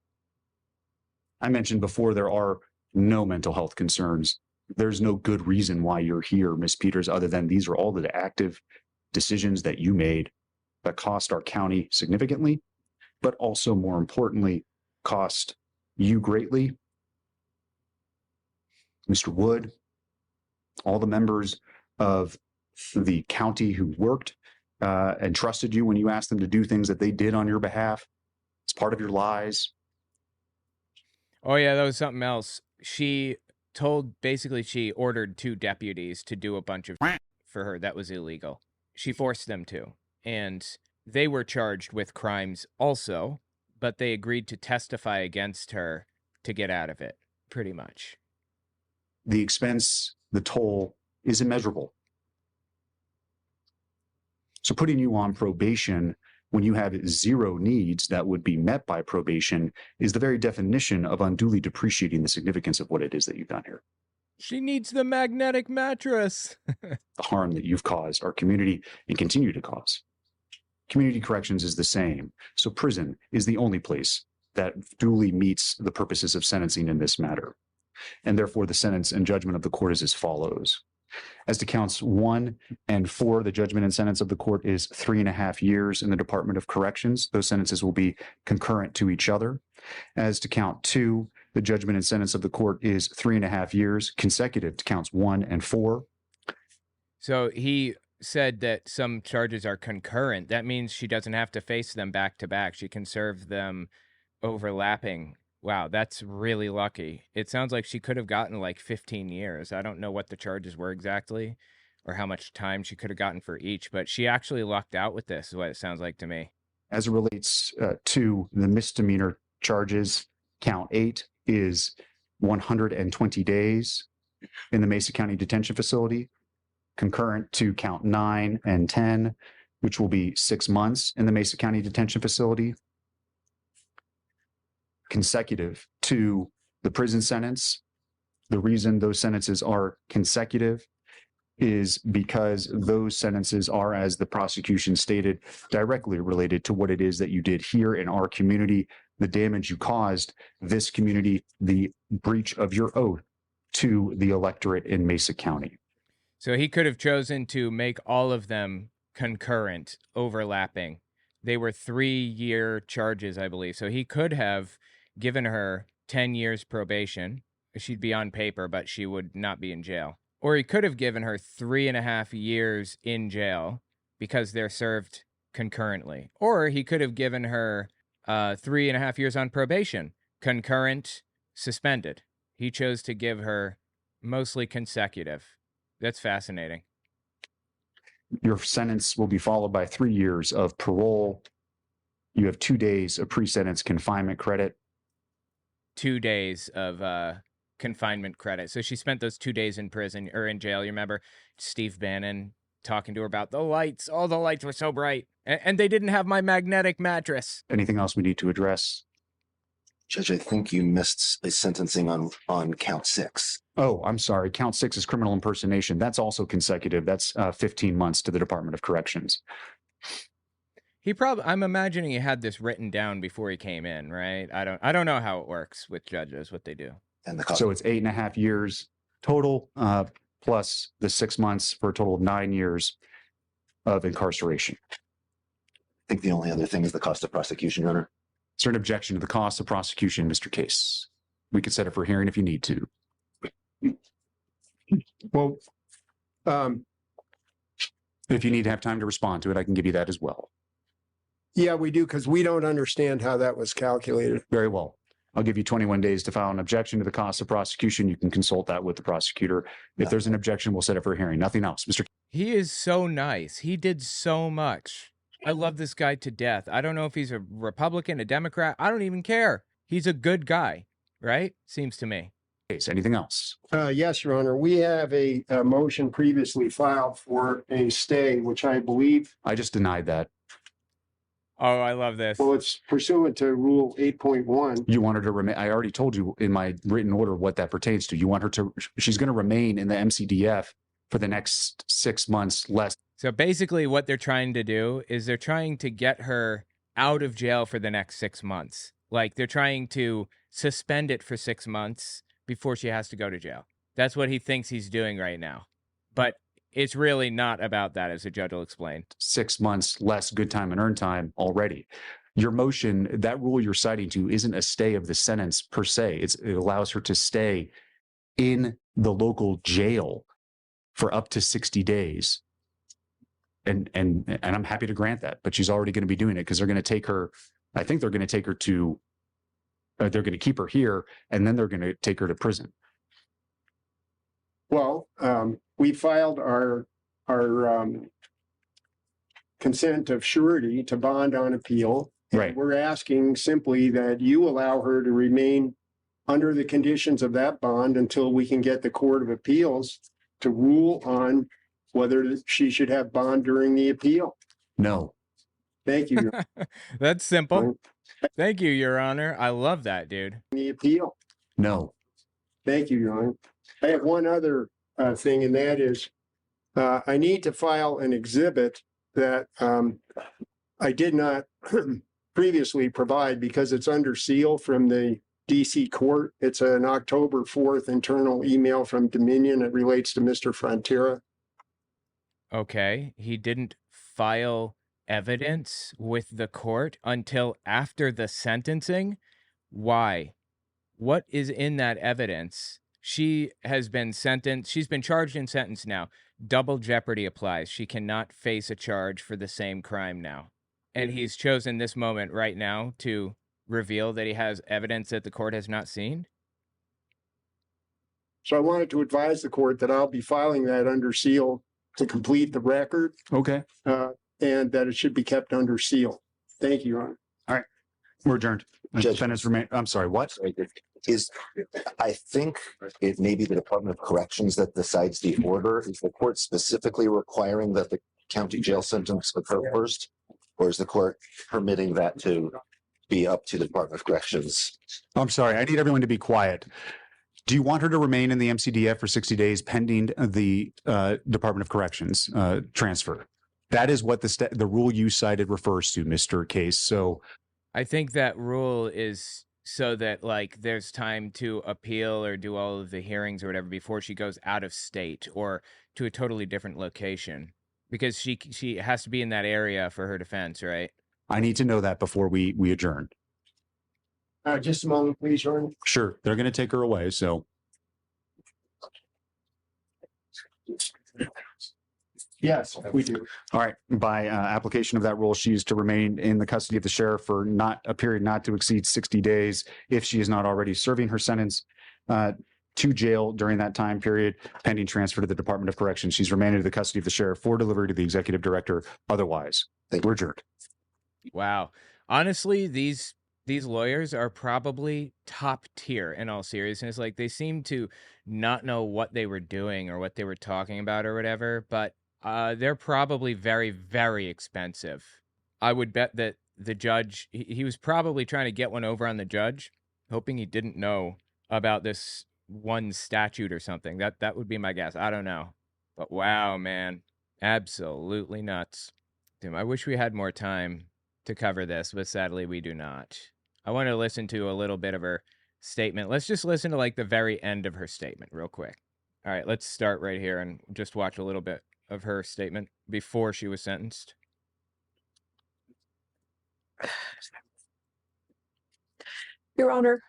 I mentioned before there are no mental health concerns. There's no good reason why you're here, Ms. Peters, other than these are all the active decisions that you made that cost our county significantly, but also more importantly, cost you greatly. Mr. Wood, all the members of the county who worked and trusted you when you asked them to do things that they did on your behalf. It's part of your lies. Oh, yeah, that was something else. She ordered 2 deputies to do a bunch of for her that was illegal. She forced them to. And they were charged with crimes also, but they agreed to testify against her to get out of it, pretty much. The expense, the toll is immeasurable. So putting you on probation when you have 0 needs that would be met by probation is the very definition of unduly depreciating the significance of what it is that you've done here. She needs the magnetic mattress. The harm that you've caused our community and continue to cause. Community corrections is the same. So prison is the only place that duly meets the purposes of sentencing in this matter. And therefore the sentence and judgment of the court is as follows. As to counts 1 and 4, the judgment and sentence of the court is 3.5 years in the Department of Corrections. Those sentences will be concurrent to each other. As to count 2, the judgment and sentence of the court is 3.5 years consecutive to counts 1 and 4. So he said that some charges are concurrent. That means she doesn't have to face them back to back. She can serve them overlapping. Wow, that's really lucky. It sounds like she could have gotten like 15 years. I don't know what the charges were exactly or how much time she could have gotten for each, but she actually lucked out with this, is what it sounds like to me. As it relates to the misdemeanor charges, count 8 is 120 days in the Mesa County Detention Facility, concurrent to count 9 and 10, which will be 6 months in the Mesa County Detention Facility. Consecutive to the prison sentence. The reason those sentences are consecutive is because those sentences are, as the prosecution stated, directly related to what it is that you did here in our community, the damage you caused this community, the breach of your oath to the electorate in Mesa County. So he could have chosen to make all of them concurrent, overlapping. They were 3-year charges, I believe. So he could have given her 10 years probation. She'd be on paper, but she would not be in jail. Or he could have given her 3.5 years in jail because they're served concurrently. Or he could have given her 3.5 years on probation, concurrent, suspended. He chose to give her mostly consecutive. That's fascinating. Your sentence will be followed by 3 years of parole. You have 2 days of pre-sentence confinement credit. 2 days of confinement credit. So she spent those 2 days in prison or in jail. You remember Steve Bannon talking to her about the lights. All the lights were so bright. And they didn't have my magnetic mattress. Anything else we need to address? Judge, I think you missed a sentencing on count 6. Oh, I'm sorry. Count 6 is criminal impersonation. That's also consecutive. That's 15 months to the Department of Corrections. I'm imagining he had this written down before he came in, right? I don't know how it works with judges, what they do. And so it's 8.5 years total, plus the 6 months for a total of 9 years of incarceration. I think the only other thing is the cost of prosecution, Your Honor. Is there an objection to the cost of prosecution, Mr. Case? We could set it for hearing if you need to. Well, if you need to have time to respond to it, I can give you that as well. Yeah, we do, because we don't understand how that was calculated. Very well. I'll give you 21 days to file an objection to the cost of prosecution. You can consult that with the prosecutor. If there's an objection, we'll set it for a hearing. Nothing else. Mr. He is so nice. He did so much. I love this guy to death. I don't know if he's a Republican, a Democrat. I don't even care. He's a good guy, right? Seems to me. Anything else? Yes, Your Honor. We have a motion previously filed for a stay, which I believe. I just denied that. Oh, I love this. Well, it's pursuant to Rule 8.1. You want her to remain? I already told you in my written order what that pertains to. You want her to? She's going to remain in the MCDF for the next 6 months less. So basically, what they're trying to do is they're trying to get her out of jail for the next 6 months. Like they're trying to suspend it for 6 months before she has to go to jail. That's what he thinks he's doing right now. But it's really not about that, as the judge will explain. 6 months less good time and earned time already. Your motion, that rule you're citing to, isn't a stay of the sentence per se. It allows her to stay in the local jail for up to 60 days. And I'm happy to grant that, but she's already going to be doing it because they're going to take her. I think they're going to take her to. They're going to keep her here, and then they're going to take her to prison. Well, we filed our consent of surety to bond on appeal. Right. We're asking simply that you allow her to remain under the conditions of that bond until we can get the Court of Appeals to rule on whether she should have bond during the appeal. No. Thank you. That's simple. Thank you, Your Honor. I love that, dude. The appeal. No. Thank you, Your Honor. I have one other thing, and that is I need to file an exhibit that I did not previously provide because it's under seal from the DC court. It's an October 4th internal email from Dominion. It relates to Mr. Frontera. Okay. He didn't file evidence with the court until after the sentencing. Why? What is in that evidence? She has been sentenced. She's been charged and sentenced now. Double jeopardy applies. She cannot face a charge for the same crime now. And he's chosen this moment right now to reveal that he has evidence that the court has not seen. So I wanted to advise the court that I'll be filing that under seal to complete the record. Okay. And that it should be kept under seal. Thank you, Your Honor. All right. We're adjourned. Defendants remain. I'm sorry, what? I think it may be the Department of Corrections that decides the order. Is the court specifically requiring that the county jail sentence occur first? Or is the court permitting that to be up to the Department of Corrections? I'm sorry. I need everyone to be quiet. Do you want her to remain in the MCDF for 60 days pending the Department of Corrections transfer? That is what the rule you cited refers to, Mr. Case. So I think that rule is so that like there's time to appeal or do all of the hearings or whatever before she goes out of state or to a totally different location, because she has to be in that area for her defense, right? I need to know that before we adjourn. Just a moment, please, Your Honor. Sure. They're going to take her away. So. Yes, we do. All right. By application of that rule, she is to remain in the custody of the sheriff for a period not to exceed 60 days if she is not already serving her sentence to jail during that time period, pending transfer to the Department of Corrections. She's remanded to the custody of the sheriff for delivery to the executive director. Otherwise, we're adjourned. Wow. Honestly, these lawyers are probably top tier in all seriousness. Like they seem to not know what they were doing or what they were talking about or whatever, but they're probably very, very expensive. I would bet that the judge, he was probably trying to get one over on the judge, hoping he didn't know about this one statute or something. That would be my guess. I don't know. But wow, man. Absolutely nuts. Dude, I wish we had more time to cover this, but sadly we do not. I want to listen to a little bit of her statement. Let's just listen to like the very end of her statement real quick. All right, let's start right here and just watch a little bit of her statement before she was sentenced. Your Honor.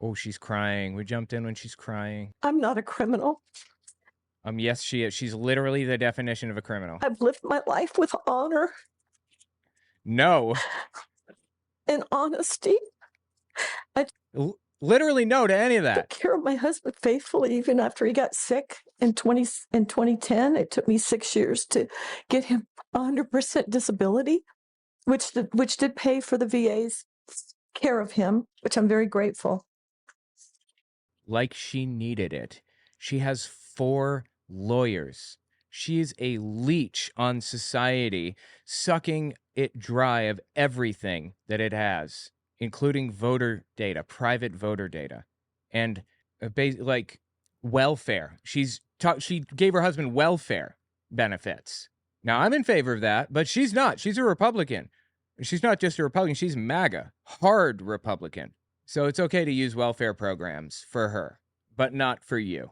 Oh, she's crying. We jumped in when she's crying. I'm not a criminal. Yes, she is. She's literally the definition of a criminal. I've lived my life with honor. No. And honesty. literally no to any of that. Took care of my husband faithfully, even after he got sick in 2010. It took me 6 years to get him 100% disability, which did pay for the VA's care of him, which I'm very grateful. Like she needed it. She has 4 lawyers. She's a leech on society, sucking it dry of everything that it has, including voter data, private voter data, and like welfare. She gave her husband welfare benefits. Now, I'm in favor of that, but she's not. She's a Republican. She's not just a Republican. She's MAGA, hard Republican. So it's okay to use welfare programs for her, but not for you.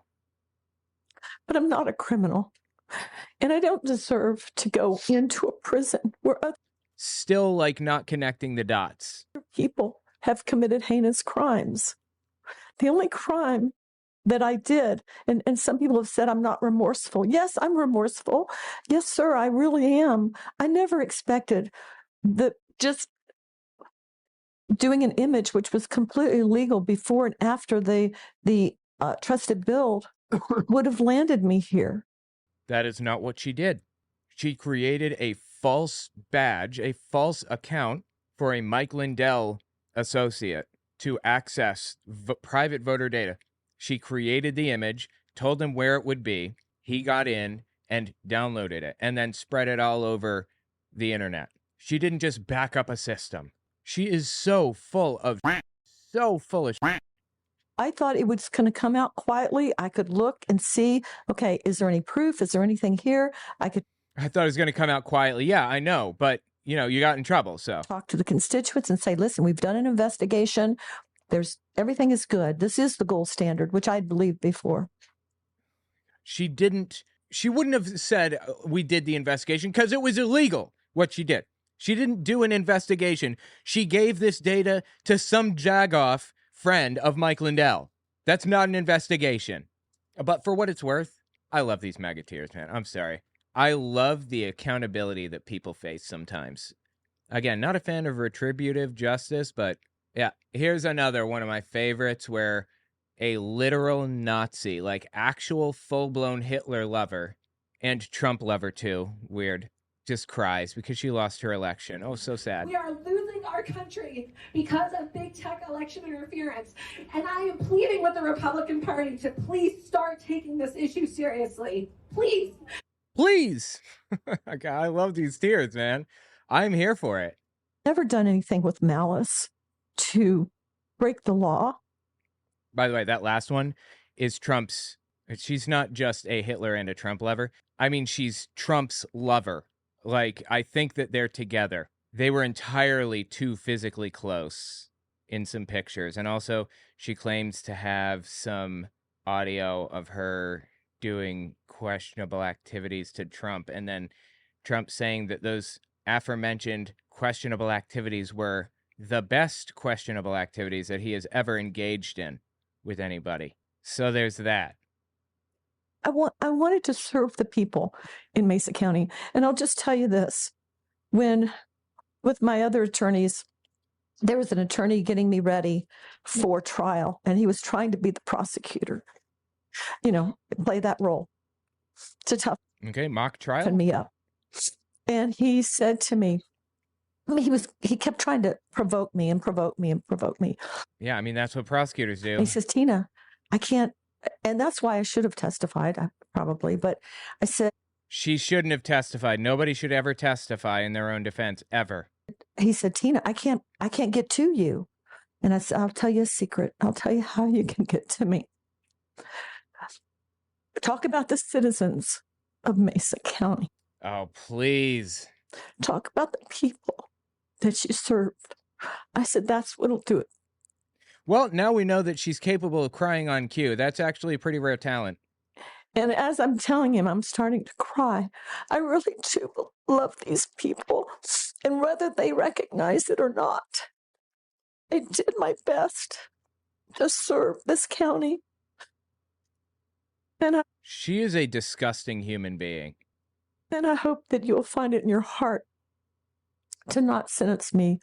But I'm not a criminal, and I don't deserve to go into a prison where other Still, like, not connecting the dots. people have committed heinous crimes. The only crime that I did, and some people have said I'm not remorseful. Yes, I'm remorseful. Yes, sir, I really am. I never expected that just doing an image which was completely legal before and after the trusted build would have landed me here. That is not what she did. She created a false badge, a false account for a Mike Lindell associate to access private voter data. She created the image, told him where it would be. He got in and downloaded it and then spread it all over the internet. She didn't just back up a system. She is so full of I thought it was going to come out quietly. I could look and see, okay, is there any proof? Is there anything here? I thought it was going to come out quietly. Yeah, I know. But, you got in trouble, so. Talk to the constituents and say, listen, we've done an investigation. Everything is good. This is the gold standard, which I'd believed before. She wouldn't have said we did the investigation because it was illegal what she did. She didn't do an investigation. She gave this data to some jagoff friend of Mike Lindell. That's not an investigation. But for what it's worth, I love these magateers, man. I'm sorry. I love the accountability that people face sometimes. Again, not a fan of retributive justice, but yeah, here's another one of my favorites where a literal Nazi, like actual full-blown Hitler lover, and Trump lover too, weird, just cries because she lost her election. Oh, so sad. We are losing our country because of big tech election interference. And I am pleading with the Republican Party to please start taking this issue seriously. Please. Please. Okay, I love these tears, man. I'm here for it. Never done anything with malice to break the law. By the way, that last one is Trump's. She's not just a Hitler and a Trump lover. I mean, she's Trump's lover. Like, I think that they're together. They were entirely too physically close in some pictures. And also, she claims to have some audio of her doing questionable activities to Trump. And then Trump saying that those aforementioned questionable activities were the best questionable activities that he has ever engaged in with anybody. So there's that. I wanted to serve the people in Mesa County. And I'll just tell you this. With my other attorneys, there was an attorney getting me ready for trial, and he was trying to be the prosecutor, play that role. It's a tough. Okay, mock trial. Me up. And he said to me, he kept trying to provoke me. Yeah, I mean, that's what prosecutors do. And he says, Tina, I can't. And that's why I should have testified, probably. But I said, she shouldn't have testified. Nobody should ever testify in their own defense, ever. He said, Tina, I can't get to you. And I said, I'll tell you a secret. I'll tell you how you can get to me. Talk about the citizens of Mesa County. Oh, please. Talk about the people that you served. I said, that's what'll do it. Well, now we know that she's capable of crying on cue. That's actually a pretty rare talent. And as I'm telling him, I'm starting to cry. I really do love these people. And whether they recognize it or not, I did my best to serve this county. And she is a disgusting human being. And I hope that you'll find it in your heart to not sentence me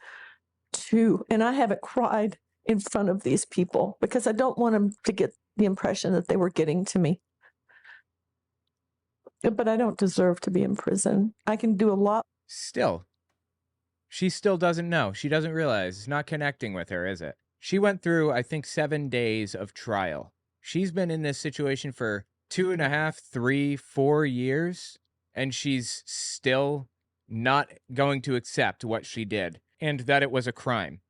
to, and I haven't cried in front of these people because I don't want them to get the impression that they were getting to me. But I don't deserve to be in prison. I can do a lot. Still, she still doesn't know. She doesn't realize. It's not connecting with her, is it? She went through, I think, 7 days of trial. She's been in this situation for 2.5, 3, 4 years, and she's still not going to accept what she did and that it was a crime.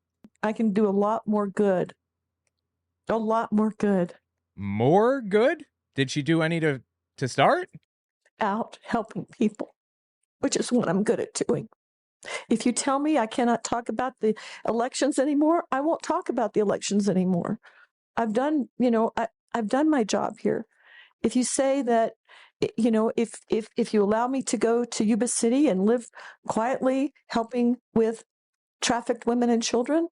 I can do a lot more good. A lot more good. More good? Did she do any to start? Out helping people, which is what I'm good at doing. If you tell me I cannot talk about the elections anymore, I won't talk about the elections anymore. I've done, I've done my job here. If you say that, if you allow me to go to Yuba City and live quietly helping with trafficked women and children,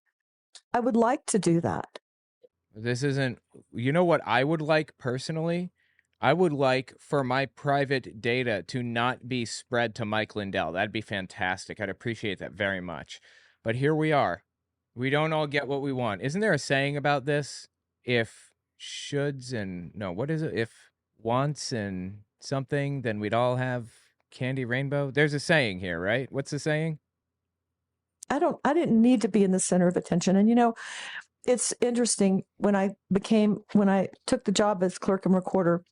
I would like to do that. This isn't, you know what I would like personally? I would like for my private data to not be spread to Mike Lindell. That'd be fantastic. I'd appreciate that very much. But here we are. We don't all get what we want. Isn't there a saying about this? If shoulds and, no, what is it? If wants and something, then we'd all have candy rainbow. There's a saying here, right? What's the saying? I didn't need to be in the center of attention. And it's interesting when I took the job as clerk and recorder,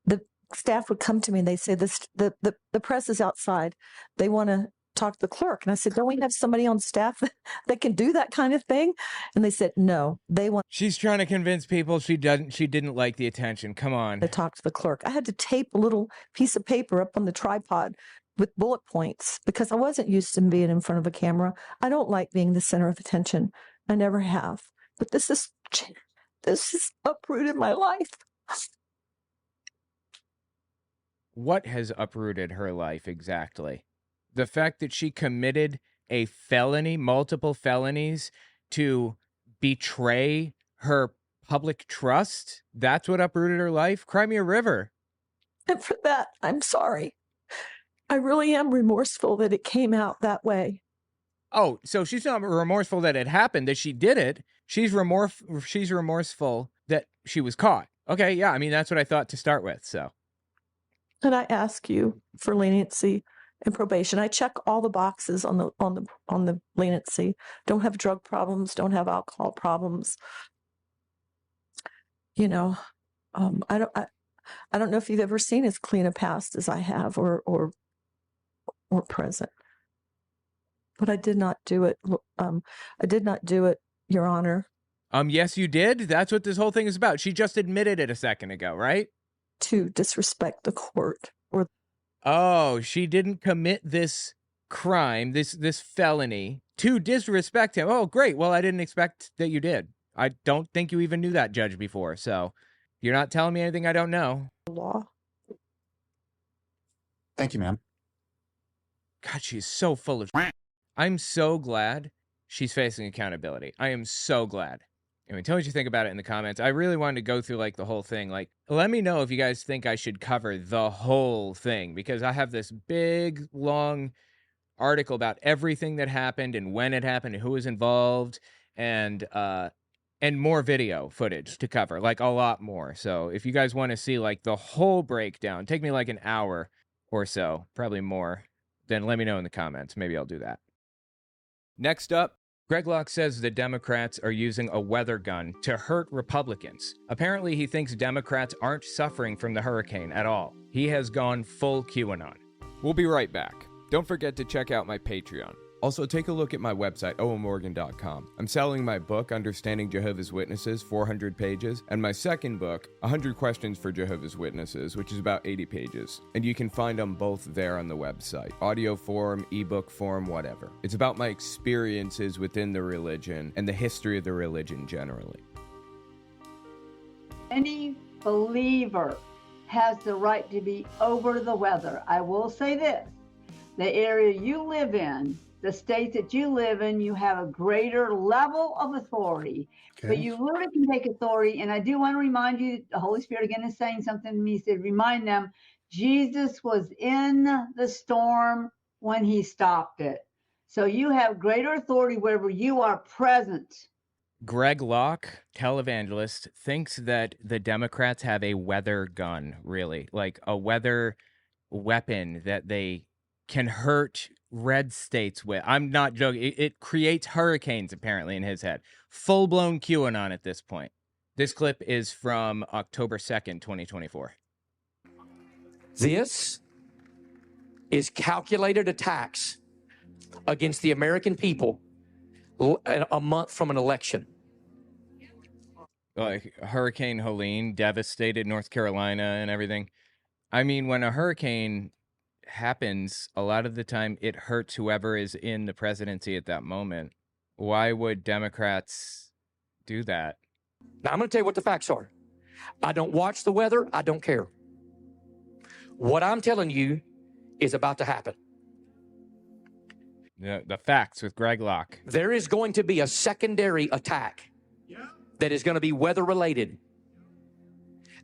the staff would come to me and they say, the press is outside. They want to talk to the clerk. And I said, don't we have somebody on staff that can do that kind of thing? And they said, no, they want. She's trying to convince people she didn't like the attention. Come on. To talk to the clerk. I had to tape a little piece of paper up on the tripod with bullet points because I wasn't used to being in front of a camera. I don't like being the center of attention. I never have. But this is uprooted my life. What has uprooted her life exactly? The fact that she committed a felony, multiple felonies, to betray her public trust? That's what uprooted her life? Cry me a river. And for that, I'm sorry. I really am remorseful that it came out that way. Oh, so she's not remorseful that it happened, that she did it. She's remorseful that she was caught. Okay, yeah, I mean, that's what I thought to start with, so. And I ask you for leniency and probation. I check all the boxes on the leniency. Don't have drug problems, don't have alcohol problems. I don't know if you've ever seen as clean a past as I have or present. But I did not do it. I did not do it, Your Honor. Yes, you did. That's what this whole thing is about. She just admitted it a second ago, right? To disrespect the court or. Oh, she didn't commit this crime, this felony, to disrespect him. Oh, great. Well, I didn't expect that you did. I don't think you even knew that judge before. So you're not telling me anything I don't know. Law. Thank you, ma'am. God, she's so full of. I'm so glad she's facing accountability. I am so glad. I mean, tell me what you think about it in the comments. I really wanted to go through the whole thing. Let me know if you guys think I should cover the whole thing, because I have this big, long article about everything that happened and when it happened and who was involved, and more video footage to cover, a lot more. So if you guys want to see the whole breakdown, take me an hour or so, probably more, then let me know in the comments. Maybe I'll do that. Next up, Greg Locke says the Democrats are using a weather gun to hurt Republicans. Apparently, he thinks Democrats aren't suffering from the hurricane at all. He has gone full QAnon. We'll be right back. Don't forget to check out my Patreon. Also, take a look at my website, owenmorgan.com. I'm selling my book, Understanding Jehovah's Witnesses, 400 pages, and my second book, 100 Questions for Jehovah's Witnesses, which is about 80 pages. And you can find them both there on the website. Audio form, ebook form, whatever. It's about my experiences within the religion and the history of the religion generally. Any believer has the right to be over the weather. I will say this, the area you live in, the state that you live in, you have a greater level of authority, but you literally can take authority. And I do want to remind you, the Holy Spirit again is saying something to me. He said, remind them, Jesus was in the storm when he stopped it. So you have greater authority wherever you are present. Greg Locke, televangelist, thinks that the Democrats have a weather gun, really, like a weather weapon that they can hurt red states with. I'm not joking. It creates hurricanes, apparently, in his head. Full-blown QAnon at this point. This clip is from October 2nd, 2024. This is calculated attacks against the American people a month from an election. Like Hurricane Helene devastated North Carolina and everything. I mean, when a hurricane happens, a lot of the time it hurts whoever is in the presidency at that moment. Why would Democrats do that? Now, I'm going to tell you what the facts are. I don't watch the weather. I don't care. What I'm telling you is about to happen. The facts with Greg Locke. There is going to be a secondary attack that is going to be weather related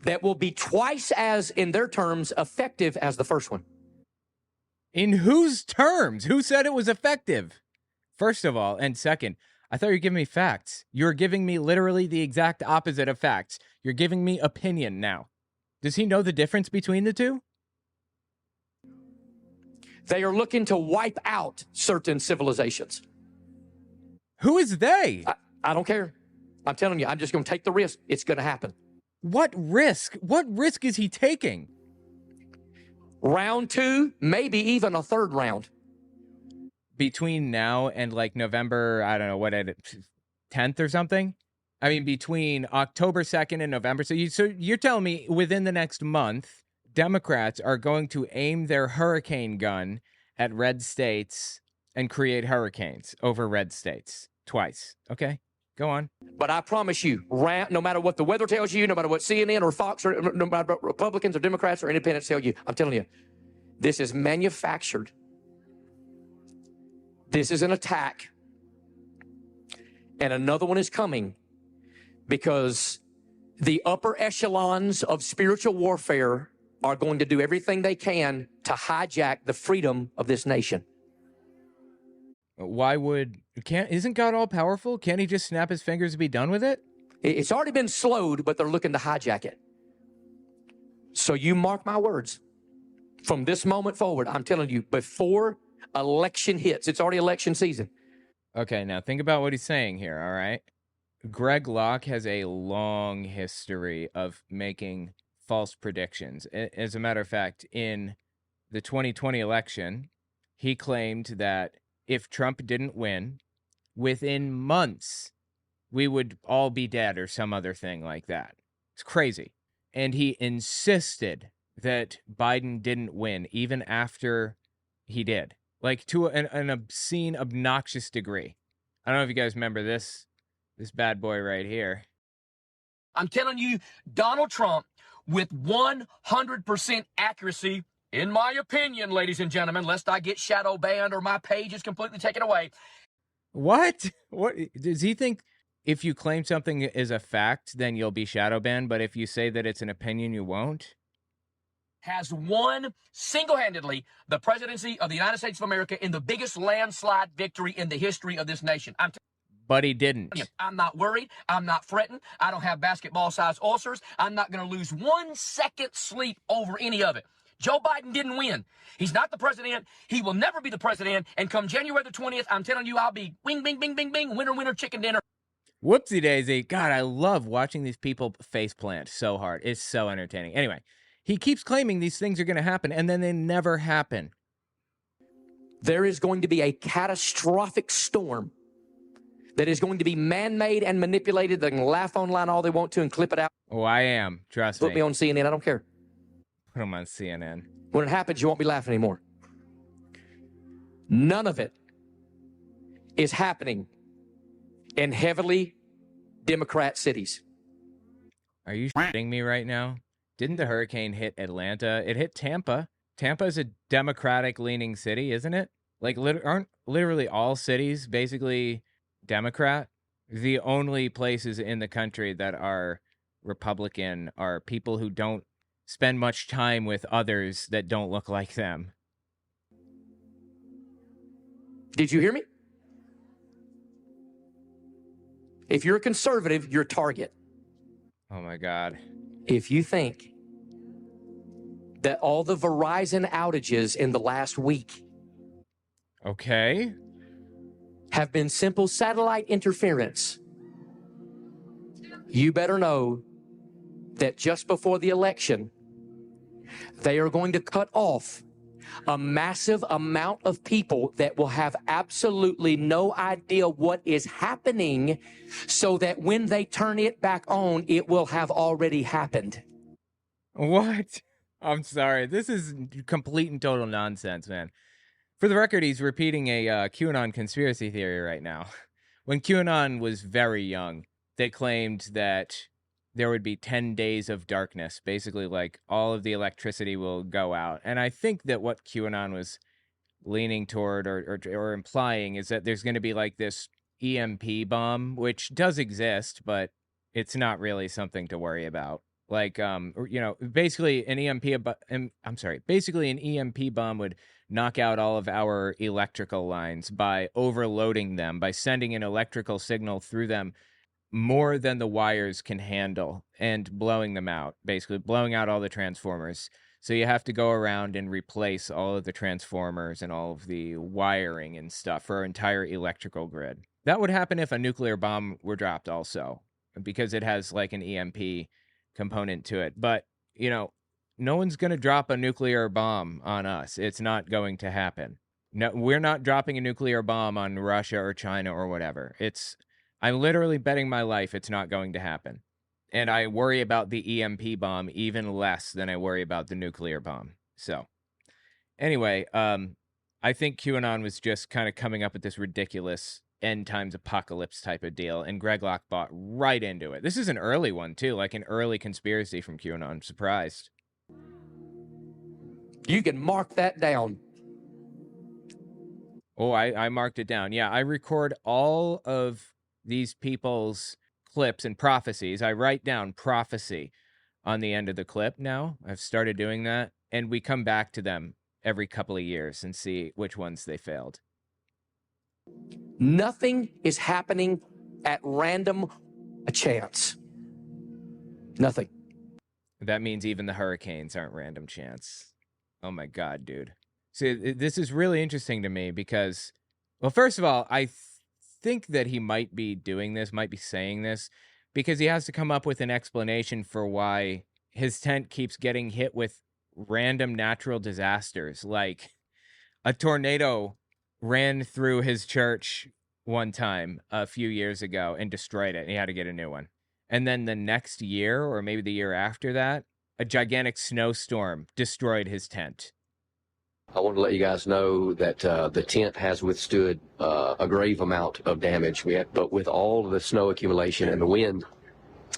that will be twice as, in their terms, effective as the first one. In whose terms? Who said it was effective? First of all, and second, I thought you were giving me facts. You're giving me literally the exact opposite of facts. You're giving me opinion now. Does he know the difference between the two? They are looking to wipe out certain civilizations. Who is they? I don't care. I'm telling you, I'm just going to take the risk. It's going to happen. What risk? What risk is he taking? Round 2, maybe even a third round. Between now and like November, I don't know, 10th or something? I mean, between October 2nd and November. So you're telling me within the next month, Democrats are going to aim their hurricane gun at red states and create hurricanes over red states twice. Okay, go on. But I promise you, no matter what the weather tells you, no matter what CNN or Fox or no matter what Republicans or Democrats or independents tell you, I'm telling you, this is manufactured. This is an attack. And another one is coming because the upper echelons of spiritual warfare are going to do everything they can to hijack the freedom of this nation. Why isn't God all powerful? Can't he just snap his fingers and be done with it? It's already been slowed, but they're looking to hijack it. So you mark my words. From this moment forward, I'm telling you, before election hits, it's already election season. Okay, now think about what he's saying here, all right? Greg Locke has a long history of making false predictions. As a matter of fact, in the 2020 election, he claimed that if Trump didn't win, within months, we would all be dead or some other thing like that. It's crazy. And he insisted that Biden didn't win, even after he did. Like to an obscene, obnoxious degree. I don't know if you guys remember this bad boy right here. I'm telling you, Donald Trump, with 100% accuracy, in my opinion, ladies and gentlemen, lest I get shadow banned or my page is completely taken away. What? What does he think? If you claim something is a fact, then you'll be shadow banned. But if you say that it's an opinion, you won't? Has won single-handedly the presidency of the United States of America in the biggest landslide victory in the history of this nation. But he didn't. I'm not worried. I'm not fretting. I don't have basketball-sized ulcers. I'm not going to lose 1 second sleep over any of it. Joe Biden didn't win. He's not the president. He will never be the president. And come January the 20th, I'm telling you, I'll be wing, bing, bing, bing, bing, winner, winner, chicken dinner. Whoopsie daisy. God, I love watching these people face plant so hard. It's so entertaining. Anyway, he keeps claiming these things are going to happen, and then they never happen. There is going to be a catastrophic storm that is going to be man-made and manipulated. They can laugh online all they want to and clip it out. Oh, I am. Trust me. Put me on CNN. I don't care. Put him on CNN. When it happens, you won't be laughing anymore. None of it is happening in heavily Democrat cities. Are you shitting me right now? Didn't the hurricane hit Atlanta? It hit Tampa. Tampa is a Democratic-leaning city, isn't it? Like, aren't literally all cities basically Democrat? The only places in the country that are Republican are people who don't spend much time with others that don't look like them. Did you hear me? If you're a conservative, you're a target. Oh my God. If you think that all the Verizon outages in the last week Okay. have been simple satellite interference, you better know that just before the election, they are going to cut off a massive amount of people that will have absolutely no idea what is happening, so that when they turn it back on, it will have already happened. What? I'm sorry. This is complete and total nonsense, man. For the record, he's repeating a QAnon conspiracy theory right now. When QAnon was very young, they claimed that there would be 10 days of darkness. Basically, like, all of the electricity will go out. And I think that what QAnon was leaning toward or implying is that there's going to be like this EMP bomb, which does exist, but it's not really something to worry about. Like, basically an basically an EMP bomb would knock out all of our electrical lines by overloading them, by sending an electrical signal through them more than the wires can handle and blowing them out, basically blowing out all the transformers. So you have to go around and replace all of the transformers and all of the wiring and stuff for our entire electrical grid. That would happen if a nuclear bomb were dropped also, because it has like an EMP component to it. But, no one's going to drop a nuclear bomb on us. It's not going to happen. No, we're not dropping a nuclear bomb on Russia or China or whatever. I'm literally betting my life it's not going to happen. And I worry about the EMP bomb even less than I worry about the nuclear bomb. So, anyway, I think QAnon was just kind of coming up with this ridiculous end times apocalypse type of deal, and Greg Locke bought right into it. This is an early one, too, like an early conspiracy from QAnon. I'm surprised. You can mark that down. Oh, I marked it down. Yeah, I record all of these people's clips and prophecies. I write down prophecy on the end of the clip now. I've started doing that, and we come back to them every couple of years and see which ones they failed. Nothing is happening at random chance. Nothing. That means even the hurricanes aren't random chance. Oh my God, dude. See, this is really interesting to me because, well, first of all, I think that he might be doing this, might be saying this, because he has to come up with an explanation for why his tent keeps getting hit with random natural disasters. Like a tornado ran through his church one time a few years ago and destroyed it, and he had to get a new one. And then the next year, or maybe the year after that, a gigantic snowstorm destroyed his tent. I want to let you guys know that the tent has withstood a grave amount of damage. But with all of the snow accumulation and the wind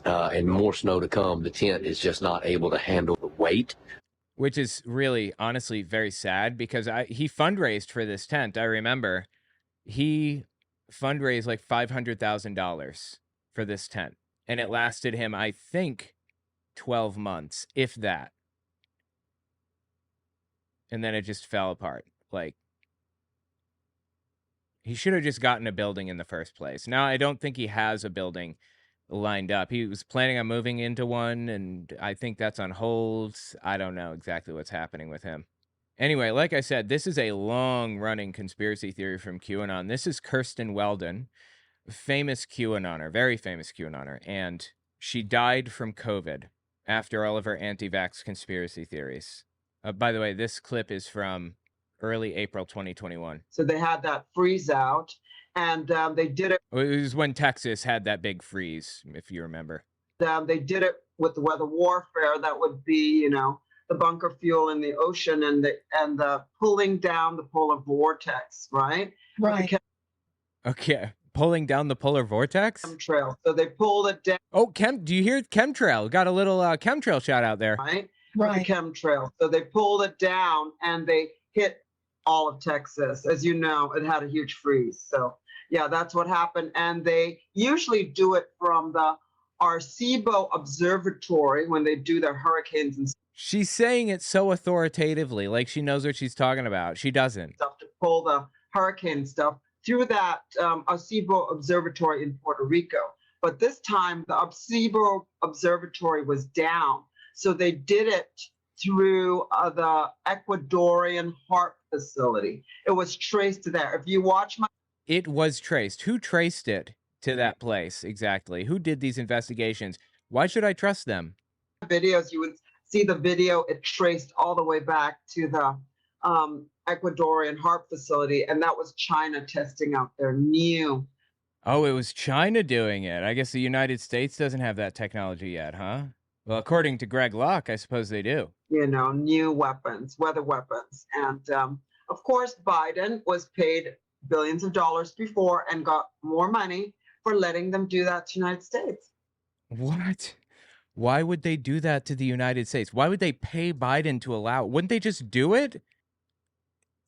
and more snow to come, the tent is just not able to handle the weight. Which is really, honestly, very sad because he fundraised for this tent. I remember he fundraised like $500,000 for this tent. And it lasted him, I think, 12 months, if that. And then it just fell apart. Like, he should have just gotten a building in the first place. Now, I don't think he has a building lined up. He was planning on moving into one, and I think that's on hold. I don't know exactly what's happening with him. Anyway, like I said, this is a long-running conspiracy theory from QAnon. This is Kirsten Weldon, famous QAnoner, very famous QAnoner, and she died from COVID after all of her anti-vax conspiracy theories. By the way, this clip is from early April 2021. So they had that freeze out, and they did it. It was when Texas had that big freeze, if you remember. They did it with the weather warfare. That would be, the bunker fuel in the ocean and the pulling down the polar vortex, right? Right. Okay. Pulling down the polar vortex? Chemtrail. So they pulled it down. Oh, do you hear chemtrail? Got a little chemtrail shout out there. Right. Right. The chemtrail. So they pulled it down and they hit all of Texas. As you know, it had a huge freeze. So yeah, that's what happened. And they usually do it from the Arecibo Observatory when they do their hurricanes and She's saying it so authoritatively, like she knows what she's talking about. She doesn't. stuff to pull the hurricane stuff through that Arecibo Observatory in Puerto Rico. But this time the Arecibo Observatory was down. So they did it through the Ecuadorian heart facility. It was traced there. If you watch my... It was traced. Who traced it to that place exactly? Who did these investigations? Why should I trust them? Videos, you would see the video, it traced all the way back to the Ecuadorian heart facility, and that was China testing out their new... Oh, it was China doing it. I guess the United States doesn't have that technology yet, huh? Well, according to Greg Locke, I suppose they do. You know, new weapons, weather weapons. And of course, Biden was paid billions of dollars before and got more money for letting them do that to the United States. What? Why would they do that to the United States? Why would they pay Biden to allow it? Wouldn't they just do it?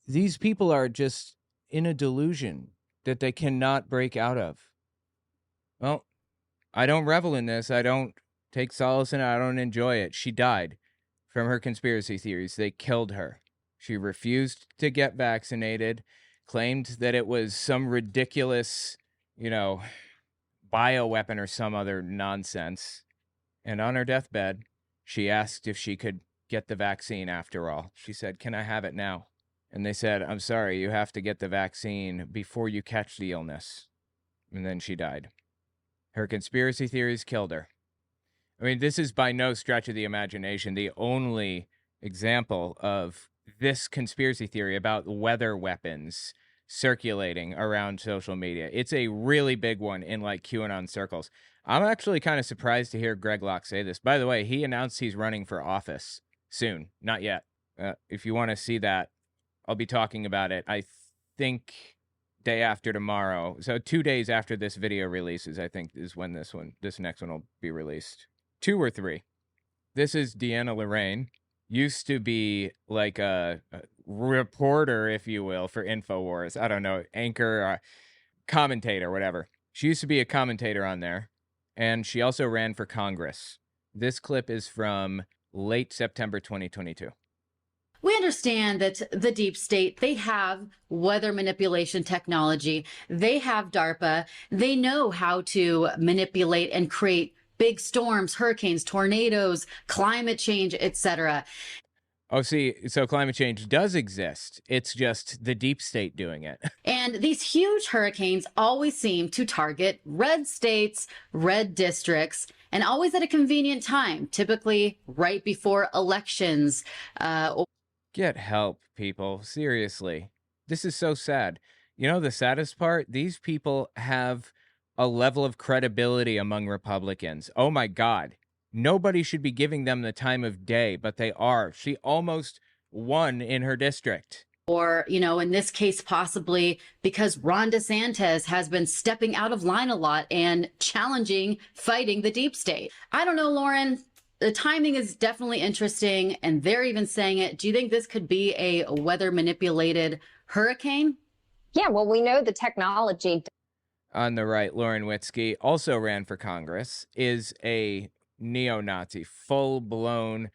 These people are just in a delusion that they cannot break out of. Well, I don't revel in this. I don't take solace in it. I don't enjoy it. She died from her conspiracy theories. They killed her. She refused to get vaccinated, claimed that it was some ridiculous, bioweapon or some other nonsense. And on her deathbed, she asked if she could get the vaccine after all. She said, "Can I have it now?" And they said, "I'm sorry, you have to get the vaccine before you catch the illness." And then she died. Her conspiracy theories killed her. I mean, this is by no stretch of the imagination the only example of this conspiracy theory about weather weapons circulating around social media. It's a really big one in like QAnon circles. I'm actually kind of surprised to hear Greg Locke say this. By the way, he announced he's running for office soon. Not yet. If you want to see that, I'll be talking about it, I think, day after tomorrow. So 2 days after this video releases, I think, is when this next one will be released. 2 or 3. This is Deanna Lorraine. Used to be like a reporter, if you will, for InfoWars. I don't know, anchor, commentator, whatever. She used to be a commentator on there, and she also ran for Congress. This clip is from late September 2022. We understand that the deep state, they have weather manipulation technology. They have DARPA. They know how to manipulate and create big storms, hurricanes, tornadoes, climate change, etc. Oh, see, so climate change does exist. It's just the deep state doing it. And these huge hurricanes always seem to target red states, red districts, and always at a convenient time, typically right before elections. Get help, people. Seriously. This is so sad. You know, the saddest part? These people have a level of credibility among Republicans. Oh my God. Nobody should be giving them the time of day, but they are. She almost won in her district. Or, in this case, possibly because Ron DeSantis has been stepping out of line a lot and challenging, fighting the deep state. I don't know, Lauren. The timing is definitely interesting, and they're even saying it. Do you think this could be a weather-manipulated hurricane? Yeah, well, we know the technology. On the right, Lauren Witzke also ran for Congress, is a neo-Nazi, full-blown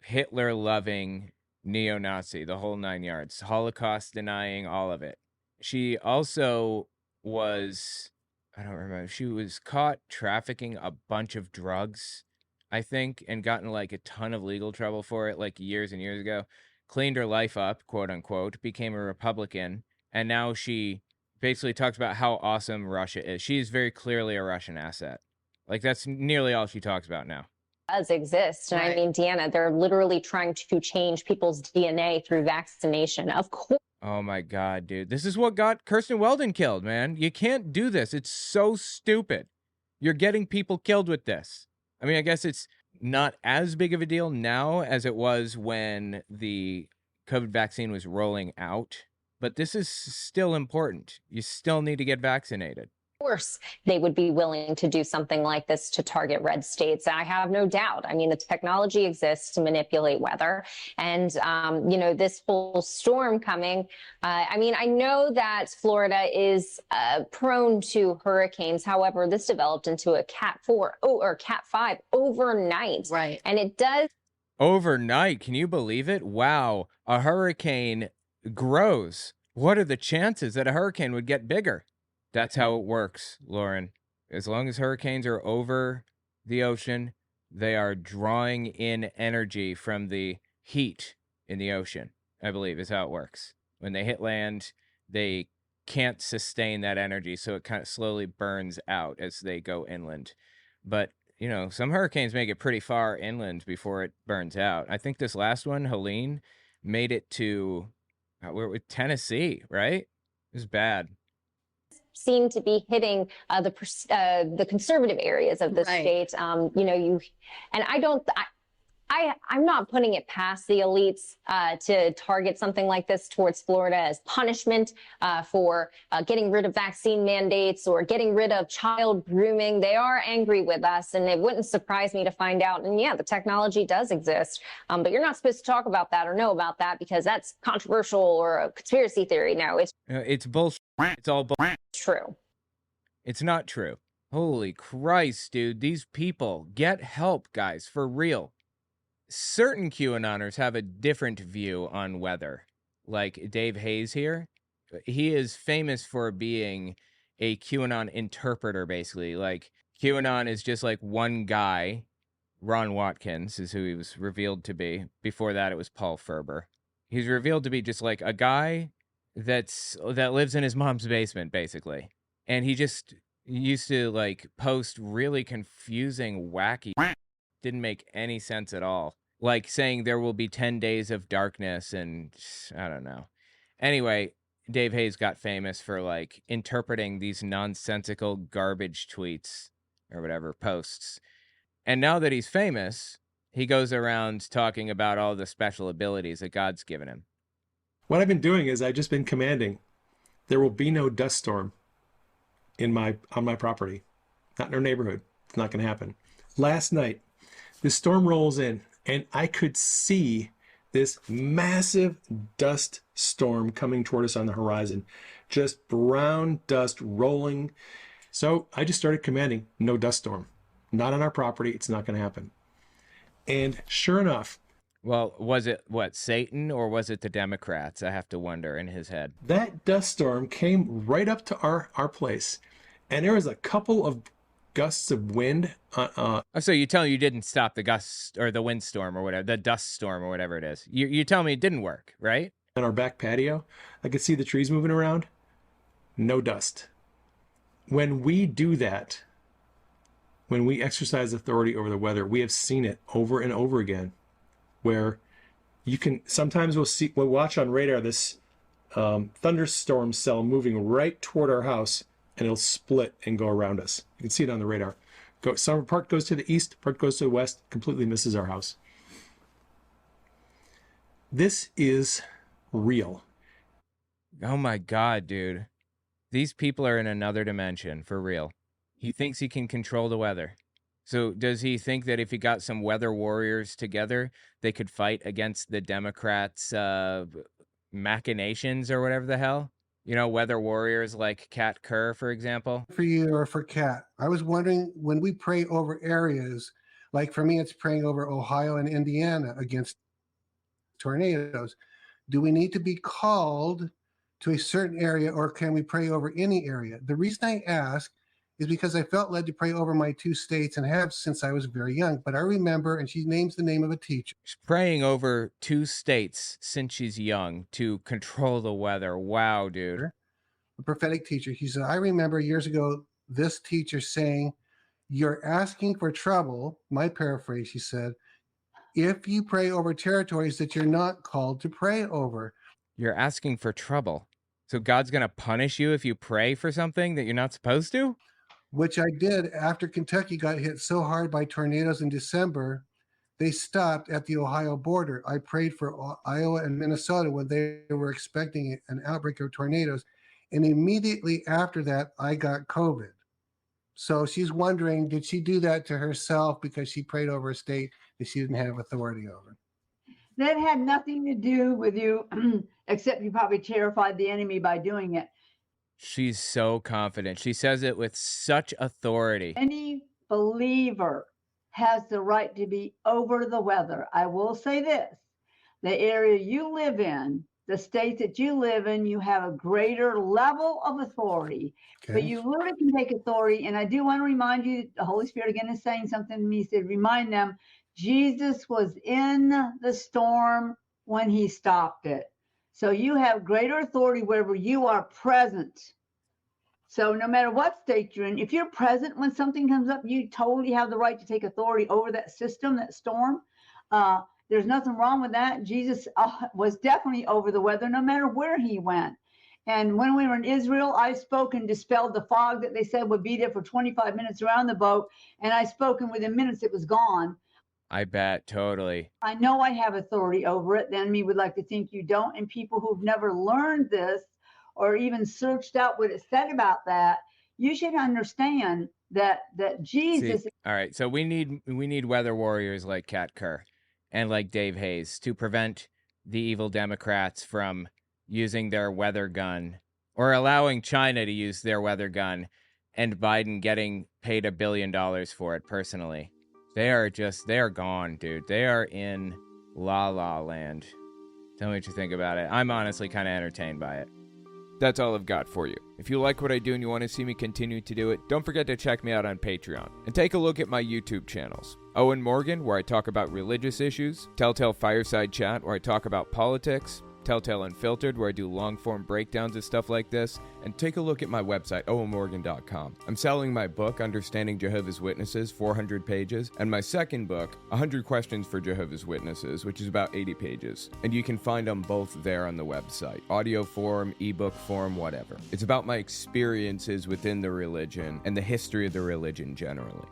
Hitler-loving neo-Nazi, the whole 9 yards, Holocaust denying, all of it. She also was, I don't remember, she was caught trafficking a bunch of drugs, I think, and gotten like a ton of legal trouble for it like years and years ago, cleaned her life up, quote unquote, became a Republican, and now she basically talks about how awesome Russia is. She is very clearly a Russian asset. Like, that's nearly all she talks about now. Does exist. And I mean, Deanna, they're literally trying to change people's DNA through vaccination. Of course. Oh my God, dude. This is what got Kirsten Weldon killed, man. You can't do this. It's so stupid. You're getting people killed with this. I mean, I guess it's not as big of a deal now as it was when the COVID vaccine was rolling out, but this is still important. You still need to get vaccinated. Of course, they would be willing to do something like this to target red states. I have no doubt. I mean, the technology exists to manipulate weather. And, this full storm coming. I know that Florida is prone to hurricanes. However, this developed into a Cat 4 or Cat 5 overnight. Right. And it does. Overnight. Can you believe it? Wow. A hurricane grows. What are the chances that a hurricane would get bigger? That's how it works, Lauren. As long as hurricanes are over the ocean, they are drawing in energy from the heat in the ocean, I believe is how it works. When they hit land, they can't sustain that energy, so it kind of slowly burns out as they go inland. But, you know, some hurricanes make it pretty far inland before it burns out. I think this last one, Helene, made it to Tennessee, right? It was bad. Seem to be hitting the conservative areas of the state. And I'm not putting it past the elites to target something like this towards Florida as punishment for getting rid of vaccine mandates or getting rid of child grooming. They are angry with us, and it wouldn't surprise me to find out. And yeah, the technology does exist, but you're not supposed to talk about that or know about that because that's controversial or a conspiracy theory. No, it's bullshit. It's all bullshit. True. It's not true. Holy Christ, dude. These people, get help, guys, for real. Certain QAnoners have a different view on weather. Like Dave Hayes here. He is famous for being a QAnon interpreter, basically. Like, QAnon is just like one guy. Ron Watkins is who he was revealed to be. Before that, it was Paul Ferber. He's revealed to be just like a guy that lives in his mom's basement, basically. And he just used to like post really confusing, wacky, didn't make any sense at all. Like saying there will be 10 days of darkness and I don't know. Anyway, Dave Hayes got famous for like interpreting these nonsensical garbage tweets or whatever posts. And now that he's famous, he goes around talking about all the special abilities that God's given him. What I've been doing is I've just been commanding there will be no dust storm on my property, not in our neighborhood. It's not going to happen. Last night, this storm rolls in, and I could see this massive dust storm coming toward us on the horizon, just brown dust rolling. So I just started commanding no dust storm, not on our property. It's not going to happen. And sure enough, well, was it, Satan, or was it the Democrats? I have to wonder in his head. That dust storm came right up to our place, and there was a couple of gusts of wind. So you tell me you didn't stop the gust or the windstorm or whatever, the dust storm or whatever it is. You tell me it didn't work, right? On our back patio, I could see the trees moving around. No dust. When we do that, when we exercise authority over the weather, we have seen it over and over again. Where you can, sometimes we'll watch on radar this thunderstorm cell moving right toward our house, and it'll split and go around us. You can see it on the radar. Some part goes to the east, part goes to the west, completely misses our house. This is real. Oh my God, dude. These people are in another dimension, for real. He thinks he can control the weather. So does he think that if he got some weather warriors together, they could fight against the Democrats' machinations or whatever the hell? You know, weather warriors like Kat Kerr, for example. For you or for Kat, I was wondering, when we pray over areas, like for me, it's praying over Ohio and Indiana against tornadoes. Do we need to be called to a certain area, or can we pray over any area? The reason I ask is because I felt led to pray over my two states and have since I was very young. But I remember, and she names the name of a teacher. She's praying over two states since she's young to control the weather. Wow, dude. A prophetic teacher. She said, I remember years ago, this teacher saying, you're asking for trouble. My paraphrase, she said, if you pray over territories that you're not called to pray over. You're asking for trouble. So God's going to punish you if you pray for something that you're not supposed to? Which I did after Kentucky got hit so hard by tornadoes in December. They stopped at the Ohio border. I prayed for Iowa and Minnesota when they were expecting an outbreak of tornadoes. And immediately after that, I got COVID. So she's wondering, did she do that to herself because she prayed over a state that she didn't have authority over? That had nothing to do with you, except you probably terrified the enemy by doing it. She's so confident. She says it with such authority. Any believer has the right to be over the weather. I will say this, the area you live in, the states that you live in, you have a greater level of authority. Okay. But you literally can take authority. And I do want to remind you, the Holy Spirit again is saying something to me. He said, remind them, Jesus was in the storm when he stopped it. So you have greater authority wherever you are present. So no matter what state you're in, if you're present when something comes up, you totally have the right to take authority over that system, that storm. There's nothing wrong with that. Jesus was definitely over the weather no matter where he went. And when we were in Israel, I spoke and dispelled the fog that they said would be there for 25 minutes around the boat. And I spoke, and within minutes it was gone. I bet, totally. I know I have authority over it. The enemy would like to think you don't. And people who've never learned this or even searched out what it said about that, you should understand that Jesus. See, all right, so we need weather warriors like Kat Kerr and like Dave Hayes to prevent the evil Democrats from using their weather gun or allowing China to use their weather gun and Biden getting paid $1 billion for it personally. They are gone, dude. They are in la la land. Tell me what you think about it. I'm honestly kind of entertained by it. That's all I've got for you. If you like what I do and you want to see me continue to do it, don't forget to check me out on Patreon. And take a look at my YouTube channels. Owen Morgan, where I talk about religious issues. Telltale Fireside Chat, where I talk about politics. Telltale Unfiltered, where I do long-form breakdowns of stuff like this. And take a look at my website, owenmorgan.com. I'm selling my book, Understanding Jehovah's Witnesses, 400 pages, and my second book, 100 Questions for Jehovah's Witnesses, which is about 80 pages. And you can find them both there on the website. Audio form, ebook form, whatever. It's about my experiences within the religion and the history of the religion generally.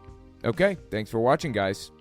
Okay, thanks for watching, guys.